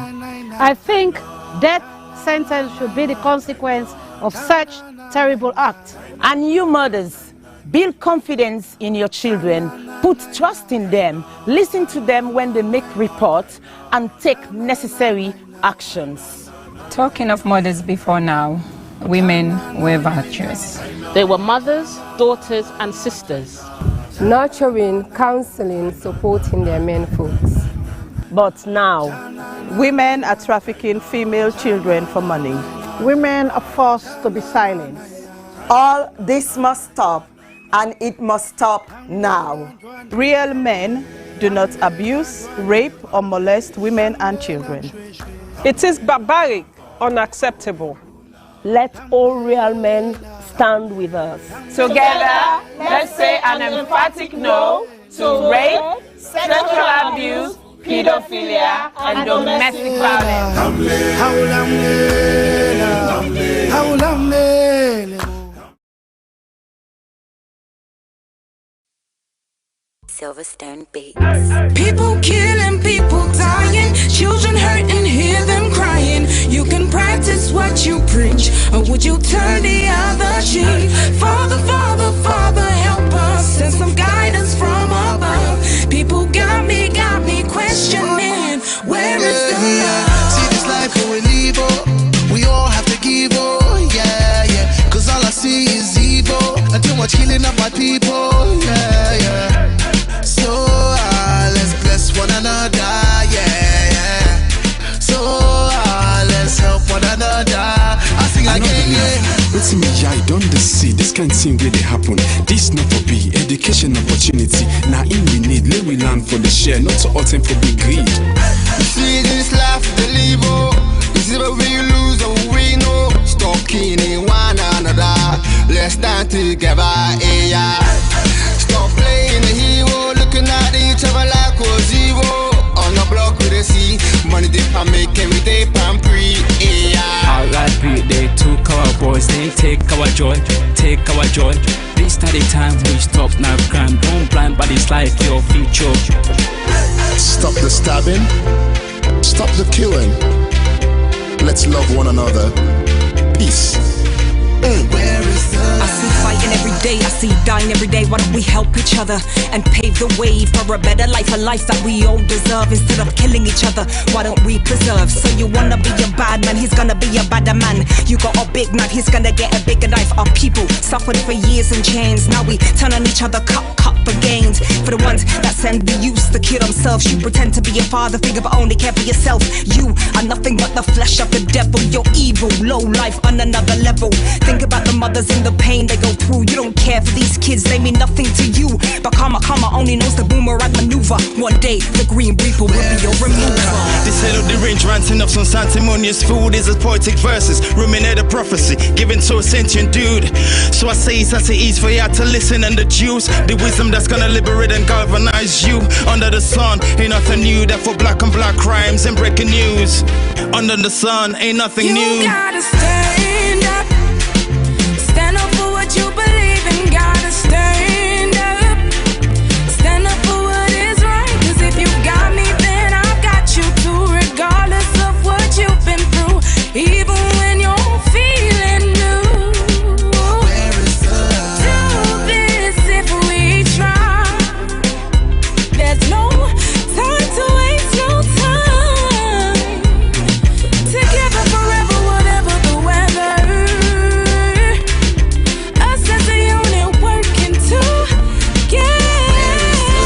I think death sentence should be the consequence of such terrible act. And you mothers, build confidence in your children, put trust in them, listen to them when they make reports, and take necessary actions. Talking of mothers before now, women were virtuous. They were mothers, daughters, and sisters. Nurturing, counseling, supporting their men folks. But now, women are trafficking female children for money. Women are forced to be silent. All this must stop, and it must stop now. Real men do not abuse, rape, or molest women and children. It is barbaric, unacceptable. Let all real men stand with us. Together, let's say an emphatic no to rape, sexual abuse, pedophilia, and domestic violence. Silverstone Beats. People killing, people dying, children hurting, hear them crying. You can practice what you preach, or would you turn the other cheek? Father, Father, Father, help us, send some guidance from above. People got me questioning, where is the love? See this life going evil, we all have to give, yeah. Cause all I see is evil, and too much killing of my people, yeah. So let's bless one another, yeah. So let's help one another. I sing again, yeah. What's me, I don't see this kind of thing really happen. This not for be education opportunity. Now in we need, let we learn for the share, not to attempt for big greed. You see this life, the live, this is where we lose and we know. Stop killing one another, let's stand together, yeah. Stop playing the hero, looking at each other like we're zero. On the block with a C, money dip and make every day pan pre, yeah. R.I.P. they took our boys, they take our joy, take our joy. This are the time we stop now crime, don't blind by this life, your future. Stop the stabbing, stop the killing. Let's love one another. Peace. Where is the I see fighting every day, I see dying every day. Why don't we help each other and pave the way for a better life, a life that we all deserve? Instead of killing each other, why don't we preserve? So you wanna be a bad man, he's gonna be a badder man. You got a big knife, he's gonna get a bigger knife. Our people suffered for years in chains, now we turn on each other, cut for gains. For the ones that send the youth to kill themselves, you pretend to be a father figure but only care for yourself. You are nothing but the flesh of the devil. You're evil, low life on another level. Think about the mothers and the pain they go through. You don't care for these kids, they mean nothing to you. But karma only knows the boomerang maneuver. One day the Green Reaper will be your remover. This head of the range ranting up some sanctimonious food is as poetic verses, ruminate a prophecy given to a sentient dude. So I say it's as it is for you to listen and deduce the wisdom that's gonna liberate and galvanize you. Under the sun ain't nothing new, that for black on black crimes and breaking news. Under the sun ain't nothing new. You gotta stand up, stand up for what you believe in. Gotta stand up, stand up for what is right. 'Cause if you got me, then I've got you too. Regardless of what you've been through, even when you're feeling blue. Where is the love? Do this if we try. There's no time to waste, no time. Together forever, whatever the weather. Us as a unit working together.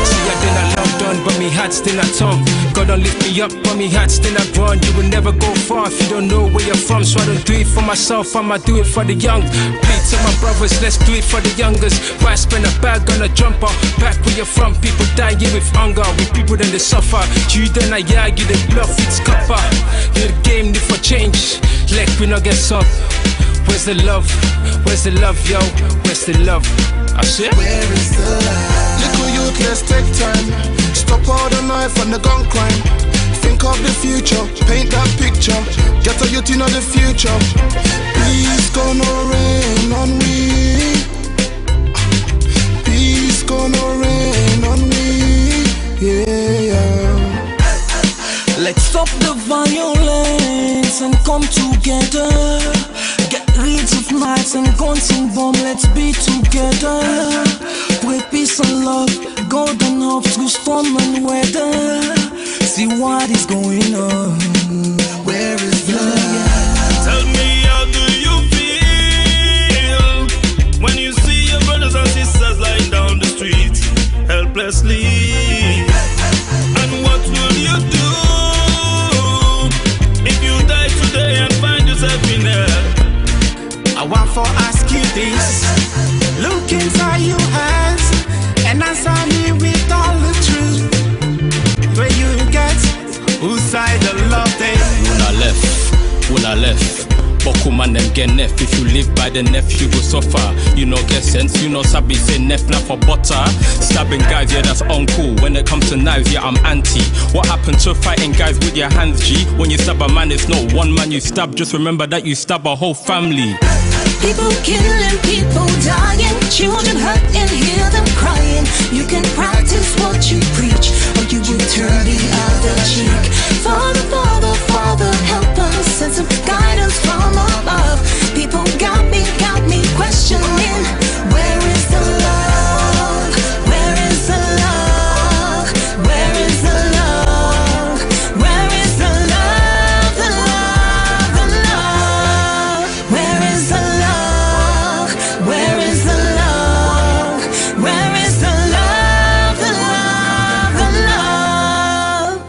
See, I've been a long done, but me heart still at home. God don't lift me up, but me heart still at run. You will never go far if you don't know where you're from. So I don't do it for myself, I'ma do it for the young. Plead to my brothers, let's do it for the youngers. Why spend a bag on a jumper? Back where you're from, people dying with hunger. With people then they suffer. You then I argue, the bluff, it's copper. You're the game, need for change. Like we not get up. Where's the love? Where's the love, yo? Where's the love? I said, where is the love? Little youth, let's take time. Stop all the knife and the gun crime. Think of the future, paint that picture. Get a youth in the future. Peace gonna rain on me. Peace gonna rain on me. Yeah. Let's stop the violence and come together. Get rid of knives and guns and bomb, let's be together. With peace and love, golden hopes through storm and weather. See what is going on. Where is love? Tell me, how do you feel when you see your brothers and sisters lying down the street helplessly? And what will you do if you die today and find yourself in hell? I want to ask you this. Look inside your eyes and answer me with all the truth. Where you get, whose side the love they? When I left. Boku man them get nef. If you live by the nef, you go suffer. You know get sense, you know sabi say nef not for butter. Stabbing guys, yeah that's uncool. When it comes to knives, yeah I'm anti. What happened to fighting guys with your hands, G? When you stab a man, it's not one man you stab. Just remember that you stab a whole family. People killing, people dying, children hurt and hear them crying. You can practice what you preach, or you will turn the other cheek. Father, Father, Father, help us, send some guidance from above. People got me questioning, where is the love? Where is the love? Where is the love? Where is the love? The love, the love. Where is the love? Where is the love? Where is the love? The love, the love.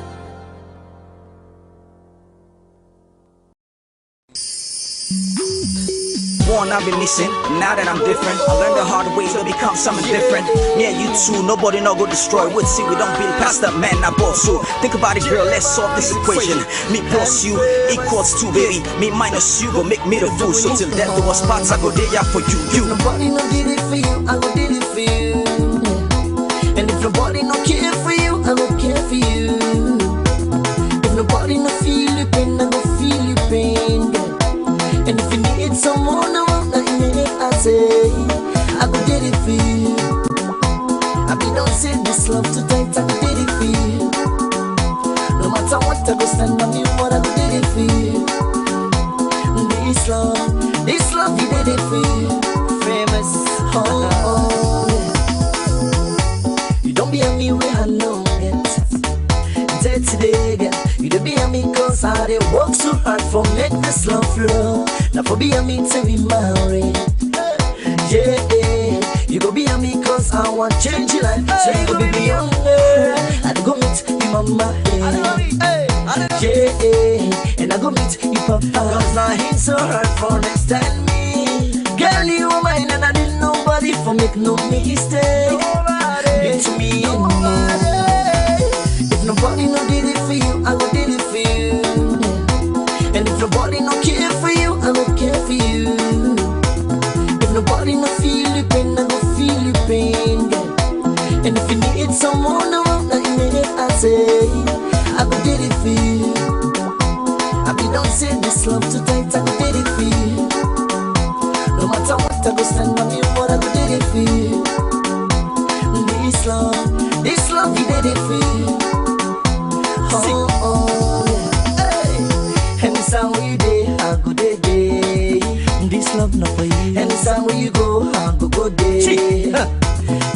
Born, I've been missing. Now that I'm different, I learned the hard way to become something different. Me and you too, nobody not go destroy. Would see we don't build past that man, I boss you. Think about it, girl, let's solve this equation. Me plus you equals 2, baby. Me minus you go make me the fool. So till death do us parts, I go there for you. Nobody no did it for you, I go did it for you. And if nobody no care for you, I go care for you. If nobody no feel your pain, I go feel your pain. And if you need someone, I want that minute I say, I go did it for you. I be don't say this love too tight, I go did it for you. No matter what, I go stand on you, but I go did it for you. This love, you did it for you. Famous, oh, yeah. You don't be on me where I know it. Day to day, girl, you don't be on me cause I did work so hard for make this love flow. Now for be on me till we married. Yeah, you go be on me cause I want change your life. So you go be beyond her. I go meet your mama. Yeah, and I go meet your papa. Cause now it's so hard for next time me. Girl, you were mine and I didn't nobody for make no mistake. It's me and me. If nobody no did it for you, I go did it for you. And if nobody no care for you, I go care for you. If nobody no feel your pain, I go feel your pain, girl. And if you need someone around like me, I say I go did it for you. I be don't say this love too tight, I go did it for you. No matter what, I go stand by me, but I go did it for you. This love, you did it for you. Oh, yeah. Hey. And this how we day, I go day. This love not for you. And this how you go, I go day.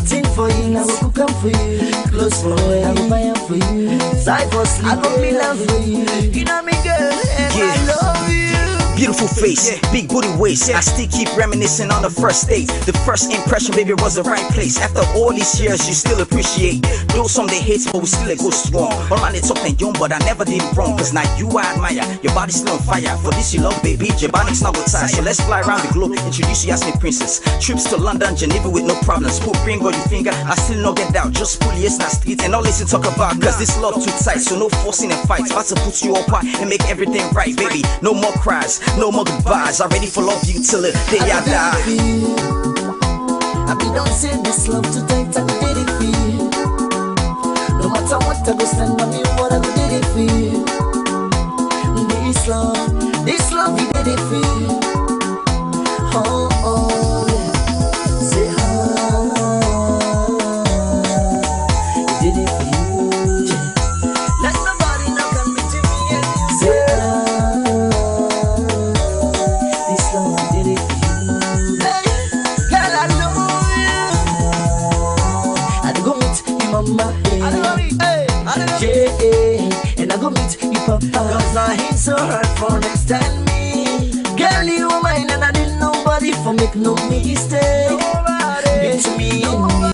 Think for you, now I go come for you. Close for you, I go buy up for you. Side for sleep, I go be love for you. You know me, girl, and I love you. Beautiful face, big booty waist. I still keep reminiscing on the first date. The first impression, baby, was the right place. After all these years, you still appreciate. Though some they hate, but we still go strong. All man, it's up and young, but I never did it wrong. Cause now you I admire, your body's still on fire. For this you love, baby, your body's not with tie. So let's fly around the globe, introduce you as me princess. Trips to London, Geneva with no problems. Put ring on your finger, I still not get down. Just pull yes, not street and all listen talk about. Cause this love too tight, so no forcing and fights. About to put you apart and make everything right, baby. No more cries, no more goodbyes. I'm ready for love you till the day I die. I be don't say this love too tight, I go did it for you. No matter what, I go stand by me, what I go did it for you. This love, you did it for you. Oh, yeah. Say you did it for you. Let nobody know can be to me and say this love, you did it for you. Hey, girl, I know you. I go meet your mama. Yeah, and I go meet your papa. Cause now it's so hard for next time me. Girl, you were mine and I didn't nobody for make no mistake. It's me and me.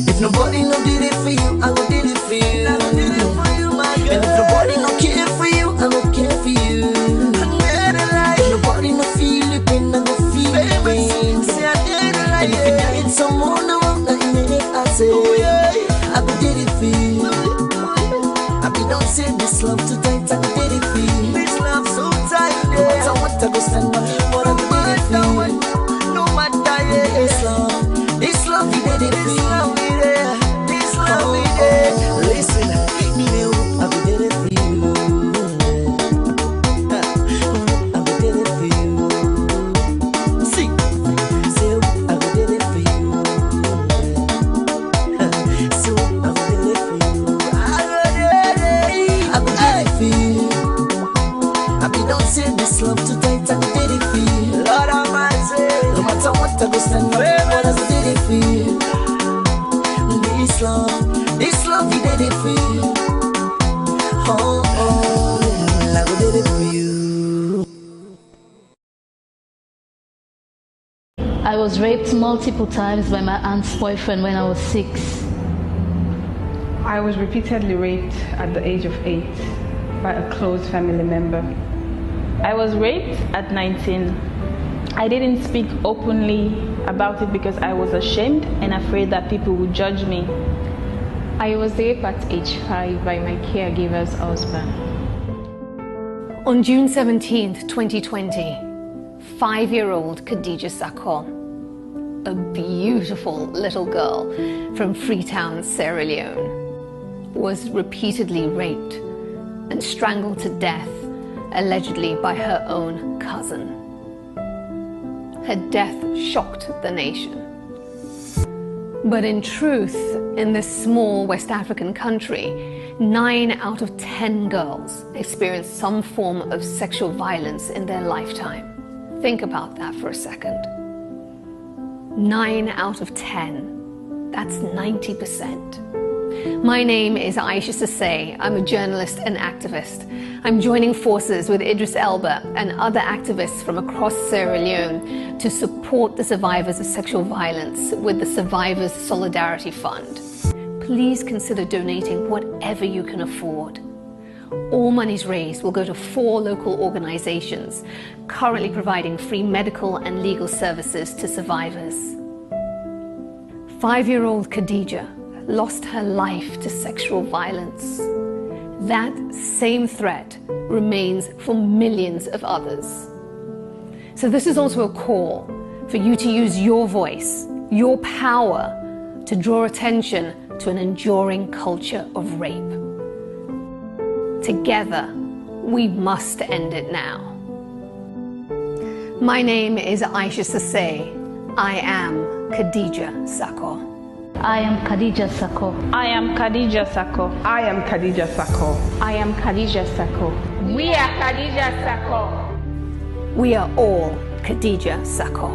If nobody no did it for you, I go did it for you. And if nobody no care for you, I go care for you. If nobody no feel your pain, I go feel your pain. And if you need someone around like me, I say I go did it for you. I be don't say this love too tight, I go did it for you. This love so tight, yeah. No matter what, I go stand by me, but I go did it for you. No matter, yeah. This love, you did it for you. This love, you did. Listen, me I go did it for you. I go did it for you. See, say I go did it for you. So I go did it for you. I go did it for you. I be don't say this love too tight, I go did it for you. Lord Almighty, no matter what, I go stand by you, but I go did it for you. This love, you did it for you. Oh, I go did it for you. I was raped multiple times by my aunt's boyfriend when I was 6. I was repeatedly raped at the age of 8 by a close family member. I was raped at 19. I didn't speak openly about it because I was ashamed and afraid that people would judge me. I was raped at age 5 by my caregiver's husband. On June 17th, 2020, 5-year-old Khadija Sakho, a beautiful little girl from Freetown, Sierra Leone, was repeatedly raped and strangled to death, allegedly by her own cousin. Her death shocked the nation. But in truth, in this small West African country, 9 out of 10 girls experience some form of sexual violence in their lifetime. Think about that for a second. 9 out of 10. That's 90%. My name is Aisha Sasay. I'm a journalist and activist. I'm joining forces with Idris Elba and other activists from across Sierra Leone to support the survivors of sexual violence with the Survivors Solidarity Fund. Please consider donating whatever you can afford. All monies raised will go to 4 local organizations currently providing free medical and legal services to survivors. 5-year-old Khadija lost her life to sexual violence. That same threat remains for millions of others. So this is also a call for you to use your voice, your power, to draw attention to an enduring culture of rape. Together, we must end it now. My name is Aisha Sasay. I am Khadija Sako. I am Khadija Sako. I am Khadija Sako. I am Khadija Sako. I am Khadija Sako. We are Khadija Sako. We are all Khadija Sako.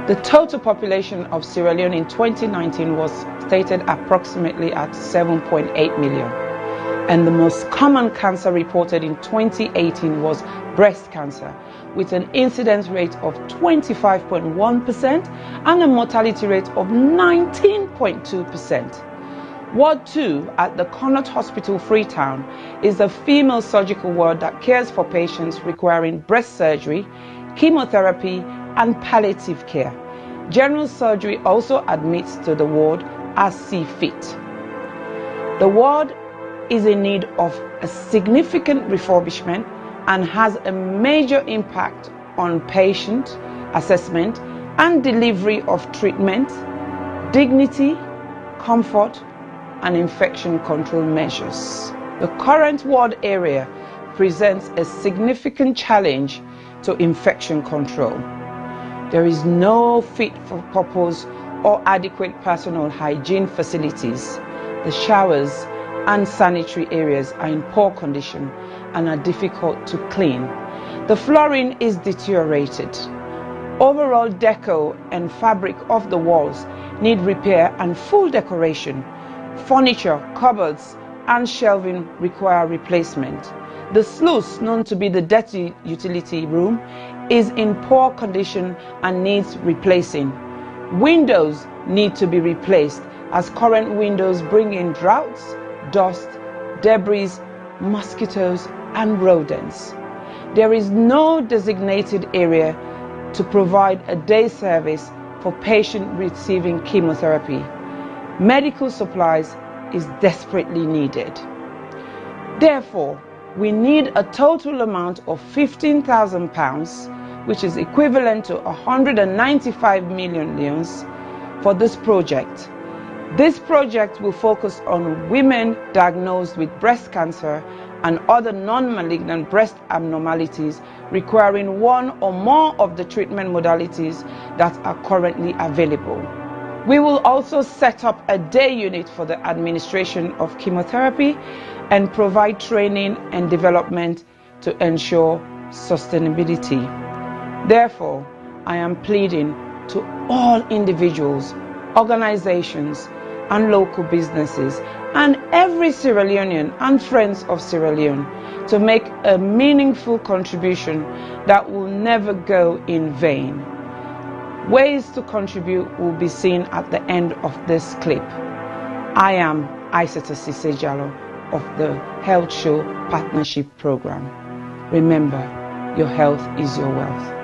The total population of Sierra Leone in 2019 was stated approximately at 7.8 million. And the most common cancer reported in 2018 was breast cancer, with an incidence rate of 25.1% and a mortality rate of 19.2%. Ward 2 at the Connaught Hospital, Freetown, is a female surgical ward that cares for patients requiring breast surgery, chemotherapy, and palliative care. General surgery also admits to the ward as see fit. The ward is in need of a significant refurbishment and has a major impact on patient assessment and delivery of treatment, dignity, comfort, and infection control measures. The current ward area presents a significant challenge to infection control. There is no fit-for-purpose or adequate personal hygiene facilities. The showers and sanitary areas are in poor condition and are difficult to clean. The flooring is deteriorated. Overall decor and fabric of the walls need repair and full decoration. Furniture, cupboards, and shelving require replacement. The sluice, known to be the dirty utility room, is in poor condition and needs replacing. Windows need to be replaced as current windows bring in draughts, dust, debris, mosquitoes, and rodents. There is no designated area to provide a day service for patients receiving chemotherapy. Medical supplies is desperately needed. Therefore, we need a total amount of £15,000, which is equivalent to 195 million leones, for this project. This project will focus on women diagnosed with breast cancer and other non-malignant breast abnormalities requiring one or more of the treatment modalities that are currently available. We will also set up a day unit for the administration of chemotherapy and provide training and development to ensure sustainability. Therefore, I am pleading to all individuals, organizations, and local businesses, and every Sierra Leonean and friends of Sierra Leone to make a meaningful contribution that will never go in vain. Ways to contribute will be seen at the end of this clip. I am Aisata Sisejalo of the Health Show Partnership Program. Remember, your health is your wealth.